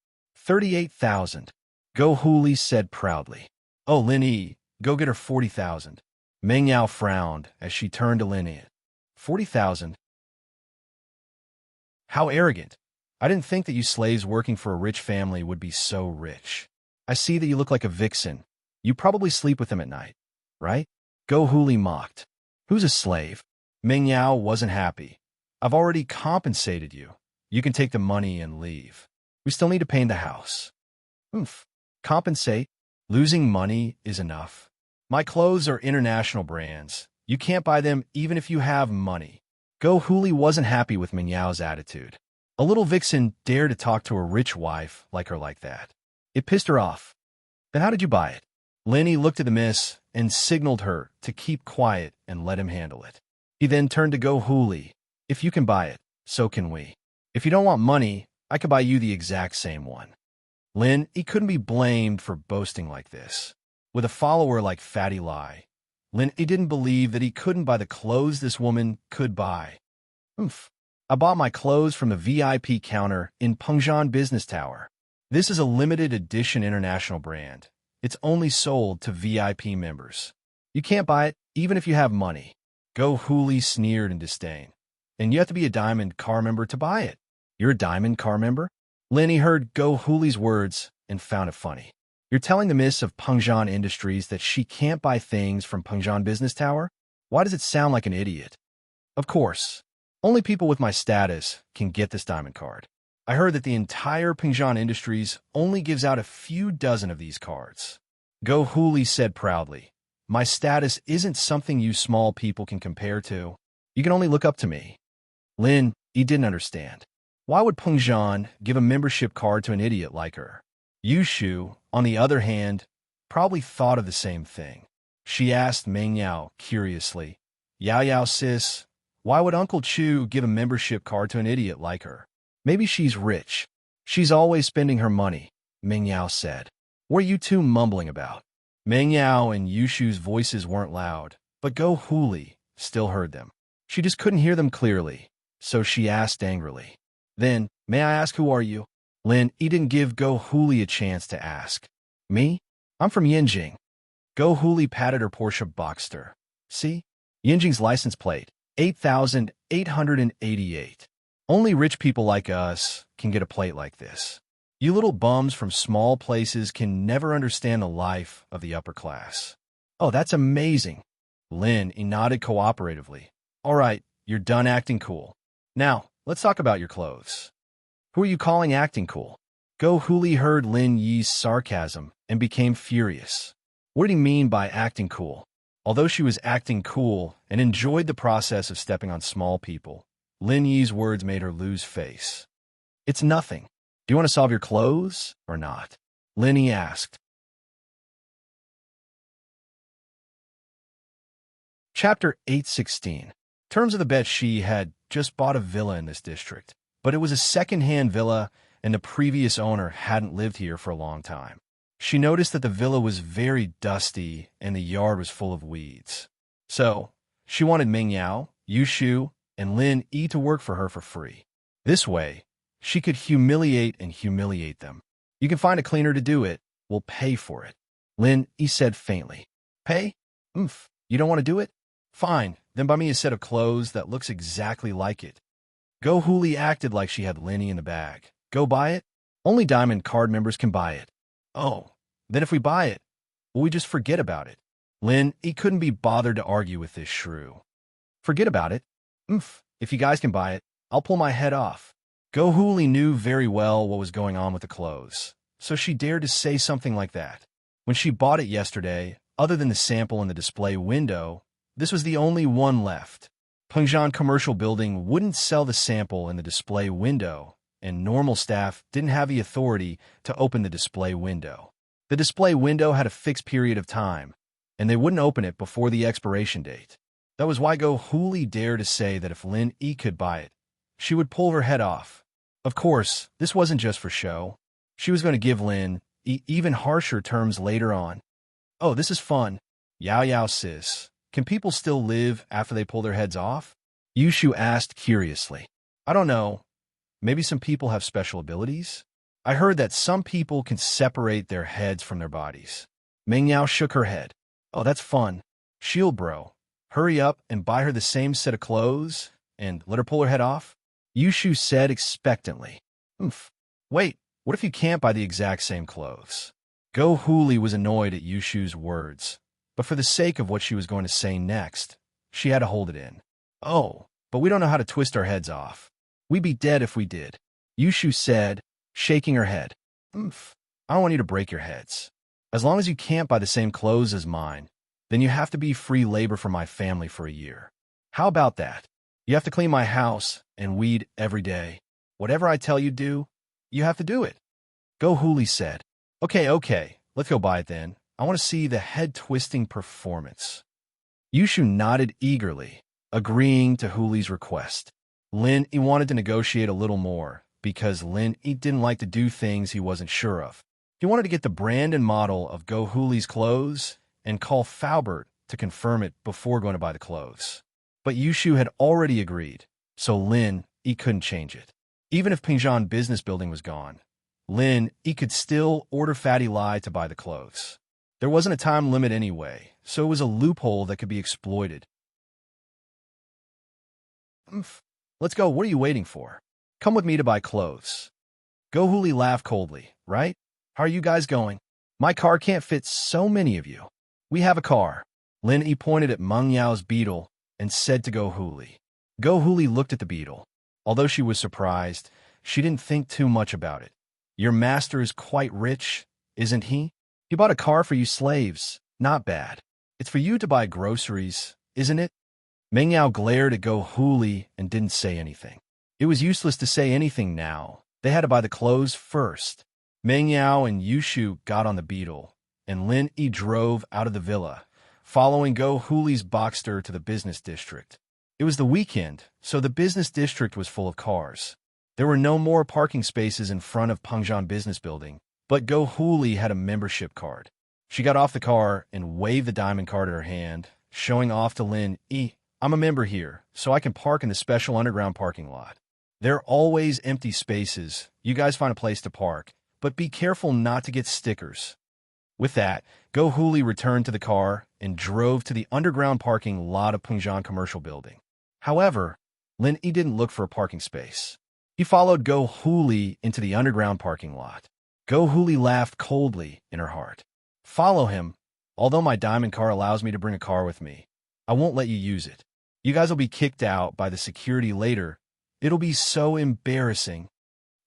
38,000. Go Huli said proudly. Oh, Lin Yi, go get her 40,000. Meng Yao frowned as she turned to Lin Yi. 40,000? How arrogant. I didn't think that you slaves working for a rich family would be so rich. I see that you look like a vixen. You probably sleep with them at night, right? Go Huli mocked. Who's a slave? Meng Yao wasn't happy. I've already compensated you. You can take the money and leave. We still need to paint the house. Oomph. Compensate? Losing money is enough. My clothes are international brands. You can't buy them even if you have money. Go Huli wasn't happy with Meng Yao's attitude. A little vixen dared to talk to a rich wife like her like that. It pissed her off. Then how did you buy it? Lenny looked at the miss and signaled her to keep quiet and let him handle it. He then turned to Go Huli. If you can buy it, so can we. If you don't want money, I could buy you the exact same one. Lin, he couldn't be blamed for boasting like this. With a follower like Fatty Lai, Lin, he didn't believe that he couldn't buy the clothes this woman could buy. Oomph. I bought my clothes from the VIP counter in Pengjian Business Tower. This is a limited edition international brand. It's only sold to VIP members. You can't buy it even if you have money. Go Huli sneered in disdain. And you have to be a Diamond Car member to buy it. You're a Diamond Car member? Lenny heard Go Huli's words and found it funny. You're telling the miss of Pengjian Industries that she can't buy things from Pengjian Business Tower? Why does it sound like an idiot? Of course. Only people with my status can get this diamond card. I heard that the entire Pengjian Industries only gives out a few dozen of these cards. Go Huli said proudly. My status isn't something you small people can compare to. You can only look up to me. Lin, he didn't understand. Why would Pengjian give a membership card to an idiot like her? Yushu, on the other hand, probably thought of the same thing. She asked Meng Yao curiously, Yao Yao sis, why would Uncle Chu give a membership card to an idiot like her? Maybe she's rich. She's always spending her money, Meng Yao said. What are you two mumbling about? Meng Yao and Yushu's voices weren't loud, but Go Huli still heard them. She just couldn't hear them clearly, so she asked angrily. Then, may I ask who are you? Lin, he didn't give Go Huli a chance to ask. Me? I'm from Yinjing. Go Huli patted her Porsche Boxster. See? Yinjing's license plate, 8,888. Only rich people like us can get a plate like this. You little bums from small places can never understand the life of the upper class. Oh, that's amazing. Lin, he nodded cooperatively. All right, you're done acting cool. Now, let's talk about your clothes. Who are you calling acting cool? Go Huli heard Lin Yi's sarcasm and became furious. What did he mean by acting cool? Although she was acting cool and enjoyed the process of stepping on small people, Lin Yi's words made her lose face. It's nothing. Do you want to solve your clothes or not? Lin Yi asked. Chapter 816. Terms of the bet: she had just bought a villa in this district, but it was a second-hand villa and the previous owner hadn't lived here for a long time. She noticed that the villa was very dusty and the yard was full of weeds. So, she wanted Meng Yao, Yushu, and Lin Yi to work for her for free. This way, she could humiliate them. You can find a cleaner to do it. We'll pay for it. Lin Yi said faintly. Pay? Oomph. You don't want to do it? Fine, then buy me a set of clothes that looks exactly like it. Go Huli acted like she had Lin Yi in the bag. Go buy it? Only Diamond Card members can buy it. Oh, then if we buy it, will we just forget about it? Lin, he couldn't be bothered to argue with this shrew. Forget about it? Oomph, if you guys can buy it, I'll pull my head off. Go Huli knew very well what was going on with the clothes, so she dared to say something like that. When she bought it yesterday, other than the sample in the display window, this was the only one left. Pengjian Commercial Building wouldn't sell the sample in the display window, and normal staff didn't have the authority to open the display window. The display window had a fixed period of time, and they wouldn't open it before the expiration date. That was why Go Huli dared to say that if Lin Yi could buy it, she would pull her head off. Of course, this wasn't just for show. She was going to give Lin Yi even harsher terms later on. Oh, this is fun. Yao Yao sis, can people still live after they pull their heads off? Yushu asked curiously. I don't know. Maybe some people have special abilities? I heard that some people can separate their heads from their bodies. Ming Yao shook her head. Oh, that's fun. Shield bro. Hurry up and buy her the same set of clothes and let her pull her head off? Yushu said expectantly. Oomph. Wait, what if you can't buy the exact same clothes? Go Huli was annoyed at Yushu's words, but for the sake of what she was going to say next, she had to hold it in. Oh, but we don't know how to twist our heads off. We'd be dead if we did, Yushu said, shaking her head. Oomph. I don't want you to break your heads. As long as you can't buy the same clothes as mine, then you have to be free labor for my family for a year. How about that? You have to clean my house and weed every day. Whatever I tell you do, you have to do it. Go Huli said. Okay, let's go buy it then. I want to see the head-twisting performance. Yushu nodded eagerly, agreeing to Huli's request. Lin Yi wanted to negotiate a little more, because Lin Yi didn't like to do things he wasn't sure of. He wanted to get the brand and model of Go Huli's clothes and call Faubert to confirm it before going to buy the clothes. But Yushu had already agreed, so Lin Yi couldn't change it. Even if Pingzhan Business Building was gone, Lin Yi could still order Fatty Lai to buy the clothes. There wasn't a time limit anyway, so it was a loophole that could be exploited. Let's go, what are you waiting for? Come with me to buy clothes. Go Huli laughed coldly, right? How are you guys going? My car can't fit so many of you. We have a car. Lin Yi pointed at Meng Yao's beetle and said to Go Huli. Go Huli looked at the beetle. Although she was surprised, she didn't think too much about it. Your master is quite rich, isn't he? He bought a car for you slaves. Not bad. It's for you to buy groceries, isn't it? Meng Yao glared at Go Huli and didn't say anything. It was useless to say anything now. They had to buy the clothes first. Meng Yao and Yushu got on the beetle, and Lin Yi drove out of the villa, following Go Huli's Boxster to the business district. It was the weekend, so the business district was full of cars. There were no more parking spaces in front of Pingzhan Business Building, but Go Huli had a membership card. She got off the car and waved the diamond card in her hand, showing off to Lin Yi. I'm a member here, so I can park in the special underground parking lot. There are always empty spaces. You guys find a place to park, but be careful not to get stickers. With that, Go Huli returned to the car and drove to the underground parking lot of Pingzhan Commercial Building. However, Lin Yi didn't look for a parking space. He followed Go Huli into the underground parking lot. Go Huli laughed coldly in her heart. Follow him. Although my diamond car allows me to bring a car with me, I won't let you use it. You guys will be kicked out by the security later. It'll be so embarrassing.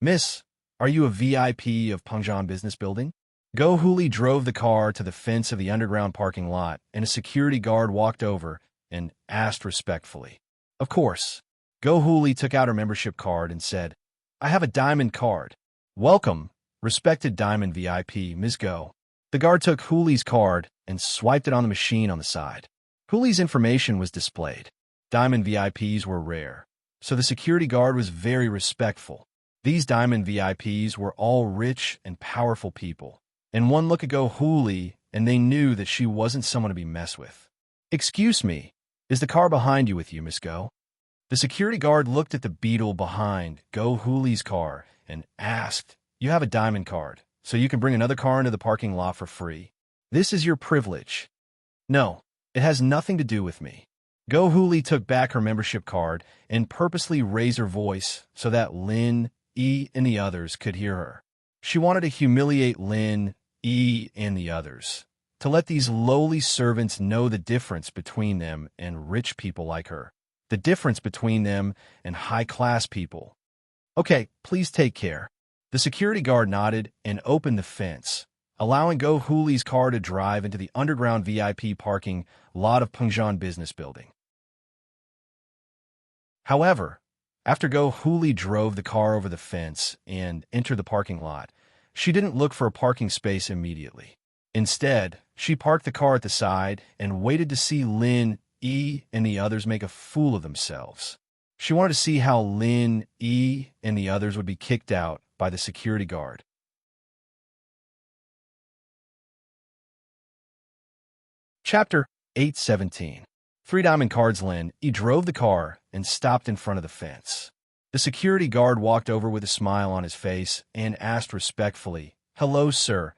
Miss, are you a VIP of Pingzhan Business Building? Go Huli drove the car to the fence of the underground parking lot, and a security guard walked over and asked respectfully. Of course. Go Huli took out her membership card and said, I have a diamond card. Welcome, respected diamond VIP, Ms. Go. The guard took Huli's card and swiped it on the machine on the side. Huli's information was displayed. Diamond VIPs were rare, so the security guard was very respectful. These diamond VIPs were all rich and powerful people, and one look at Go Huli and they knew that she wasn't someone to be messed with. Excuse me, is the car behind you with you, Miss Go? The security guard looked at the beetle behind Go Huli's car and asked, You have a diamond card, so you can bring another car into the parking lot for free. This is your privilege. No, it has nothing to do with me. Go Huli took back her membership card and purposely raised her voice so that Lin Yi and the others could hear her. She wanted to humiliate Lin Yi and the others, to let these lowly servants know the difference between them and rich people like her, the difference between them and high-class people. Okay, please take care. The security guard nodded and opened the fence, allowing Go Huli's car to drive into the underground VIP parking lot of Pingzhan Business Building. However, after Go Huli drove the car over the fence and entered the parking lot, she didn't look for a parking space immediately. Instead, she parked the car at the side and waited to see Lin Yi and the others make a fool of themselves. She wanted to see how Lin Yi and the others would be kicked out by the security guard. Chapter 817. 3 diamond cards. Lin Yi drove the car and stopped in front of the fence. The The security guard walked over with a smile on his face and asked respectfully, "Hello, sir.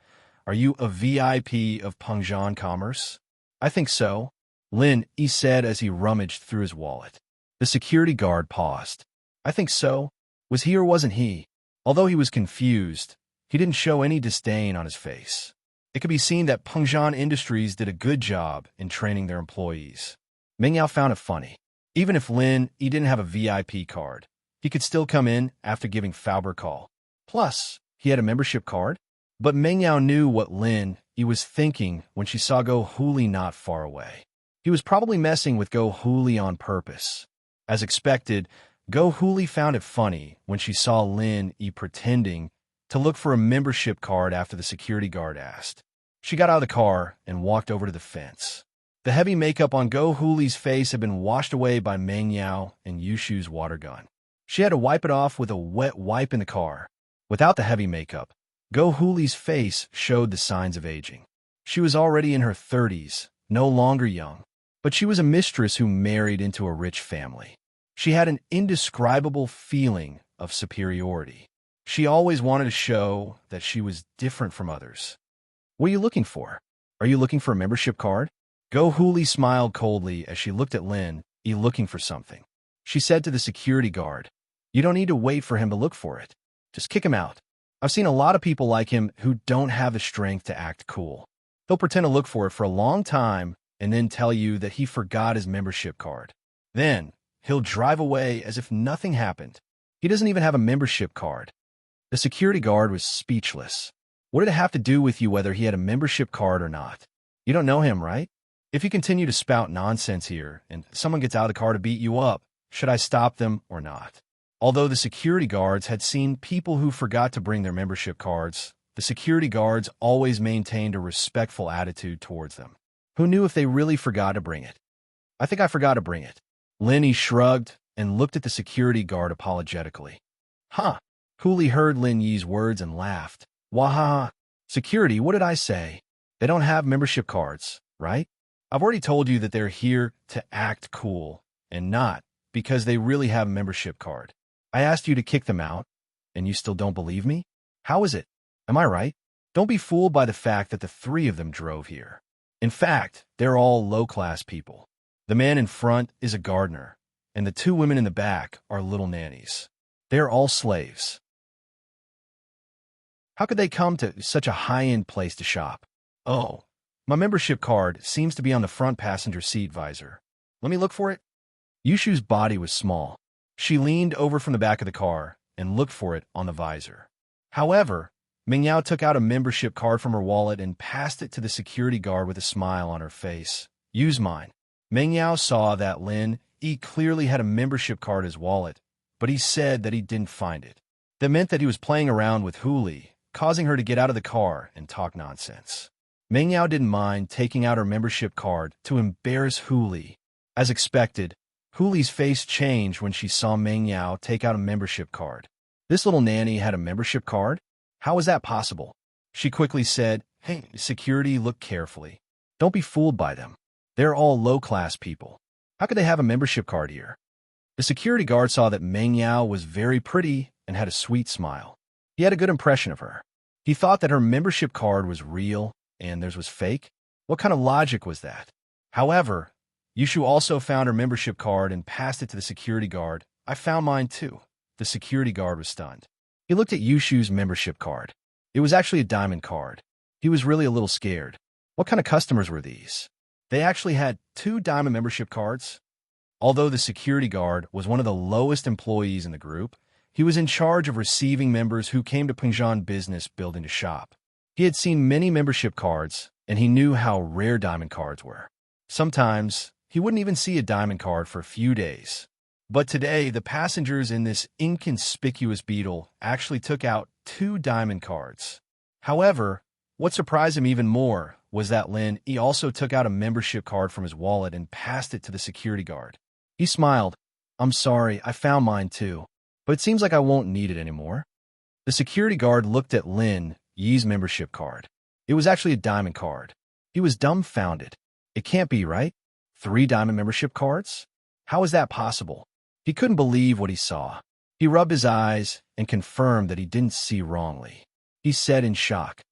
Are you a VIP of Pengjian Commerce?" "I think so," Lin Yi said as he rummaged through his wallet. The security guard paused. "I think so. Was he or wasn't he?" Although he was confused, he didn't show any disdain on his face. It could be seen that Pengjian Industries did a good job in training their employees. Meng Yao found it funny. Even if Lin Yi didn't have a VIP card, he could still come in after giving Faber a call. Plus, he had a membership card. But Meng Yao knew what Lin Yi was thinking when she saw Go Huli not far away. He was probably messing with Go Huli on purpose. As expected, Go Huli found it funny when she saw Lin Yi pretending to look for a membership card after the security guard asked. She got out of the car and walked over to the fence. The heavy makeup on Go Huli's face had been washed away by Meng Yao and Yushu's water gun. She had to wipe it off with a wet wipe in the car. Without the heavy makeup, Go Huli's face showed the signs of aging. She was already in her 30s, no longer young, but she was a mistress who married into a rich family. She had an indescribable feeling of superiority. She always wanted to show that she was different from others. "What are you looking for? Are you looking for a membership card?" Go Huli smiled coldly as she looked at Lin Yi looking for something. She said to the security guard, "You don't need to wait for him to look for it. Just kick him out. I've seen a lot of people like him who don't have the strength to act cool. They'll pretend to look for it for a long time and then tell you that he forgot his membership card. Then, he'll drive away as if nothing happened. He doesn't even have a membership card." The security guard was speechless. What did it have to do with you whether he had a membership card or not? You don't know him, right? If you continue to spout nonsense here and someone gets out of the car to beat you up, should I stop them or not? Although the security guards had seen people who forgot to bring their membership cards, the security guards always maintained a respectful attitude towards them. Who knew if they really forgot to bring it? "I think I forgot to bring it." Lin Yi shrugged and looked at the security guard apologetically. "Huh." Huli heard Lin Yi's words and laughed. "Wahaha. Security, what did I say? They don't have membership cards, right? I've already told you that they're here to act cool and not because they really have a membership card. I asked you to kick them out, and you still don't believe me? How is it? Am I right? Don't be fooled by the fact that the three of them drove here. In fact, they're all low-class people. The man in front is a gardener, and the two women in the back are little nannies. They're all slaves. How could they come to such a high-end place to shop? Oh, my membership card seems to be on the front passenger seat visor. Let me look for it." Yushu's body was small. She leaned over from the back of the car and looked for it on the visor. However, Meng Yao took out a membership card from her wallet and passed it to the security guard with a smile on her face. "Use mine." Meng Yao saw that Lin Yi clearly had a membership card in his wallet, but he said that he didn't find it. That meant that he was playing around with Huli, causing her to get out of the car and talk nonsense. Meng Yao didn't mind taking out her membership card to embarrass Huli. As expected, Huli's face changed when she saw Meng Yao take out a membership card. This little nanny had a membership card? How was that possible? She quickly said, "Hey, security, look carefully. Don't be fooled by them. They're all low-class people. How could they have a membership card here?" The security guard saw that Meng Yao was very pretty and had a sweet smile. He had a good impression of her. He thought that her membership card was real and theirs was fake. What kind of logic was that? However, Yushu also found her membership card and passed it to the security guard. "I found mine too." The security guard was stunned. He looked at Yushu's membership card. It was actually a diamond card. He was really a little scared. What kind of customers were these? They actually had 2 diamond membership cards. Although the security guard was one of the lowest employees in the group, he was in charge of receiving members who came to Pengjian Business Building to shop. He had seen many membership cards, and he knew how rare diamond cards were. Sometimes, he wouldn't even see a diamond card for a few days. But today, the passengers in this inconspicuous beetle actually took out 2 diamond cards. However, what surprised him even more was that Lin Yi also took out a membership card from his wallet and passed it to the security guard. He smiled. "I'm sorry, I found mine too, but it seems like I won't need it anymore." The security guard looked at Lin Yi's membership card. It was actually a diamond card. He was dumbfounded. It can't be, right? 3 diamond membership cards? How is that possible? He couldn't believe what he saw. He rubbed his eyes and confirmed that he didn't see wrongly. He said in shock,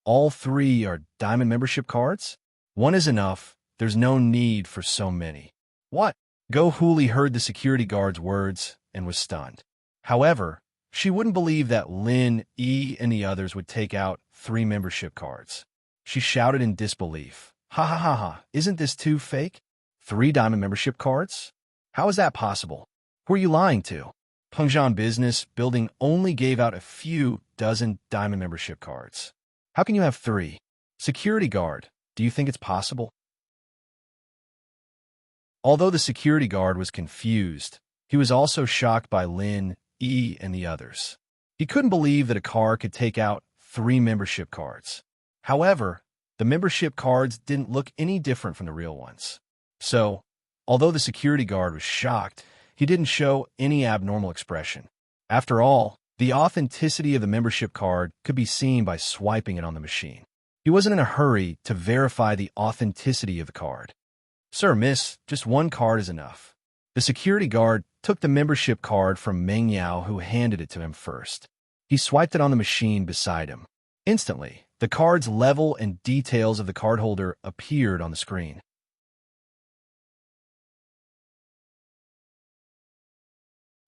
"All three are diamond membership cards? One is enough. There's no need for so many." What? Go Hooli heard the security guard's words and was stunned. However, she wouldn't believe that Lin, E, and the others would take out 3 membership cards. She shouted in disbelief, "Ha ha ha ha, isn't this too fake? 3 diamond membership cards? How is that possible? Who are you lying to? Pengjian Business Building only gave out a few dozen diamond membership cards. How can you have 3? Security guard, do you think it's possible?" Although the security guard was confused, he was also shocked by Lin, E, and the others. He couldn't believe that a car could take out 3 membership cards. However, the membership cards didn't look any different from the real ones. So, although the security guard was shocked, he didn't show any abnormal expression. After all, the authenticity of the membership card could be seen by swiping it on the machine. He wasn't in a hurry to verify the authenticity of the card. "Sir, miss, just 1 card is enough." The security guard took the membership card from Meng Yao, who handed it to him first. He swiped it on the machine beside him. Instantly, the card's level and details of the cardholder appeared on the screen.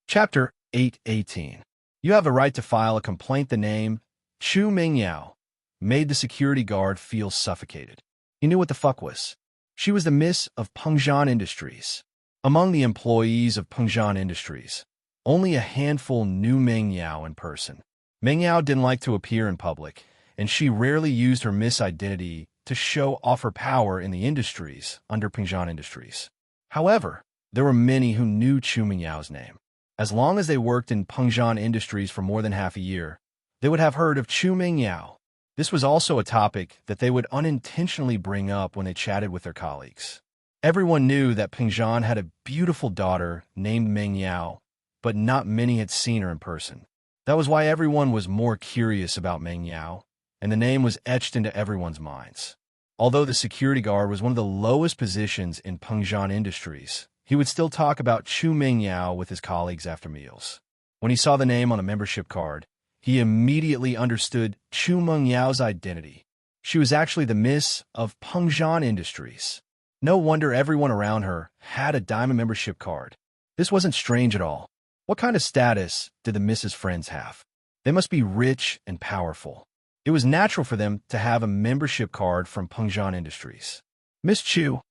Chapter 8:18. You have a right to file a complaint. The name, Chu Mingyao, made the security guard feel suffocated. He knew what the fuck was. She was the miss of Pengjian Industries. Among the employees of Pengjian Industries, only a handful knew Meng Yao in person. Meng Yao didn't like to appear in public, and she rarely used her miss identity to show off her power in the industries under Pengjian Industries. However, there were many who knew Chu Mingyao's name. As long as they worked in Pengjian Industries for more than half a year, they would have heard of Chu Mingyao. This was also a topic that they would unintentionally bring up when they chatted with their colleagues. Everyone knew that Pengjian had a beautiful daughter named Meng Yao, but not many had seen her in person. That was why everyone was more curious about Meng Yao, and the name was etched into everyone's minds. Although the security guard was one of the lowest positions in Pengjian Industries, he would still talk about Chu Mingyao with his colleagues after meals. When he saw the name on a membership card, he immediately understood Chu Mengyao's identity. She was actually the miss of Pengjian Industries. No wonder everyone around her had a diamond membership card. This wasn't strange at all. What kind of status did the Mrs. Friends have? They must be rich and powerful. It was natural for them to have a membership card from Pengjian Industries. "Miss Chu,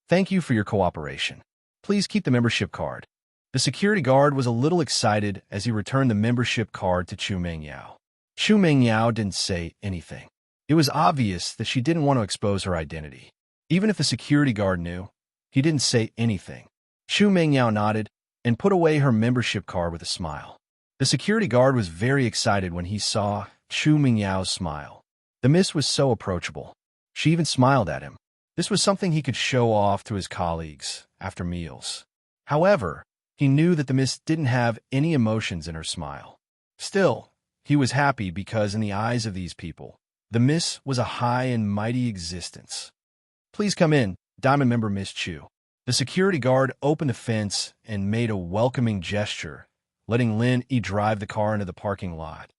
thank you for your cooperation. Please keep the membership card." The security guard was a little excited as he returned the membership card to Chu Mingyao. Chu Mingyao didn't say anything. It was obvious that she didn't want to expose her identity. Even if the security guard knew, he didn't say anything. Chu Mingyao nodded and put away her membership card with a smile. The security guard was very excited when he saw Chu Mingyao's smile. The miss was so approachable. She even smiled at him. This was something he could show off to his colleagues after meals. However, he knew that the miss didn't have any emotions in her smile. Still, he was happy because in the eyes of these people, the miss was a high and mighty existence. "Please come in, Diamond member Miss Chu." The security guard opened the fence and made a welcoming gesture, letting Lin E drive the car into the parking lot.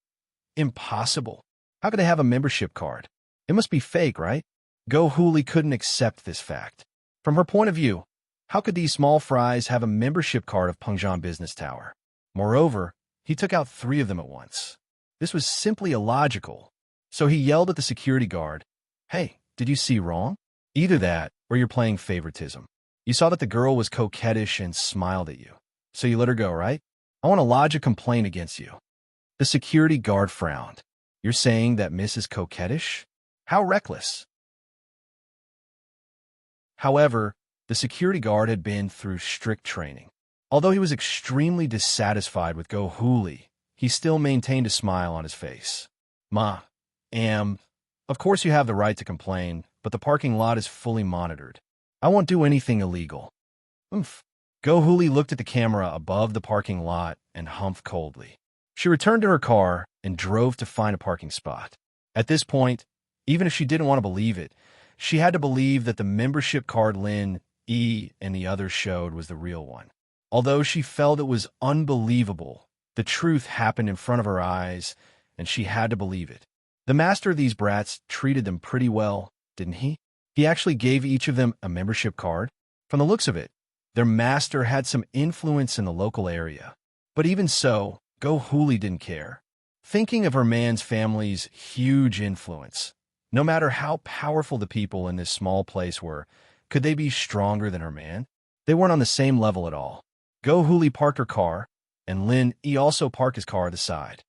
Impossible. How could they have a membership card? It must be fake, right? Go Hooli couldn't accept this fact. From her point of view, how could these small fries have a membership card of Pengjian Business Tower? Moreover, he took out 3 of them at once. This was simply illogical. So he yelled at the security guard, "Hey, did you see wrong? Either that, or you're playing favoritism. You saw that the girl was coquettish and smiled at you. So you let her go, right? I want to lodge a complaint against you." The security guard frowned. "You're saying that Miss is coquettish? How reckless." However, the security guard had been through strict training. Although he was extremely dissatisfied with Go Hooli, he still maintained a smile on his face. Of course you have the right to complain, but the parking lot is fully monitored. I won't do anything illegal." Go Hooli looked at the camera above the parking lot and humphed coldly. She returned to her car and drove to find a parking spot. At this point, even if she didn't want to believe it, she had to believe that the membership card Lin, E, and the others showed was the real one. Although she felt it was unbelievable, The truth happened in front of her eyes, and she had to believe it. The master of these brats treated them pretty well, didn't he? He actually gave each of them a membership card. From the looks of it, their master had some influence in the local area. But even so, Go Hooli didn't care. Thinking of her man's family's huge influence, no matter how powerful the people in this small place were, could they be stronger than her man? They weren't on the same level at all. Go Hooli parked her car, and Lin E also parked his car at the side.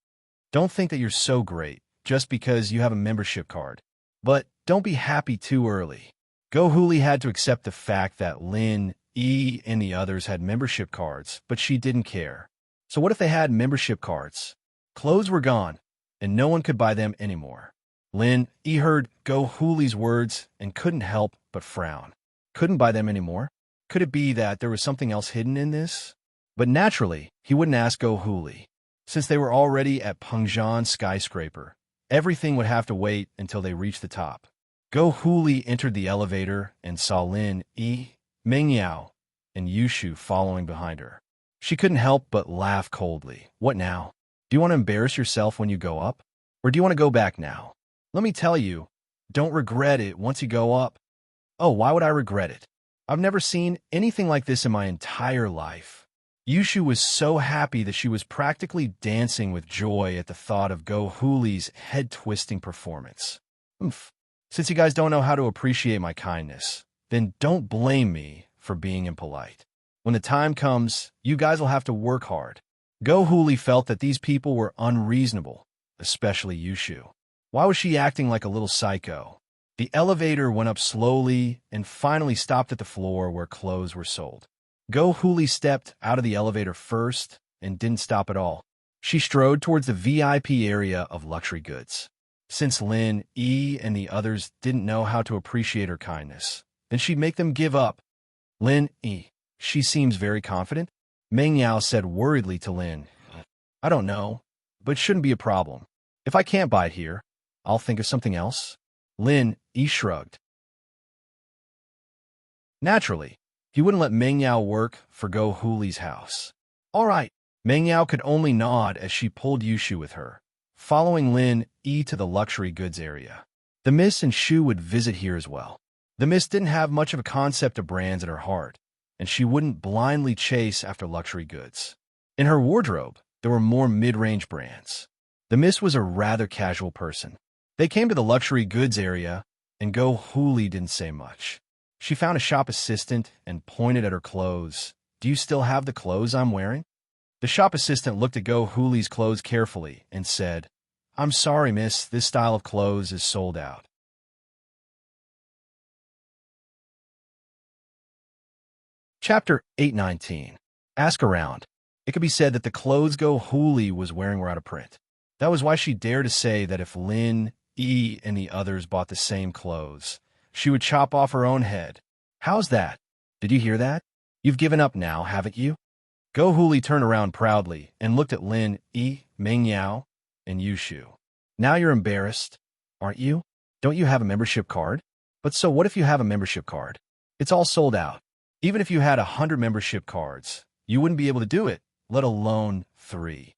Don't think that you're so great just because you have a membership card. But don't be happy too early. Go Hooli had to accept the fact that Lin E and the others had membership cards, but she didn't care. So what if they had membership cards? Clothes were gone, and no one could buy them anymore. Lin E heard Go Hooli's words and couldn't help but frown. Couldn't buy them anymore? Could it be that there was something else hidden in this? But naturally, he wouldn't ask Go Hooli. Since they were already at Pengzhan skyscraper, everything would have to wait until they reached the top. Go Hooli entered the elevator and saw Lin E, Meng Yao, and Yushu following behind her. She couldn't help but laugh coldly. What now? Do you want to embarrass yourself when you go up? Or do you want to go back now? Let me tell you, don't regret it once you go up. Oh, why would I regret it? I've never seen anything like this in my entire life. Yushu was so happy that she was practically dancing with joy at the thought of Go Hooli's head-twisting performance. Since you guys don't know how to appreciate my kindness, then don't blame me for being impolite. When the time comes, you guys will have to work hard. Go Hooli felt that these people were unreasonable, especially Yushu. Why was she acting like a little psycho? The elevator went up slowly and finally stopped at the floor where clothes were sold. Go Hooli stepped out of the elevator first and didn't stop at all. She strode towards the VIP area of luxury goods. Since Lin E and the others didn't know how to appreciate her kindness, then she'd make them give up. Lin E, she seems very confident. Meng Yao said worriedly to Lin, I don't know, but it shouldn't be a problem. If I can't buy it here, I'll think of something else. Lin E shrugged. Naturally, he wouldn't let Meng Yao work for Go Hooli's house. All right, Meng Yao could only nod as she pulled Yushu with her, following Lin E to the luxury goods area. The Miss and Shu would visit here as well. The Miss didn't have much of a concept of brands in her heart, and she wouldn't blindly chase after luxury goods. In her wardrobe, there were more mid-range brands. The Miss was a rather casual person. They came to the luxury goods area, and Go Hooli didn't say much. She found a shop assistant and pointed at her clothes. Do you still have the clothes I'm wearing? The shop assistant looked at Go Hooli's clothes carefully and said, I'm sorry, miss, this style of clothes is sold out. Chapter 819. Ask around. It could be said that the clothes Go Hooli was wearing were out of print. That was why she dared to say that if Lin E and the others bought the same clothes, she would chop off her own head. How's that? Did you hear that? You've given up now, haven't you? Go Hooli turned around proudly and looked at Lin E, Meng Yao, and Yushu. Now you're embarrassed, aren't you? Don't you have a membership card? But so what if you have a membership card? It's all sold out. Even if you had 100 membership cards, you wouldn't be able to do it, let alone 3.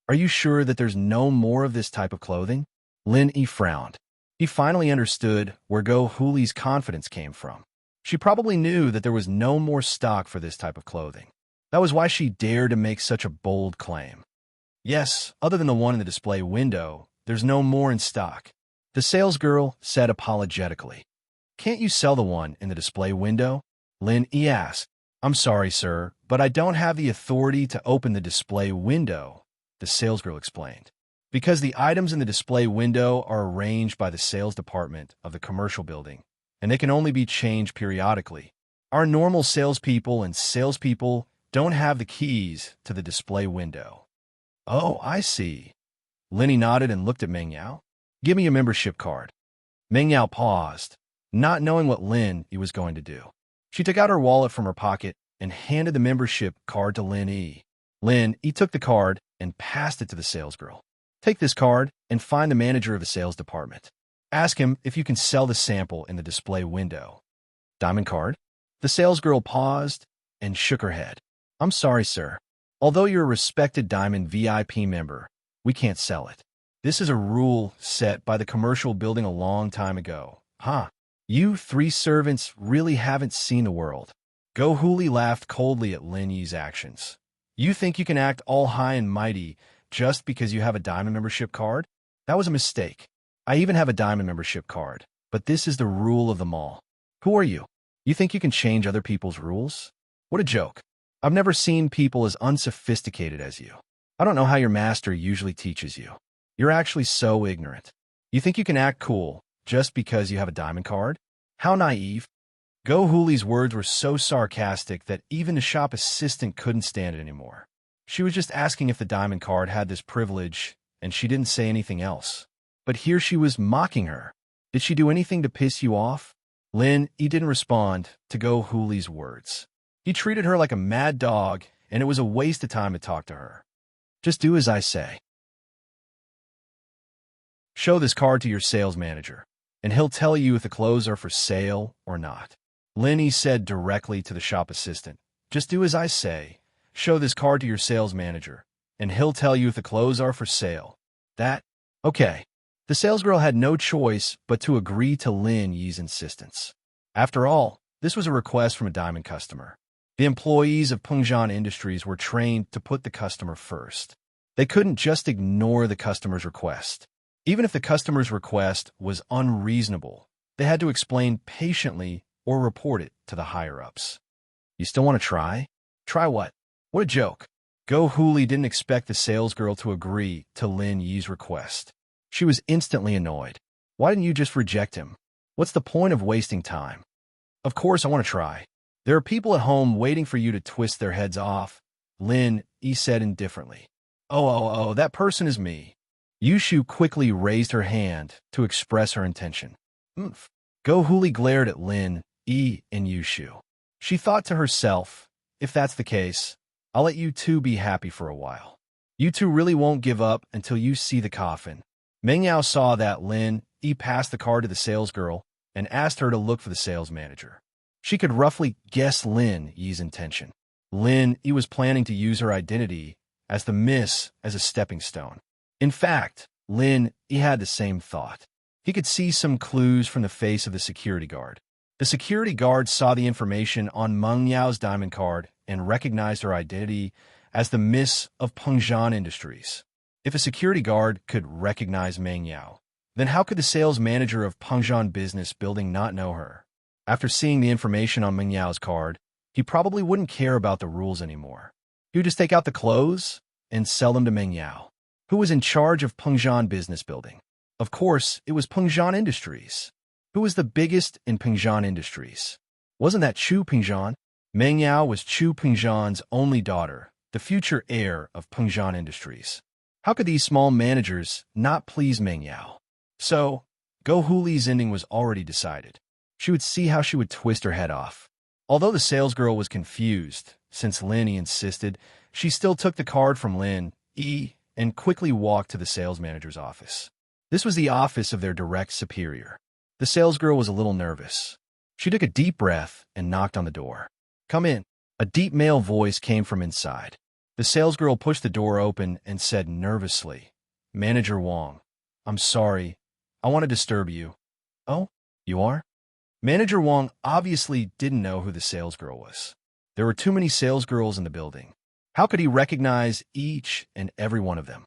Are you sure that there's no more of this type of clothing? Lin E frowned. He finally understood where Go Hooli's confidence came from. She probably knew that there was no more stock for this type of clothing. That was why she dared to make such a bold claim. Yes, other than the one in the display window, there's no more in stock. The salesgirl said apologetically. Can't you sell the one in the display window? Lin E asked. I'm sorry, sir, but I don't have the authority to open the display window, the salesgirl explained. Because the items in the display window are arranged by the sales department of the commercial building, and they can only be changed periodically. Our normal salespeople and salespeople don't have the keys to the display window. Oh, I see. Linny nodded and looked at Meng Yao. Give me a membership card. Meng Yao paused, not knowing what Lin E was going to do. She took out her wallet from her pocket and handed the membership card to Lin E. Lin E took the card and passed it to the salesgirl. Take this card and find the manager of the sales department. Ask him if you can sell the sample in the display window. Diamond card? The salesgirl paused and shook her head. I'm sorry, sir. Although you're a respected Diamond VIP member, we can't sell it. This is a rule set by the commercial building a long time ago. Huh? You three servants really haven't seen the world. Go Hooli laughed coldly at Lin Yi's actions. You think you can act all high and mighty just because you have a Diamond membership card? That was a mistake. I even have a Diamond membership card, but this is the rule of the mall. Who are you? You think you can change other people's rules? What a joke. I've never seen people as unsophisticated as you. I don't know how your master usually teaches you. You're actually so ignorant. You think you can act cool just because you have a Diamond card? How naive. Go Hooli's words were so sarcastic that even the shop assistant couldn't stand it anymore. She was just asking if the Diamond card had this privilege, and she didn't say anything else. But here she was mocking her. Did she do anything to piss you off? Lin Yi didn't respond to Go Hooli's words. He treated her like a mad dog, and it was a waste of time to talk to her. Just do as I say. Show this card to your sales manager, and he'll tell you if the clothes are for sale or not. Lin Yi said directly to the shop assistant. Just do as I say. Show this card to your sales manager, and he'll tell you if the clothes are for sale. Okay. The salesgirl had no choice but to agree to Lin Yi's insistence. After all, this was a request from a Diamond customer. The employees of Pengzhan Industries were trained to put the customer first. They couldn't just ignore the customer's request. Even if the customer's request was unreasonable, they had to explain patiently or report it to the higher-ups. You still want to try? Try what? What a joke. Go Hooli didn't expect the salesgirl to agree to Lin Yi's request. She was instantly annoyed. Why didn't you just reject him? What's the point of wasting time? Of course I want to try. There are people at home waiting for you to twist their heads off, Lin Yi said indifferently. Oh, that person is me. Yushu quickly raised her hand to express her intention. Go Hooli glared at Lin Yi and Yushu. She thought to herself, if that's the case, I'll let you two be happy for a while. You two really won't give up until you see the coffin. Meng Yao saw that Lin Yi passed the card to the salesgirl and asked her to look for the sales manager. She could roughly guess Lin Yi's intention. Lin Yi was planning to use her identity as the miss as a stepping stone. In fact, Lin Yi had the same thought. He could see some clues from the face of the security guard. The security guard saw the information on Meng Yao's diamond card and recognized her identity as the miss of Pengzhan Industries. If a security guard could recognize Meng Yao, then how could the sales manager of Pengzhan Business Building not know her? After seeing the information on Meng Yao's card, he probably wouldn't care about the rules anymore. He would just take out the clothes and sell them to Meng Yao, who was in charge of Pengzhan Business Building. Of course, it was Pengzhan Industries. Who was the biggest in Pengzhan Industries? Wasn't that Chu Pengzhan? Meng Yao was Chu Pengzhan's only daughter, the future heir of Pengzhan Industries. How could these small managers not please Meng Yao? So, Go Hooli's ending was already decided. She would see how she would twist her head off. Although the salesgirl was confused, since Lin Yi insisted, she still took the card from Lin Yi and quickly walked to the sales manager's office. This was the office of their direct superior. The salesgirl was a little nervous. She took a deep breath and knocked on the door. Come in. A deep male voice came from inside. The salesgirl pushed the door open and said nervously, Manager Wang, I'm sorry. I want to disturb you. Oh, you are? Manager Wang obviously didn't know who the salesgirl was. There were too many salesgirls in the building. How could he recognize each and every one of them?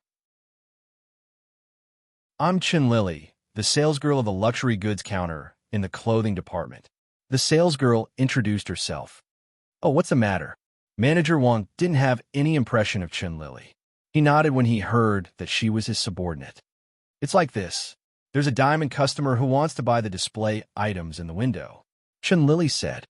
I'm Chen Lily, the salesgirl of the luxury goods counter in the clothing department. The salesgirl introduced herself. Oh, what's the matter? Manager Wang didn't have any impression of Chen Lily. He nodded when he heard that she was his subordinate. It's like this. There's a diamond customer who wants to buy the display items in the window, Chen Lily said.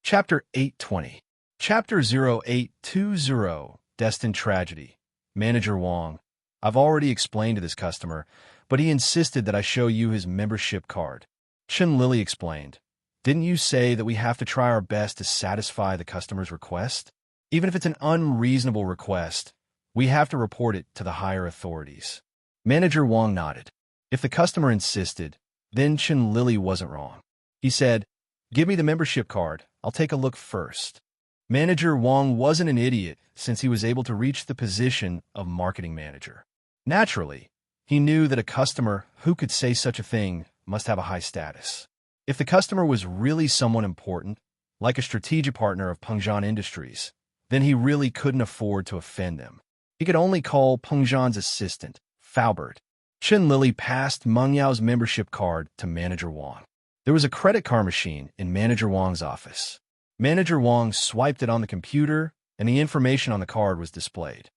Chapter 820. Chapter 0820, Destined Tragedy. Manager Wang, I've already explained to this customer, but he insisted that I show you his membership card. Chen Lily explained, didn't you say that we have to try our best to satisfy the customer's request? Even if it's an unreasonable request, we have to report it to the higher authorities. Manager Wang nodded. If the customer insisted, then Chen Lily wasn't wrong. He said, Give me the membership card. I'll take a look first. Manager Wong wasn't an idiot since he was able to reach the position of marketing manager. Naturally, he knew that a customer who could say such a thing must have a high status. If the customer was really someone important, like a strategic partner of Pengzhan Industries, then he really couldn't afford to offend them. He could only call Pengzhan's assistant, Faubert. Chen Lily passed Meng Yao's membership card to Manager Wang. There was a credit card machine in Manager Wang's office. Manager Wang swiped it on the computer, and the information on the card was displayed.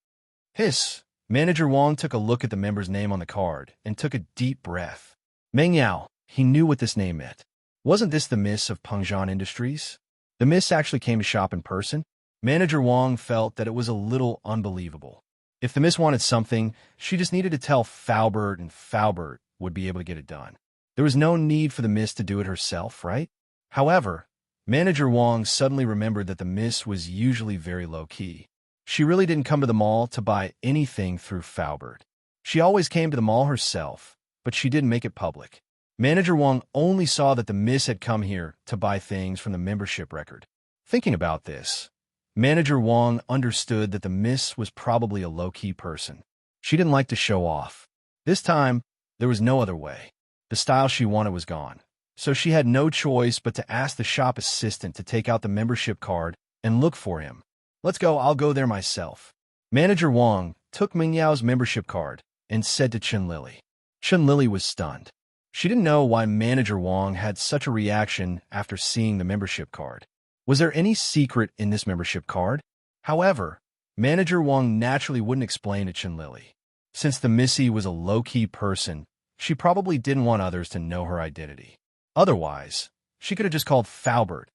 Hiss! Manager Wang took a look at the member's name on the card and took a deep breath. Meng Yao, he knew what this name meant. Wasn't this the Miss of Pengzhan Industries? The Miss actually came to shop in person? Manager Wang felt that it was a little unbelievable. If the Miss wanted something, she just needed to tell Faubert, and Faubert would be able to get it done. There was no need for the Miss to do it herself, right? However, Manager Wang suddenly remembered that the Miss was usually very low-key. She really didn't come to the mall to buy anything through Faubert. She always came to the mall herself, but she didn't make it public. Manager Wang only saw that the Miss had come here to buy things from the membership record. Thinking about this, Manager Wang understood that the Miss was probably a low-key person. She didn't like to show off. This time, there was no other way. The style she wanted was gone, so she had no choice but to ask the shop assistant to take out the membership card and look for him. Let's go, I'll go there myself. Manager Wang took Meng Yao's membership card and said to Chen Lily. Chen Lily was stunned. She didn't know why Manager Wang had such a reaction after seeing the membership card. Was there any secret in this membership card? However, Manager Wang naturally wouldn't explain to Chen Lily. Since the Missy was a low-key person, she probably didn't want others to know her identity. Otherwise, she could have just called Faubert,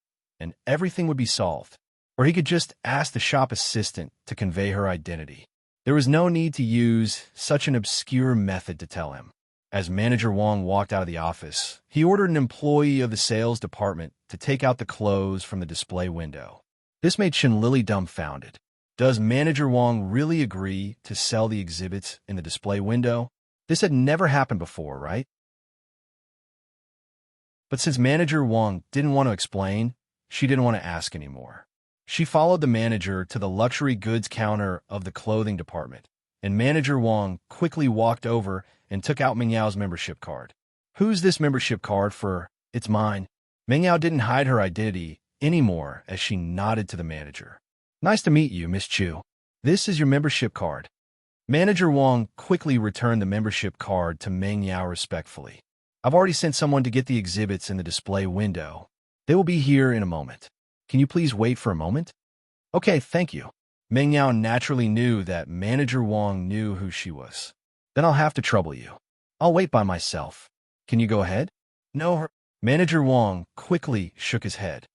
and everything would be solved. Or he could just ask the shop assistant to convey her identity. There was no need to use such an obscure method to tell him. As Manager Wang walked out of the office, he ordered an employee of the sales department to take out the clothes from the display window. This made Chen Lily dumbfounded. Does Manager Wang really agree to sell the exhibits in the display window? This had never happened before, right? But since Manager Wang didn't want to explain, she didn't want to ask anymore. She followed the manager to the luxury goods counter of the clothing department, and Manager Wang quickly walked over and took out Meng Yao's membership card. Who's this membership card for? It's mine. Meng Yao didn't hide her identity anymore as she nodded to the manager. Nice to meet you, Miss Chu. This is your membership card. Manager Wang quickly returned the membership card to Meng Yao respectfully. I've already sent someone to get the exhibits in the display window. They will be here in a moment. Can you please wait for a moment? Okay, thank you. Meng Yao naturally knew that Manager Wang knew who she was. Then I'll have to trouble you. I'll wait by myself. Can you go ahead? No. Manager Wang quickly shook his head.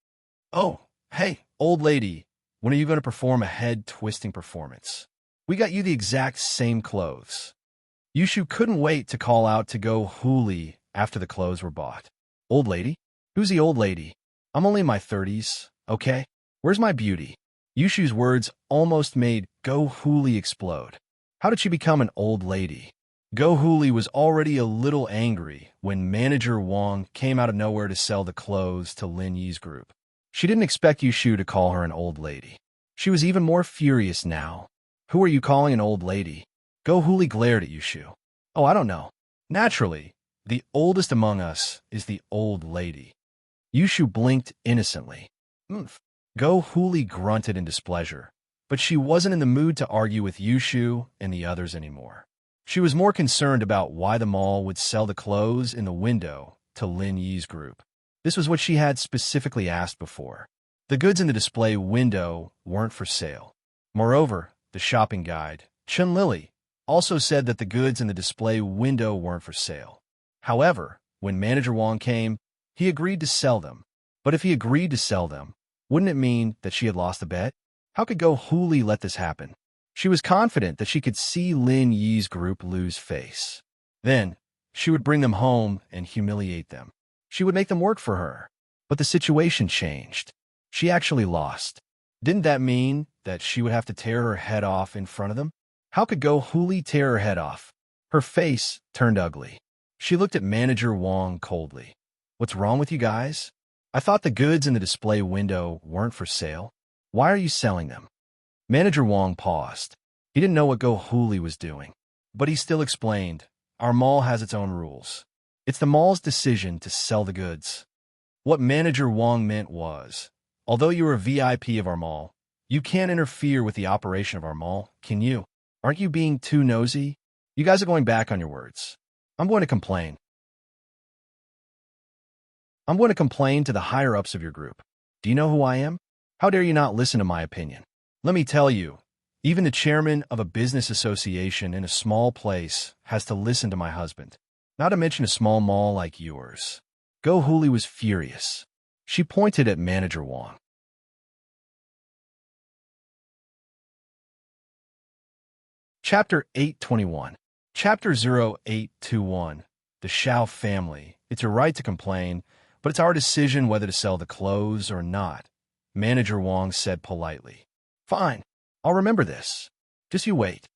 Oh, hey, old lady, when are you going to perform a head-twisting performance? We got you the exact same clothes. Yushu couldn't wait to call out to go Huli after the clothes were bought. Old lady? Who's the old lady? I'm only in my 30s, okay? Where's my beauty? Yushu's words almost made Go Huli explode. How did she become an old lady? Go Huli was already a little angry when Manager Wang came out of nowhere to sell the clothes to Lin Yi's group. She didn't expect Yushu to call her an old lady. She was even more furious now. Who are you calling an old lady? Go Huli glared at Yushu. Oh, I don't know. Naturally, the oldest among us is the old lady. Yushu blinked innocently. Go Huli grunted in displeasure, but she wasn't in the mood to argue with Yushu and the others anymore. She was more concerned about why the mall would sell the clothes in the window to Lin Yi's group. This was what she had specifically asked before. The goods in the display window weren't for sale. Moreover, the shopping guide, Chen Lily, also said that the goods in the display window weren't for sale. However, when Manager Wang came, he agreed to sell them. But if he agreed to sell them, wouldn't it mean that she had lost the bet? How could Go Huli let this happen? She was confident that she could see Lin Yi's group lose face. Then, she would bring them home and humiliate them. She would make them work for her. But the situation changed. She actually lost. Didn't that mean that she would have to tear her head off in front of them? How could Go Huli tear her head off? Her face turned ugly. She looked at Manager Wang coldly. What's wrong with you guys? I thought the goods in the display window weren't for sale. Why are you selling them? Manager Wong paused. He didn't know what Go Huli was doing, but he still explained, our mall has its own rules. It's the mall's decision to sell the goods. What Manager Wong meant was, although you're a VIP of our mall, you can't interfere with the operation of our mall, can you? Aren't you being too nosy? You guys are going back on your words. I'm going to complain. I'm going to complain to the higher-ups of your group. Do you know who I am? How dare you not listen to my opinion? Let me tell you, even the chairman of a business association in a small place has to listen to my husband, not to mention a small mall like yours. Go Huli was furious. She pointed at Manager Wong. Chapter 821. Chapter 0821. The Shao family. It's your right to complain, but it's our decision whether to sell the clothes or not, Manager Wong said politely. Fine, I'll remember this. Just you wait.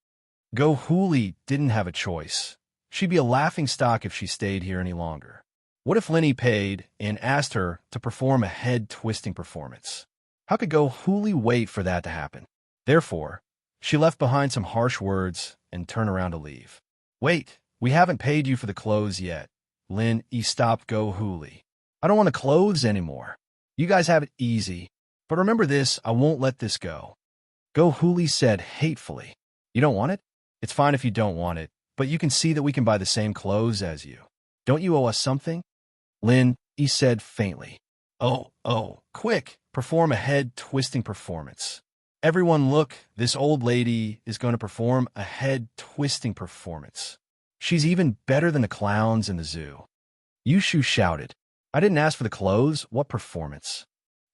Go Huli didn't have a choice. She'd be a laughingstock if she stayed here any longer. What if Lenny paid and asked her to perform a head-twisting performance? How could Go Huli wait for that to happen? Therefore, she left behind some harsh words and turned around to leave. Wait, we haven't paid you for the clothes yet. Lin stopped Go Huli. I don't want the clothes anymore. You guys have it easy. But remember this, I won't let this go. Go Huli said hatefully. You don't want it? It's fine if you don't want it, but you can see that we can buy the same clothes as you. Don't you owe us something? Lin said faintly. Oh, quick, perform a head-twisting performance. Everyone look, this old lady is going to perform a head-twisting performance. She's even better than the clowns in the zoo. Yushu shouted. I didn't ask for the clothes, what performance?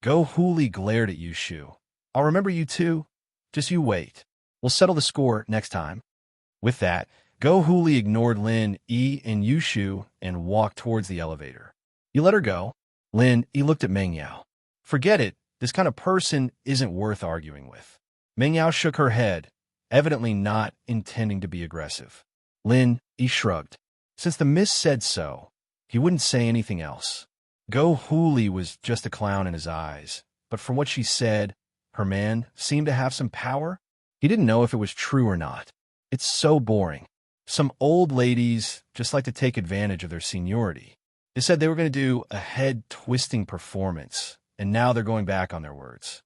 Go Huli glared at Yushu. I'll remember you too. Just you wait. We'll settle the score next time. With that, Go Huli ignored Lin and Yushu and walked towards the elevator. You let her go? Lin looked at Meng Yao. Forget it. This kind of person isn't worth arguing with. Meng Yao shook her head, evidently not intending to be aggressive. Lin shrugged. Since the miss said so, he wouldn't say anything else. Go Huli was just a clown in his eyes, but from what she said, her man seemed to have some power. He didn't know if it was true or not. It's so boring. Some old ladies just like to take advantage of their seniority. They said they were going to do a head-twisting performance, and now they're going back on their words.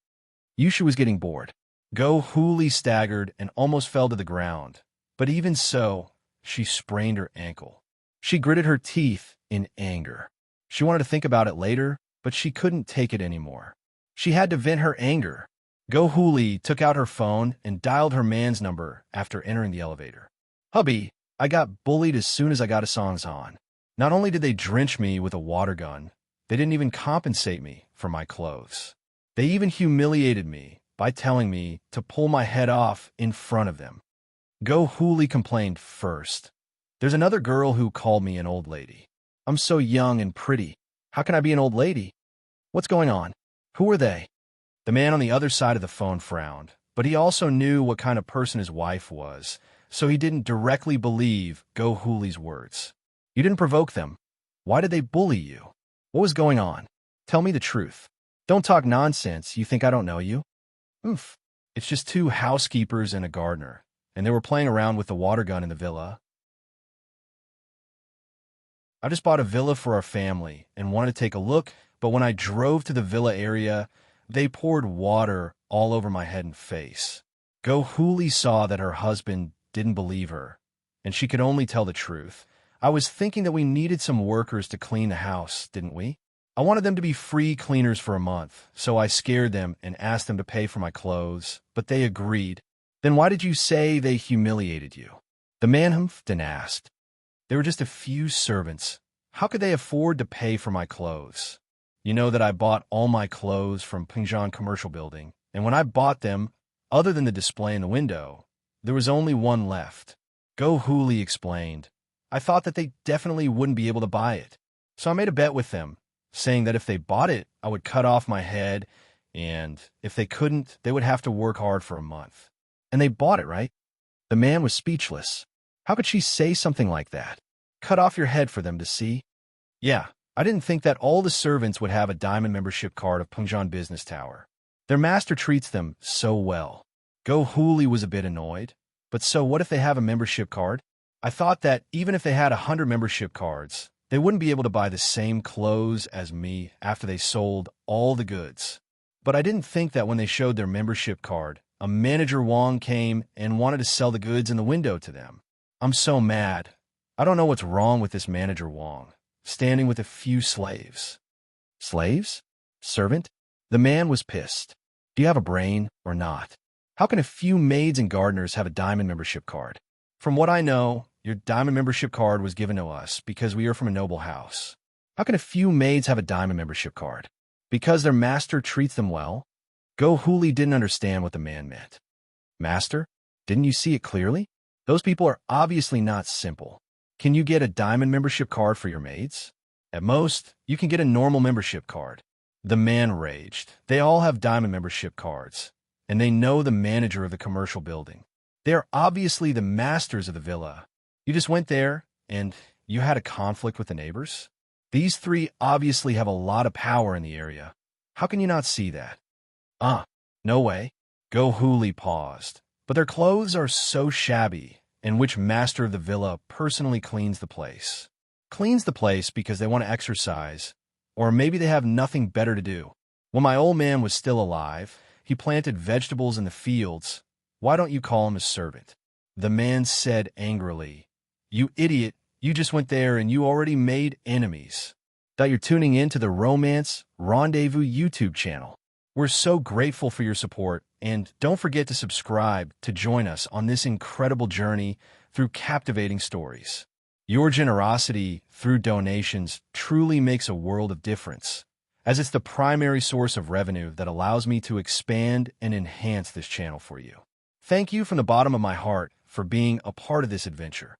Yushu was getting bored. Go Huli staggered and almost fell to the ground, but even so, she sprained her ankle. She gritted her teeth in anger. She wanted to think about it later, but she couldn't take it anymore. She had to vent her anger. Go Huli took out her phone and dialed her man's number after entering the elevator. Hubby, I got bullied as soon as I got a songs on. Not only did they drench me with a water gun, they didn't even compensate me for my clothes. They even humiliated me by telling me to pull my head off in front of them. Go Huli complained first. There's another girl who called me an old lady. I'm so young and pretty. How can I be an old lady? What's going on? Who are they? The man on the other side of the phone frowned, but he also knew what kind of person his wife was, so he didn't directly believe Go Huli's words. You didn't provoke them. Why did they bully you? What was going on? Tell me the truth. Don't talk nonsense. You think I don't know you? Oof. It's just two housekeepers and a gardener, and they were playing around with the water gun in the villa. I just bought a villa for our family and wanted to take a look, but when I drove to the villa area, they poured water all over my head and face. Go Huli saw that her husband didn't believe her, and she could only tell the truth. I was thinking that we needed some workers to clean the house, didn't we? I wanted them to be free cleaners for a month, so I scared them and asked them to pay for my clothes, but they agreed. Then why did you say they humiliated you? The man humphed and asked. There were just a few servants. How could they afford to pay for my clothes? You know that I bought all my clothes from Pingzhan Commercial Building, and when I bought them, other than the display in the window, there was only one left. Go Huli explained. I thought that they definitely wouldn't be able to buy it, so I made a bet with them, saying that if they bought it, I would cut off my head, and if they couldn't, they would have to work hard for a month. And they bought it, right? The man was speechless. How could she say something like that? Cut off your head for them to see? Yeah, I didn't think that all the servants would have a diamond membership card of Pengzhan Business Tower. Their master treats them so well. Go Huli was a bit annoyed. But so what if they have a membership card? I thought that even if they had 100 membership cards, they wouldn't be able to buy the same clothes as me after they sold all the goods. But I didn't think that when they showed their membership card, a manager Wang came and wanted to sell the goods in the window to them. I'm so mad. I don't know what's wrong with this manager Wang, standing with a few slaves. Slaves? Servant? The man was pissed. Do you have a brain or not? How can a few maids and gardeners have a diamond membership card? From what I know, your diamond membership card was given to us because we are from a noble house. How can a few maids have a diamond membership card? Because their master treats them well? Go Huli didn't understand what the man meant. Master? Didn't you see it clearly? Those people are obviously not simple. Can you get a diamond membership card for your maids? At most, you can get a normal membership card. The man raged. They all have diamond membership cards, and they know the manager of the commercial building. They are obviously the masters of the villa. You just went there, and you had a conflict with the neighbors? These three obviously have a lot of power in the area. How can you not see that? No way. Go Huli paused. But their clothes are so shabby, and which master of the villa personally cleans the place? Cleans the place because they want to exercise, or maybe they have nothing better to do. When my old man was still alive, he planted vegetables in the fields. Why don't you call him a servant? The man said angrily, You idiot, you just went there and you already made enemies. That you're tuning in to the Romance Rendezvous YouTube channel. We're so grateful for your support, and don't forget to subscribe to join us on this incredible journey through captivating stories. Your generosity through donations truly makes a world of difference, as it's the primary source of revenue that allows me to expand and enhance this channel for you. Thank you from the bottom of my heart for being a part of this adventure.